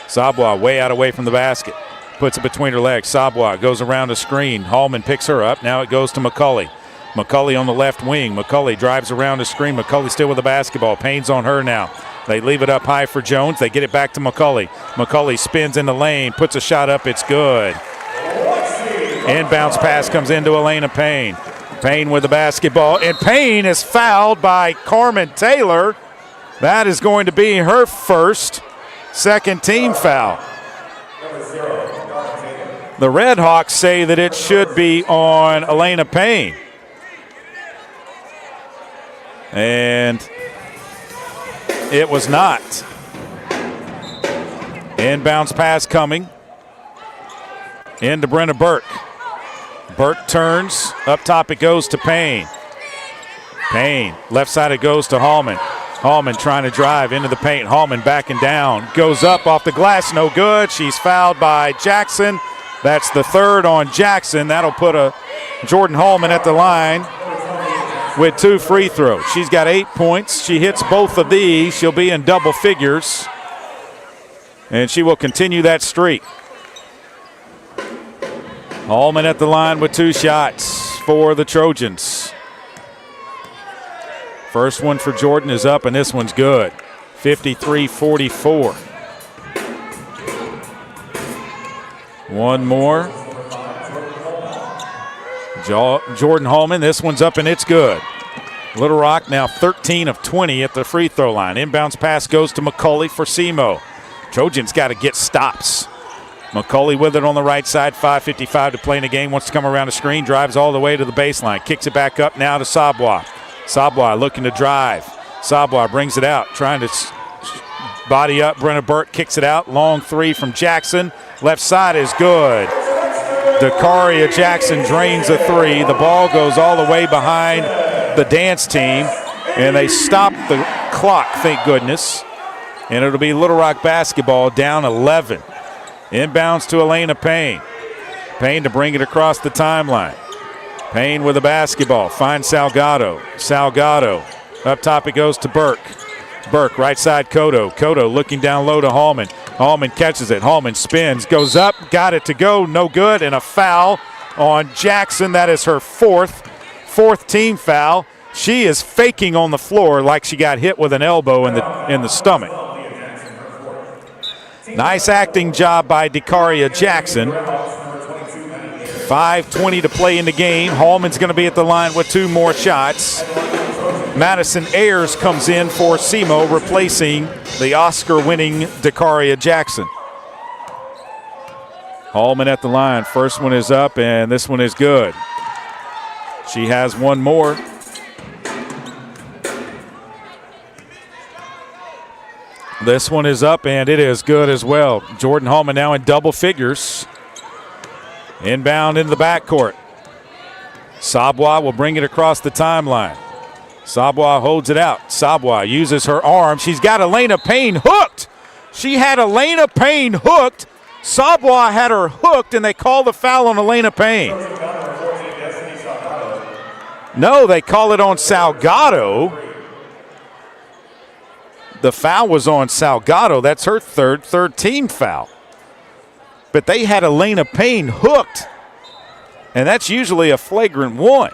Sabwa way out away from the basket. Puts it between her legs. Sabwa goes around a screen. Hallman picks her up. Now it goes to McCulley. McCulley on the left wing. McCulley drives around a screen. McCulley still with the basketball. Payne's on her now. They leave it up high for Jones. They get it back to McCulley. McCulley spins in the lane, puts a shot up. It's good. Inbounds pass comes into Elena Payne. Payne with the basketball, and Payne is fouled by Carmen Taylor. That is going to be her first second team foul. The Red Hawks say that it should be on Elena Payne. And it was not. Inbounds pass coming. Into Brenna Burke. Burke turns. Up top it goes to Payne. Payne. Left side it goes to Hallman. Hallman trying to drive into the paint. Hallman backing down. Goes up off the glass. No good. She's fouled by Jackson. That's the third on Jackson. That'll put a Jordan Hallman at the line with 2 free throws. She's got 8 points. She hits both of these. She'll be in double figures. And she will continue that streak. Hallman at the line with 2 shots for the Trojans. First one for Jordan is up, and this one's good. 53-44. One more. Jordan Hallman, this one's up and it's good. Little Rock now 13 of 20 at the free throw line. Inbounds pass goes to McCulley for SEMO. Trojans got to get stops. McCulley with it on the right side, 5:55 to play in the game. Wants to come around the screen, drives all the way to the baseline. Kicks it back up now to Sabwa. Sabwa looking to drive. Sabwa brings it out, trying to body up. Brenna Burke kicks it out. Long 3 from Jackson. Left side is good. Dakaria Jackson drains a 3. The ball goes all the way behind the dance team, and they stop the clock, thank goodness. And it'll be Little Rock basketball down 11. Inbounds to Elena Payne. Payne to bring it across the timeline. Payne with the basketball. Finds Salgado. Salgado. Up top it goes to Burke. Burke, right side Cotto. Cotto looking down low to Hallman. Hallman catches it. Hallman spins, goes up, got it to go, no good, and a foul on Jackson. That is her fourth team foul. She is faking on the floor like she got hit with an elbow in the stomach. Nice acting job by Dakaria Jackson. 5:20 to play in the game. Hallman's going to be at the line with 2 more shots. Madison Ayers comes in for SEMO, replacing the Oscar-winning Dakaria Jackson. Hallman at the line. First one is up, and this one is good. She has one more. This one is up, and it is good as well. Jordan Hallman now in double figures. Inbound into the backcourt. Sabwa will bring it across the timeline. Sabwa holds it out. Sabwa uses her arm. She's got Elena Payne hooked. She had Elena Payne hooked. Sabwa had her hooked, and they call the foul on Elena Payne. No, they call it on Salgado. The foul was on Salgado. That's her third team foul. But they had Elena Payne hooked, and that's usually a flagrant 1.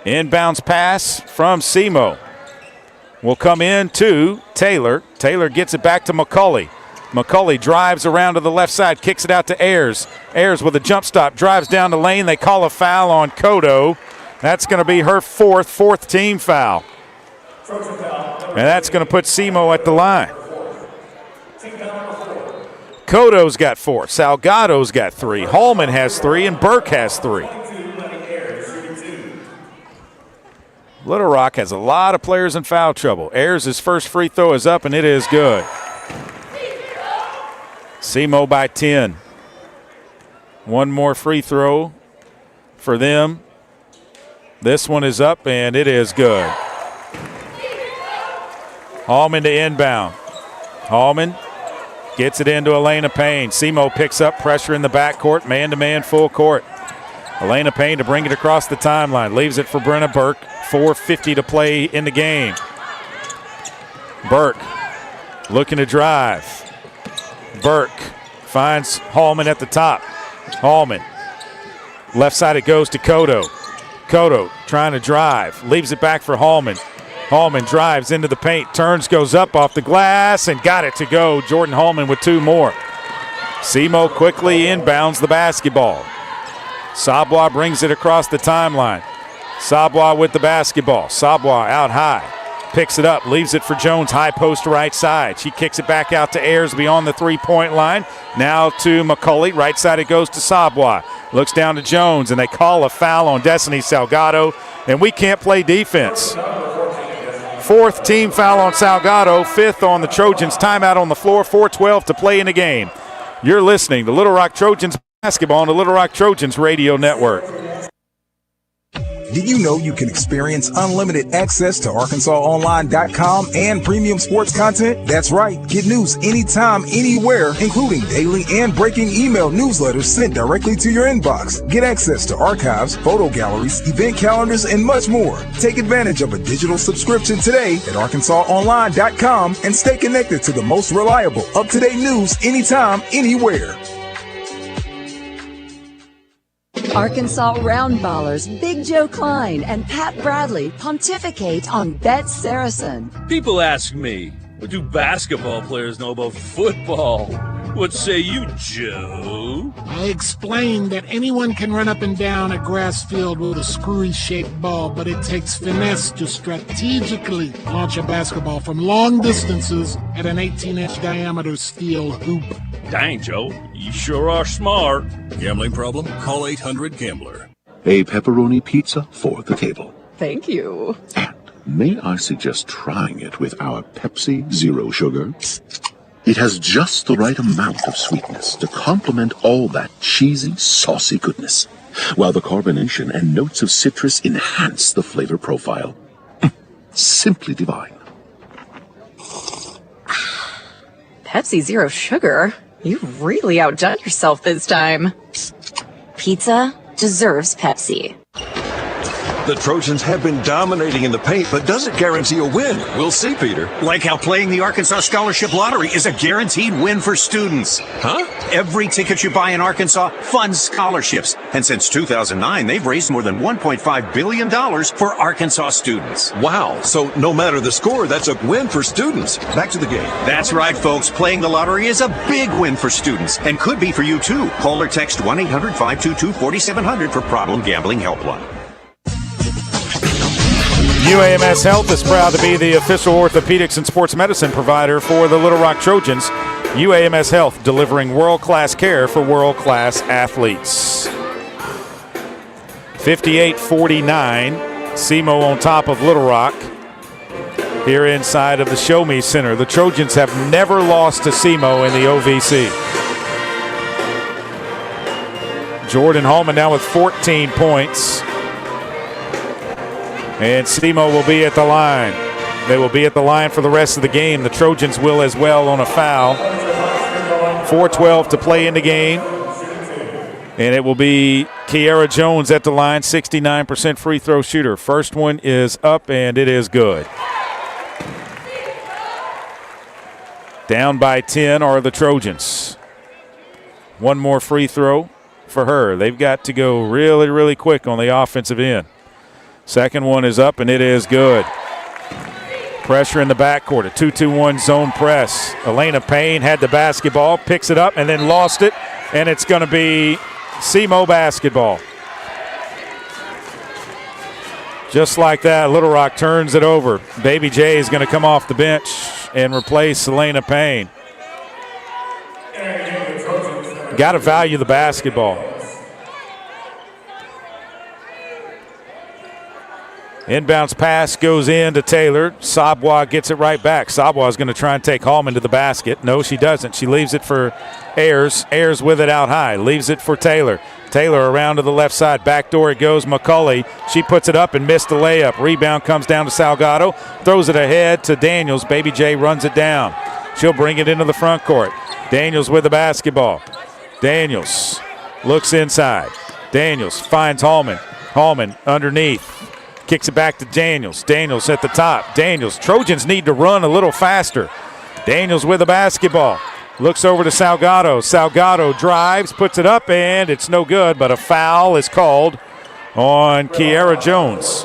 Inbounds pass from SEMO will come in to Taylor. Taylor gets it back to McCulley. McCulley drives around to the left side, kicks it out to Ayers. Ayers with a jump stop, drives down the lane. They call a foul on Cotto. That's going to be her fourth team foul. And that's going to put SEMO at the line. Koto's got 4. Salgado's got 3. Hallman has 3, and Burke has 3. Little Rock has a lot of players in foul trouble. Ayers' first free throw is up, and it is good. SEMO by 10. One more free throw for them. This one is up, and it is good. Hallman to inbound. Hallman gets it into Elena Payne. SEMO picks up pressure in the backcourt, man-to-man full court. Elena Payne to bring it across the timeline. Leaves it for Brenna Burke. 4:50 to play in the game. Burke looking to drive. Burke finds Hallman at the top. Hallman. Left side it goes to Koto. Koto trying to drive. Leaves it back for Hallman. Hallman drives into the paint. Turns, goes up off the glass, and got it to go. Jordan Hallman with 2 more. SEMO quickly inbounds the basketball. Sabwa brings it across the timeline. Sabwa with the basketball. Sabwa out high. Picks it up, leaves it for Jones, high post right side. She kicks it back out to Ayers beyond the three-point line. Now to McCulley. Right side it goes to Sabwa. Looks down to Jones, and they call a foul on Destiny Salgado, and we can't play defense. 4th team foul on Salgado, 5th on the Trojans. Timeout on the floor, 4:12 to play in the game. You're listening to Little Rock Trojans basketball on the Little Rock Trojans radio network. Did you know you can experience unlimited access to ArkansasOnline.com and premium sports content? That's right. Get news anytime, anywhere, including daily and breaking email newsletters sent directly to your inbox. Get access to archives, photo galleries, event calendars, and much more. Take advantage of a digital subscription today at ArkansasOnline.com and stay connected to the most reliable, up-to-date news anytime, anywhere. Arkansas Roundballers Big Joe Klein and Pat Bradley pontificate on Bet Saracen. People ask me, what do basketball players know about football? What say you, Joe? I explained that anyone can run up and down a grass field with a screwy-shaped ball, but it takes finesse to strategically launch a basketball from long distances at an 18-inch diameter steel hoop. Dang, Joe, you sure are smart. Gambling problem? Call 800-GAMBLER. A pepperoni pizza for the table. Thank you. May I suggest trying it with our Pepsi Zero Sugar? It has just the right amount of sweetness to complement all that cheesy, saucy goodness, while the carbonation and notes of citrus enhance the flavor profile. Simply divine. Pepsi Zero Sugar? You've really outdone yourself this time. Pizza deserves Pepsi. The Trojans have been dominating in the paint, but does it guarantee a win? We'll see, Peter. Like how playing the Arkansas Scholarship Lottery is a guaranteed win for students. Huh? Every ticket you buy in Arkansas funds scholarships. And since 2009, they've raised more than $1.5 billion for Arkansas students. Wow. So no matter the score, that's a win for students. Back to the game. That's right, folks. Playing the lottery is a big win for students and could be for you, too. Call or text 1-800-522-4700 for Problem Gambling Helpline. UAMS Health is proud to be the official orthopedics and sports medicine provider for the Little Rock Trojans. UAMS Health, delivering world-class care for world-class athletes. 58-49, SEMO on top of Little Rock. Here inside of the Show Me Center, the Trojans have never lost to SEMO in the OVC. Jordan Hallman now with 14 points. And SEMO will be at the line. They will be at the line for the rest of the game. The Trojans will as well on a foul. 4:12 to play in the game. And it will be Kiara Jones at the line, 69% free throw shooter. First one is up, and it is good. Down by 10 are the Trojans. One more free throw for her. They've got to go really, really quick on the offensive end. Second one is up, and it is good. Pressure in the backcourt, a 2-2-1 zone press. Elena Payne had the basketball, picks it up, and then lost it, and it's going to be SEMO basketball. Just like that, Little Rock turns it over. Baby J is going to come off the bench and replace Elena Payne. Got to value the basketball. Inbounds pass goes in to Taylor. Sabwa gets it right back. Sabwa is going to try and take Hallman to the basket. No, she doesn't. She leaves it for Ayers. Ayers with it out high. Leaves it for Taylor. Taylor around to the left side. Back door it goes. McCulley. She puts it up and missed the layup. Rebound comes down to Salgado. Throws it ahead to Daniels. Baby J runs it down. She'll bring it into the front court. Daniels with the basketball. Daniels looks inside. Daniels finds Hallman. Hallman underneath. Kicks it back to Daniels. Daniels at the top. Daniels. Trojans need to run a little faster. Daniels with the basketball. Looks over to Salgado. Salgado drives, puts it up, and it's no good, but a foul is called on Kiara Jones.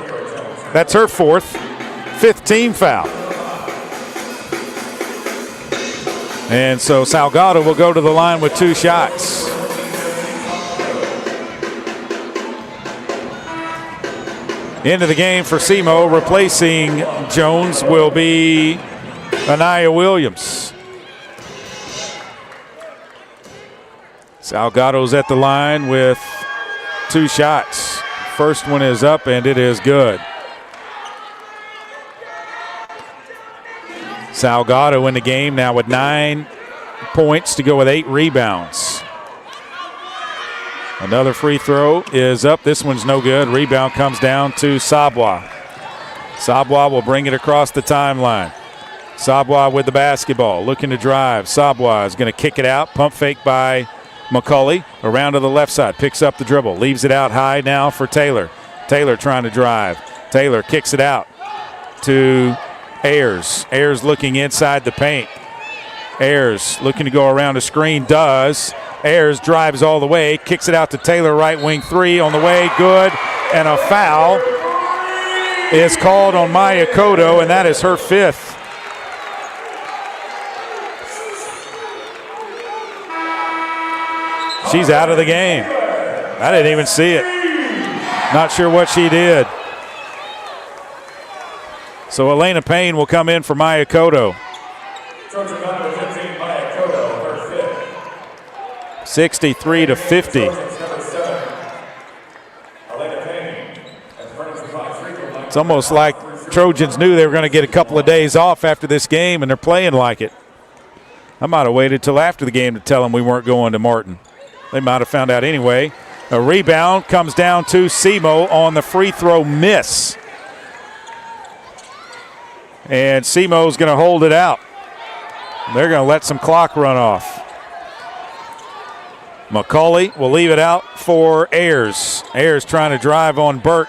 That's her fifth team foul. And so Salgado will go to the line with 2 shots. Into the game for SEMO. Replacing Jones will be Anaya Williams. Salgado's at the line with 2 shots. First one is up, and it is good. Salgado in the game now with 9 points to go with 8 rebounds. Another free throw is up. This one's no good. Rebound comes down to Sabwa. Sabwa will bring it across the timeline. Sabwa with the basketball, looking to drive. Sabwa is going to kick it out. Pump fake by McCulley. Around to the left side, picks up the dribble. Leaves it out high now for Taylor. Taylor trying to drive. Taylor kicks it out to Ayers. Ayers looking inside the paint. Ayers looking to go around a screen. Does. Ayers drives all the way, kicks it out to Taylor, right wing 3 on the way, good, and a foul is called on Maya Cotto, and that is her 5th. She's out of the game. I didn't even see it. Not sure what she did. So Elena Payne will come in for Maya Cotto. 63-50. It's almost like Trojans knew they were going to get a couple of days off after this game, and they're playing like it. I might have waited till after the game to tell them we weren't going to Martin. They might have found out anyway. A rebound comes down to SEMO on the free throw miss. And SEMO's going to hold it out. They're going to let some clock run off. McCulley will leave it out for Ayers. Ayers trying to drive on Burke.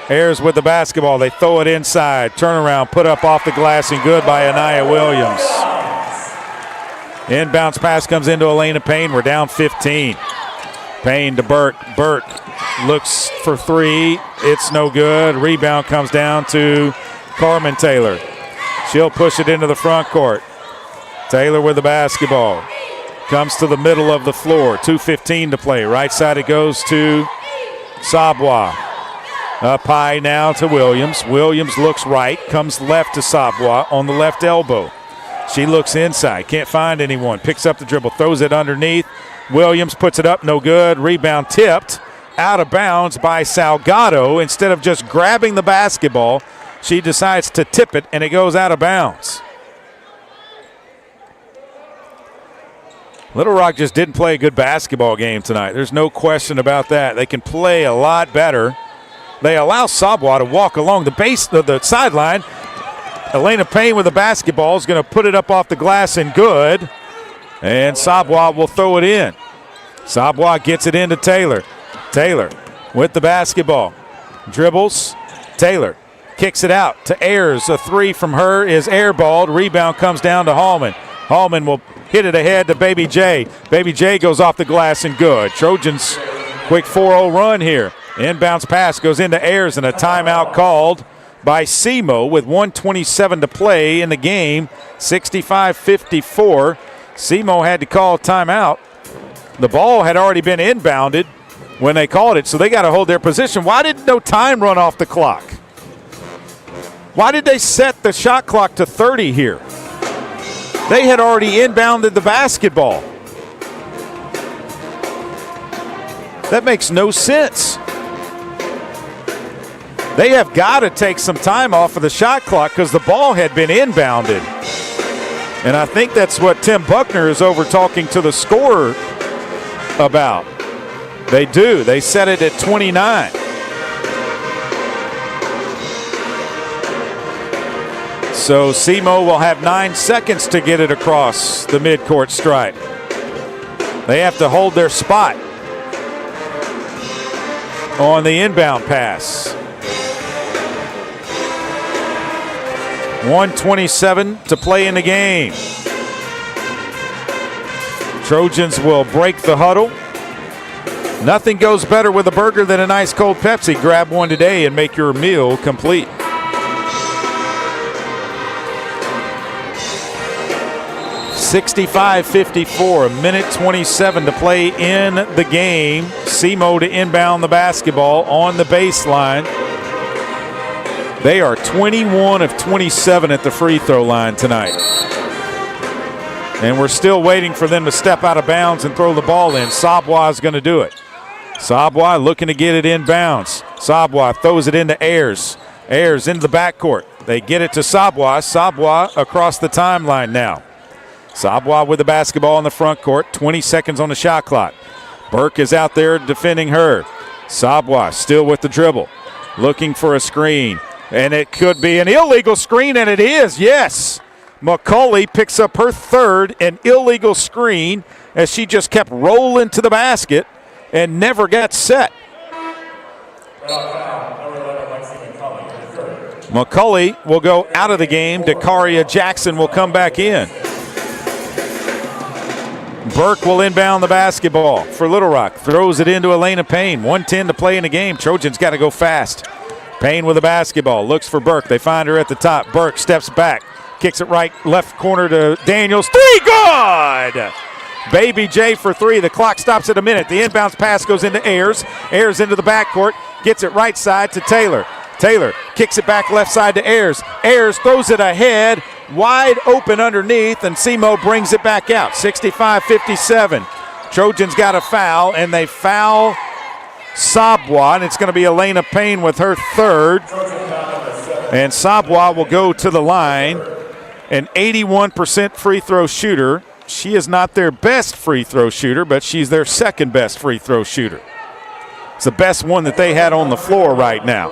Ayers with the basketball. They throw it inside. Turnaround, put up off the glass, and good by Anaya Williams. Inbounds pass comes into Elena Payne. We're down 15. Payne to Burke. Burke looks for 3. It's no good. Rebound comes down to Carmen Taylor. She'll push it into the front court. Taylor with the basketball. Comes to the middle of the floor. 2:15 to play. Right side it goes to Sabwa. Up high now to Williams. Williams looks right. Comes left to Sabwa on the left elbow. She looks inside. Can't find anyone. Picks up the dribble. Throws it underneath. Williams puts it up. No good. Rebound tipped. Out of bounds by Salgado. Instead of just grabbing the basketball, she decides to tip it, and it goes out of bounds. Little Rock just didn't play a good basketball game tonight. There's no question about that. They can play a lot better. They allow Sabwa to walk along the base of the sideline. Elena Payne with the basketball is going to put it up off the glass and good. And Sabwa will throw it in. Sabwa gets it into Taylor. Taylor with the basketball. Dribbles. Taylor kicks it out to Ayers. A 3 from her is airballed. Rebound comes down to Hallman. Hallman will hit it ahead to Baby J. Baby J goes off the glass and good. Trojans quick 4-0 run here. Inbounds pass goes into Ayers, and a timeout called by SEMO with 1:27 to play in the game. 65-54. SEMO had to call a timeout. The ball had already been inbounded when they called it, so they got to hold their position. Why didn't no time run off the clock? Why did they set the shot clock to 30 here? They had already inbounded the basketball. That makes no sense. They have got to take some time off of the shot clock because the ball had been inbounded. And I think that's what Tim Buckner is over talking to the scorer about. They do. They set it at 29. So SEMO will have 9 seconds to get it across the midcourt stripe. They have to hold their spot on the inbound pass. 1:27 to play in the game. Trojans will break the huddle. Nothing goes better with a burger than an ice cold Pepsi. Grab one today and make your meal complete. (65-54), a minute 27 to play in the game. SEMO to inbound the basketball on the baseline. They are 21 of 27 at the free throw line tonight. And we're still waiting for them to step out of bounds and throw the ball in. Sabwa is going to do it. Sabwa looking to get it inbounds. Sabwa throws it into Ayers. Ayers into the backcourt. They get it to Sabwa. Sabwa across the timeline now. Sabwa with the basketball in the front court. 20 seconds on the shot clock. Burke is out there defending her. Sabwa still with the dribble. Looking for a screen. And it could be an illegal screen, and it is, yes. McCauley picks up her third and illegal screen as she just kept rolling to the basket and never got set. McCauley will go out of the game. Dakaria Jackson will come back in. Burke will inbound the basketball for Little Rock. Throws it into Elena Payne. 1:10 to play in the game. Trojans got to go fast. Payne with the basketball. Looks for Burke. They find her at the top. Burke steps back. Kicks it right left corner to Daniels. 3, good! Baby J for 3. The clock stops at a minute. The inbounds pass goes into Ayers. Ayers into the backcourt. Gets it right side to Taylor. Taylor kicks it back left side to Ayers. Ayers throws it ahead. Wide open underneath, and SEMO brings it back out. 65-57. Trojans got a foul, and they foul Sabwa, and it's going to be Elena Payne with her third. And Sabwa will go to the line. An 81% free throw shooter. She is not their best free throw shooter, but she's their second best free throw shooter. It's the best one that they had on the floor right now.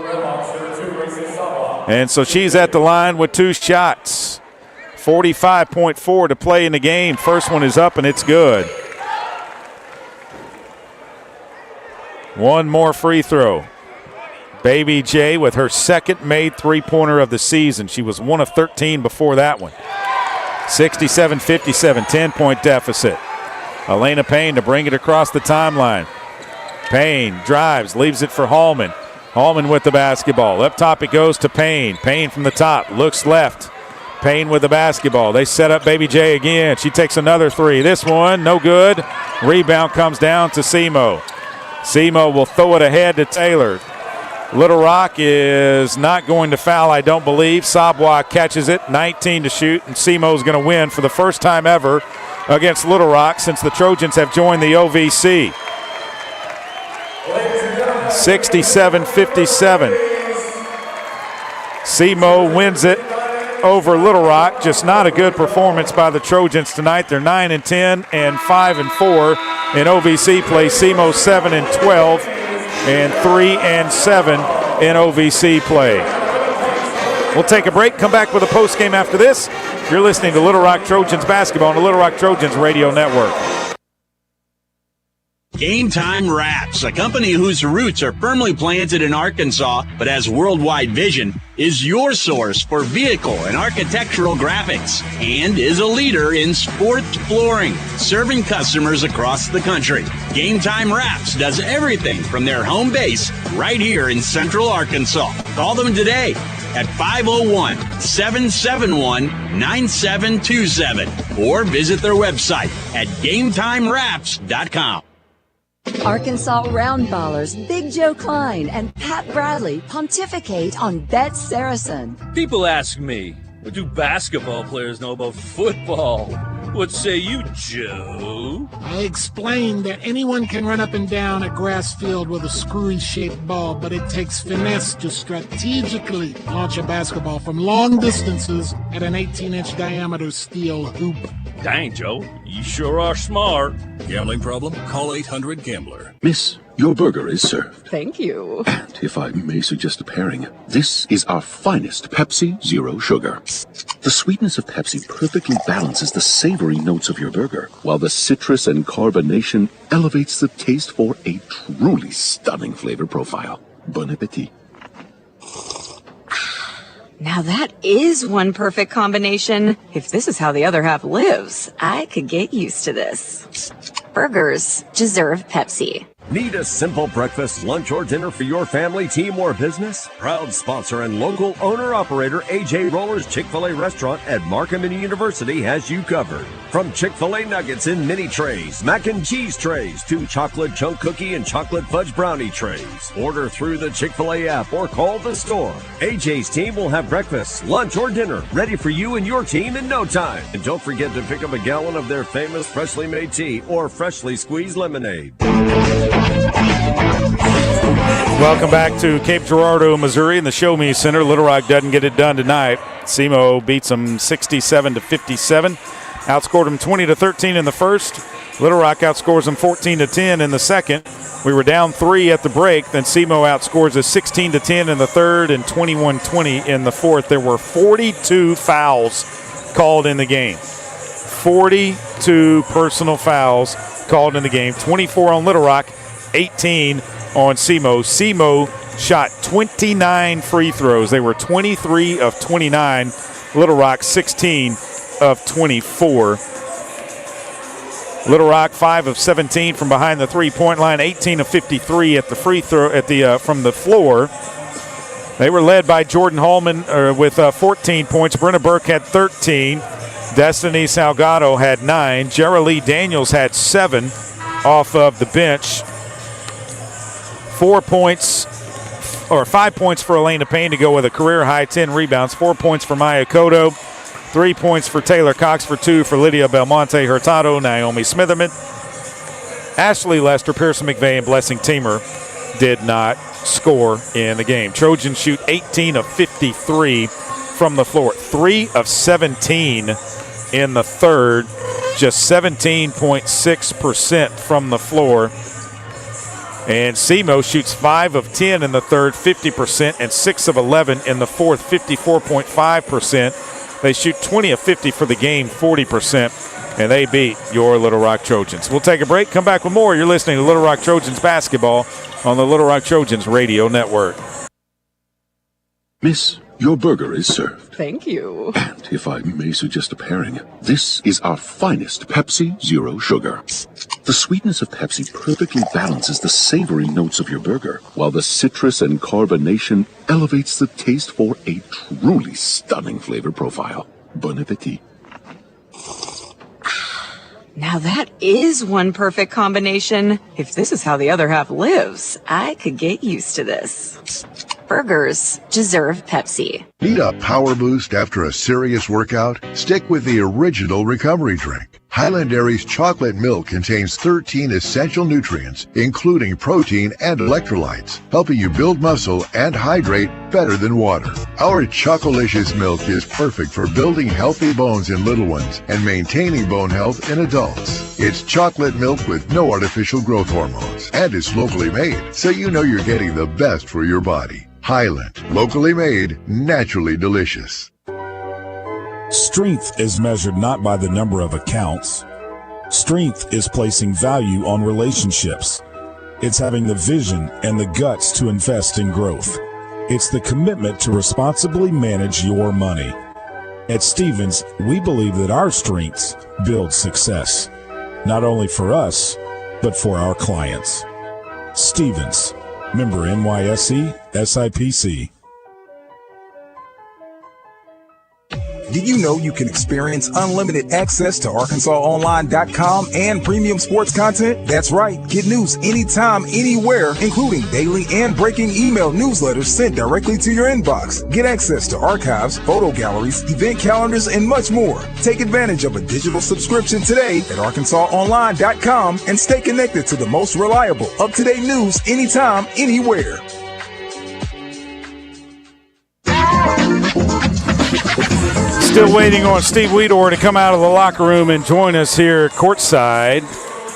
And so she's at the line with 2 shots. 45.4 to play in the game. First one is up, and it's good. One more free throw. Baby J with her second made three-pointer of the season. She was 1 of 13 before that one. 67-57, 10-point deficit. Elena Payne to bring it across the timeline. Payne drives, leaves it for Hallman. Hallman with the basketball. Up top it goes to Payne. Payne from the top, looks left. Payne with the basketball. They set up Baby J again. She takes another 3. This one, no good. Rebound comes down to SEMO. SEMO will throw it ahead to Taylor. Little Rock is not going to foul, I don't believe. Sabwa catches it, 19 to shoot, and SEMO's going to win for the first time ever against Little Rock since the Trojans have joined the OVC. 67-57. SEMO wins it over Little Rock. Just not a good performance by the Trojans tonight. They're 9-10 and 5-4 in OVC play. SEMO 7-12 and 3-7 in OVC play. We'll take a break, come back with a post game after this. You're listening to Little Rock Trojans basketball on the Little Rock Trojans radio network. Game Time Wraps, a company whose roots are firmly planted in Arkansas but has worldwide vision, is your source for vehicle and architectural graphics and is a leader in sports flooring, serving customers across the country. Game Time Wraps does everything from their home base right here in Central Arkansas. Call them today at 501-771-9727 or visit their website at GameTimeWraps.com. Arkansas Roundballers Big Joe Klein and Pat Bradley pontificate on Bet Saracen. People ask me, what do basketball players know about football? What say you, Joe? I explained that anyone can run up and down a grass field with a screwy-shaped ball, but it takes finesse to strategically launch a basketball from long distances at an 18-inch diameter steel hoop. Dang, Joe, you sure are smart. Gambling problem? Call 800-GAMBLER. Miss, your burger is served. Thank you. And if I may suggest a pairing, this is our finest Pepsi Zero Sugar. The sweetness of Pepsi perfectly balances the savory notes of your burger, while the citrus and carbonation elevates the taste for a truly stunning flavor profile. Bon appetit. Now that is one perfect combination. If this is how the other half lives, I could get used to this. Burgers deserve Pepsi. Need a simple breakfast, lunch, or dinner for your family, team, or business? Proud sponsor and local owner-operator AJ Roller's Chick-fil-A restaurant at Markham University has you covered. From Chick-fil-A nuggets in mini trays, mac and cheese trays, to chocolate chunk cookie and chocolate fudge brownie trays. Order through the Chick-fil-A app or call the store. AJ's team will have breakfast, lunch, or dinner ready for you and your team in no time. And don't forget to pick up a gallon of their famous freshly made tea or freshly squeezed lemonade. Welcome back to Cape Girardeau, Missouri, in the Show Me Center. Little Rock doesn't get it done tonight. SEMO beats them 67-57. Outscored them 20-13 in the first. Little Rock outscores them 14-10 in the second. We were down 3 at the break. Then SEMO outscores us 16-10 in the third and 21-20 in the fourth. There were 42 fouls called in the game. 42 personal fouls called in the game. 24 on Little Rock, 18 on SEMO. SEMO shot 29 free throws. They were 23 of 29. Little Rock 16 of 24. Little Rock 5 of 17 from behind the three-point line, 18 of 53 at the free throw from the floor. They were led by Jordan Hallman with 14 points. Brenna Burke had 13. Destiny Salgado had 9. Jeralee Daniels had 7 off of the bench. 5 points for Elena Payne to go with a career-high 10 rebounds. 4 points for Maya Cotto. 3 points for Taylor Cox, for 2 for Lydia Belmonte Hurtado, Naomi Smitherman. Ashley Lester, Pearson McVeigh, and Blessing Teamer did not score in the game. Trojans shoot 18 of 53 from the floor. 3 of 17 in the third. Just 17.6% from the floor. And SEMO shoots 5 of 10 in the third, 50%, and 6 of 11 in the fourth, 54.5%. They shoot 20 of 50 for the game, 40%, and they beat your Little Rock Trojans. We'll take a break, come back with more. You're listening to Little Rock Trojans basketball on the Little Rock Trojans radio network. Miss, your burger is served. Thank you. And if I may suggest a pairing, this is our finest Pepsi Zero Sugar. The sweetness of Pepsi perfectly balances the savory notes of your burger, while the citrus and carbonation elevates the taste for a truly stunning flavor profile. Bon appetit. Now that is one perfect combination. If this is how the other half lives, I could get used to this. Burgers deserve Pepsi. Need a power boost after a serious workout? Stick with the original recovery drink. Highland Dairy's chocolate milk contains 13 essential nutrients, including protein and electrolytes, helping you build muscle and hydrate better than water. Our Chocolicious milk is perfect for building healthy bones in little ones and maintaining bone health in adults. It's chocolate milk with no artificial growth hormones, and it's locally made, so you know you're getting the best for your body. Highland, locally made, naturally delicious. Strength is measured not by the number of accounts. Strength is placing value on relationships. It's having the vision and the guts to invest in growth. It's the commitment to responsibly manage your money. At Stevens, we believe that our strengths build success, not only for us, but for our clients. Stevens, member NYSE, SIPC. Did you know you can experience unlimited access to ArkansasOnline.com and premium sports content? That's right. Get news anytime, anywhere, including daily and breaking email newsletters sent directly to your inbox. Get access to archives, photo galleries, event calendars, and much more. Take advantage of a digital subscription today at ArkansasOnline.com and stay connected to the most reliable, up-to-date news anytime, anywhere. Still waiting on Steve Weedor to come out of the locker room and join us here courtside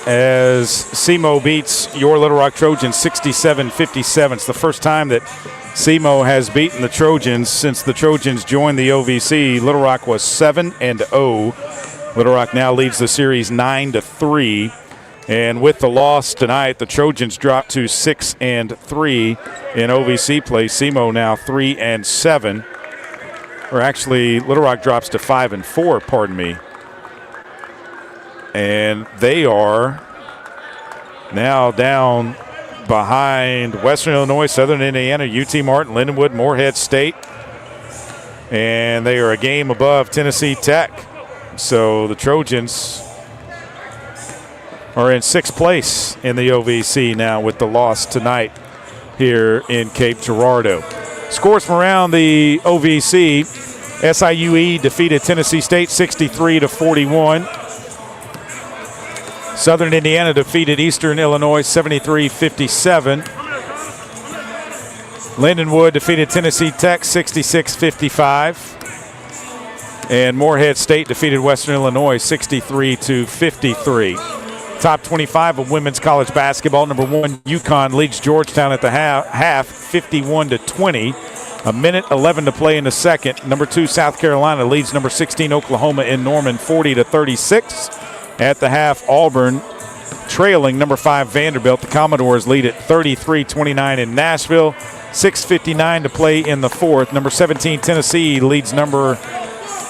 as SEMO beats your Little Rock Trojans 67-57. It's the first time that SEMO has beaten the Trojans since the Trojans joined the OVC. Little Rock was 7-0. Little Rock now leads the series 9-3. And with the loss tonight, the Trojans dropped to 6-3 in OVC play. SEMO now 3-7. Or actually, Little Rock drops to 5-4, pardon me. And they are now down behind Western Illinois, Southern Indiana, UT Martin, Lindenwood, Morehead State. And they are a game above Tennessee Tech. So the Trojans are in sixth place in the OVC now with the loss tonight here in Cape Girardeau. Scores from around the OVC. SIUE defeated Tennessee State 63-41. Southern Indiana defeated Eastern Illinois 73-57. Lindenwood defeated Tennessee Tech 66-55. And Morehead State defeated Western Illinois 63-53. Top 25 of women's college basketball. Number 1, UConn leads Georgetown at the half 51-20. A minute 11 to play in the second. Number 2, South Carolina leads number 16, Oklahoma in Norman 40-36. At the half, Auburn trailing number 5, Vanderbilt. The Commodores lead at 33-29 in Nashville. 6:59 to play in the fourth. Number 17, Tennessee leads number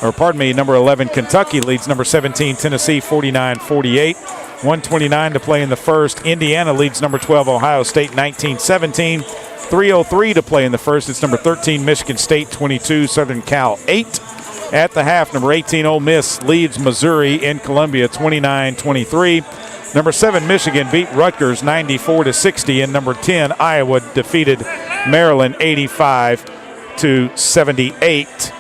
11, Kentucky leads number 17, Tennessee 49-48. 1:29 to play in the first. Indiana leads number 12, Ohio State 19-17. 3:03 to play in the first. It's number 13, Michigan State 22, Southern Cal 8. At the half, number 18, Ole Miss leads Missouri in Columbia 29-23. Number 7, Michigan beat Rutgers 94-60. And number 10, Iowa defeated Maryland 85-78.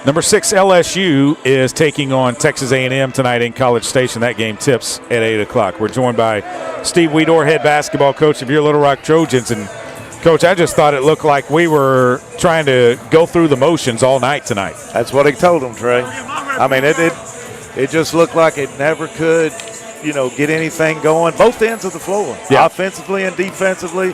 Number 6, LSU is taking on Texas A&M tonight in College Station. That game tips at 8 o'clock. We're joined by Steve Weedor, head basketball coach of your Little Rock Trojans. And, Coach, I just thought it looked like we were trying to go through the motions all night tonight. That's what he told them, Trey. I mean, it just looked like it never could, get anything going. Both ends of the floor, yeah. Offensively and defensively.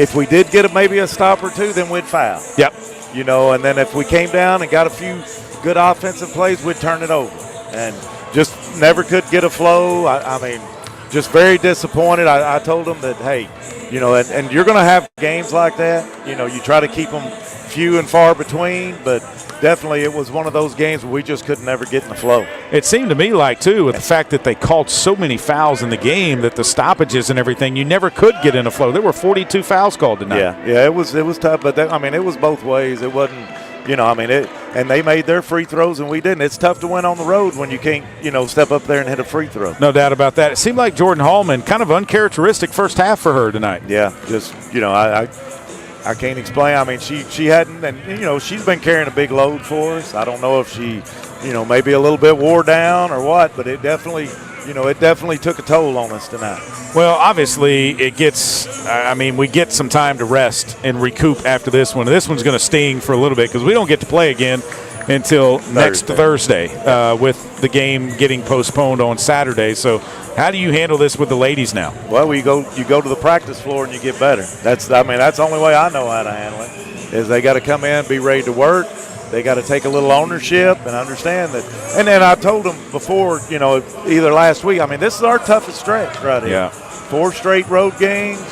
If we did get maybe a stop or two, then we'd foul. Yep. And then if we came down and got a few good offensive plays, we'd turn it over. And just never could get a flow. I mean, just very disappointed. I told them that, hey, and you're going to have games like that. You try to keep them few and far between, but definitely it was one of those games where we just couldn't ever get in the flow. It seemed to me like, too, with the fact that they called so many fouls in the game, that the stoppages and everything, you never could get in a flow. There were 42 fouls called tonight. Yeah, it was tough, but it was both ways. It wasn't, and they made their free throws and we didn't. It's tough to win on the road when you can't, step up there and hit a free throw. No doubt about that. It seemed like Jordan Hallman, kind of uncharacteristic first half for her tonight. Yeah, just, I can't explain. I mean, she hadn't, and, she's been carrying a big load for us. I don't know if she, maybe a little bit wore down or what, but it definitely took a toll on us tonight. Well, obviously we get some time to rest and recoup after this one. This one's going to sting for a little bit because we don't get to play again until next Thursday with the game getting postponed on Saturday. So how do you handle this with the ladies now? Well, you go to the practice floor and you get better. That's the only way I know how to handle it, is they got to come in, be ready to work. They got to take a little ownership and understand that. And then I told them before, either last week, this is our toughest stretch right here. Yeah. 4 straight road games.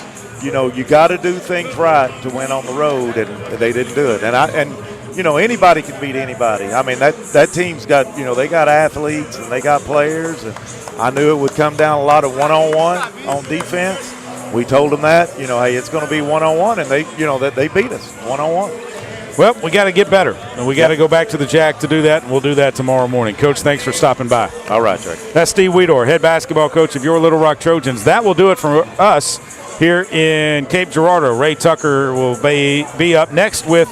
You got to do things right to win on the road, and they didn't do it. And anybody can beat anybody. That team's got, they got athletes and they got players. And I knew it would come down a lot of one-on-one on defense. We told them that, hey, it's going to be one-on-one, and they beat us one-on-one. Well, we got to get better, and we got to go back to the Jack to do that, and we'll do that tomorrow morning. Coach, thanks for stopping by. All right, Trey. That's Steve Weedor, head basketball coach of your Little Rock Trojans. That will do it for us here in Cape Girardeau. Ray Tucker will be up next with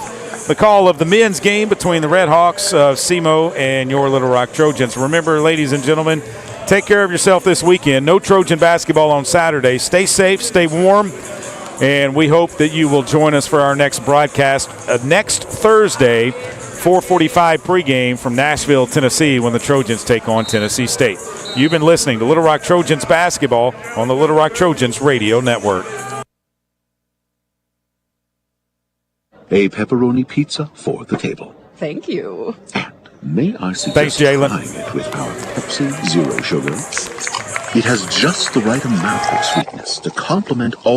the call of the men's game between the Red Hawks of SEMO and your Little Rock Trojans. Remember, ladies and gentlemen, take care of yourself this weekend. No Trojan basketball on Saturday. Stay safe, stay warm. And we hope that you will join us for our next broadcast next Thursday, 4:45 pregame from Nashville, Tennessee, when the Trojans take on Tennessee State. You've been listening to Little Rock Trojans basketball on the Little Rock Trojans Radio Network. A pepperoni pizza for the table. Thank you. May I suggest Thanks, Jalen. trying it with our Pepsi Zero Sugar? It has just the right amount of sweetness to complement all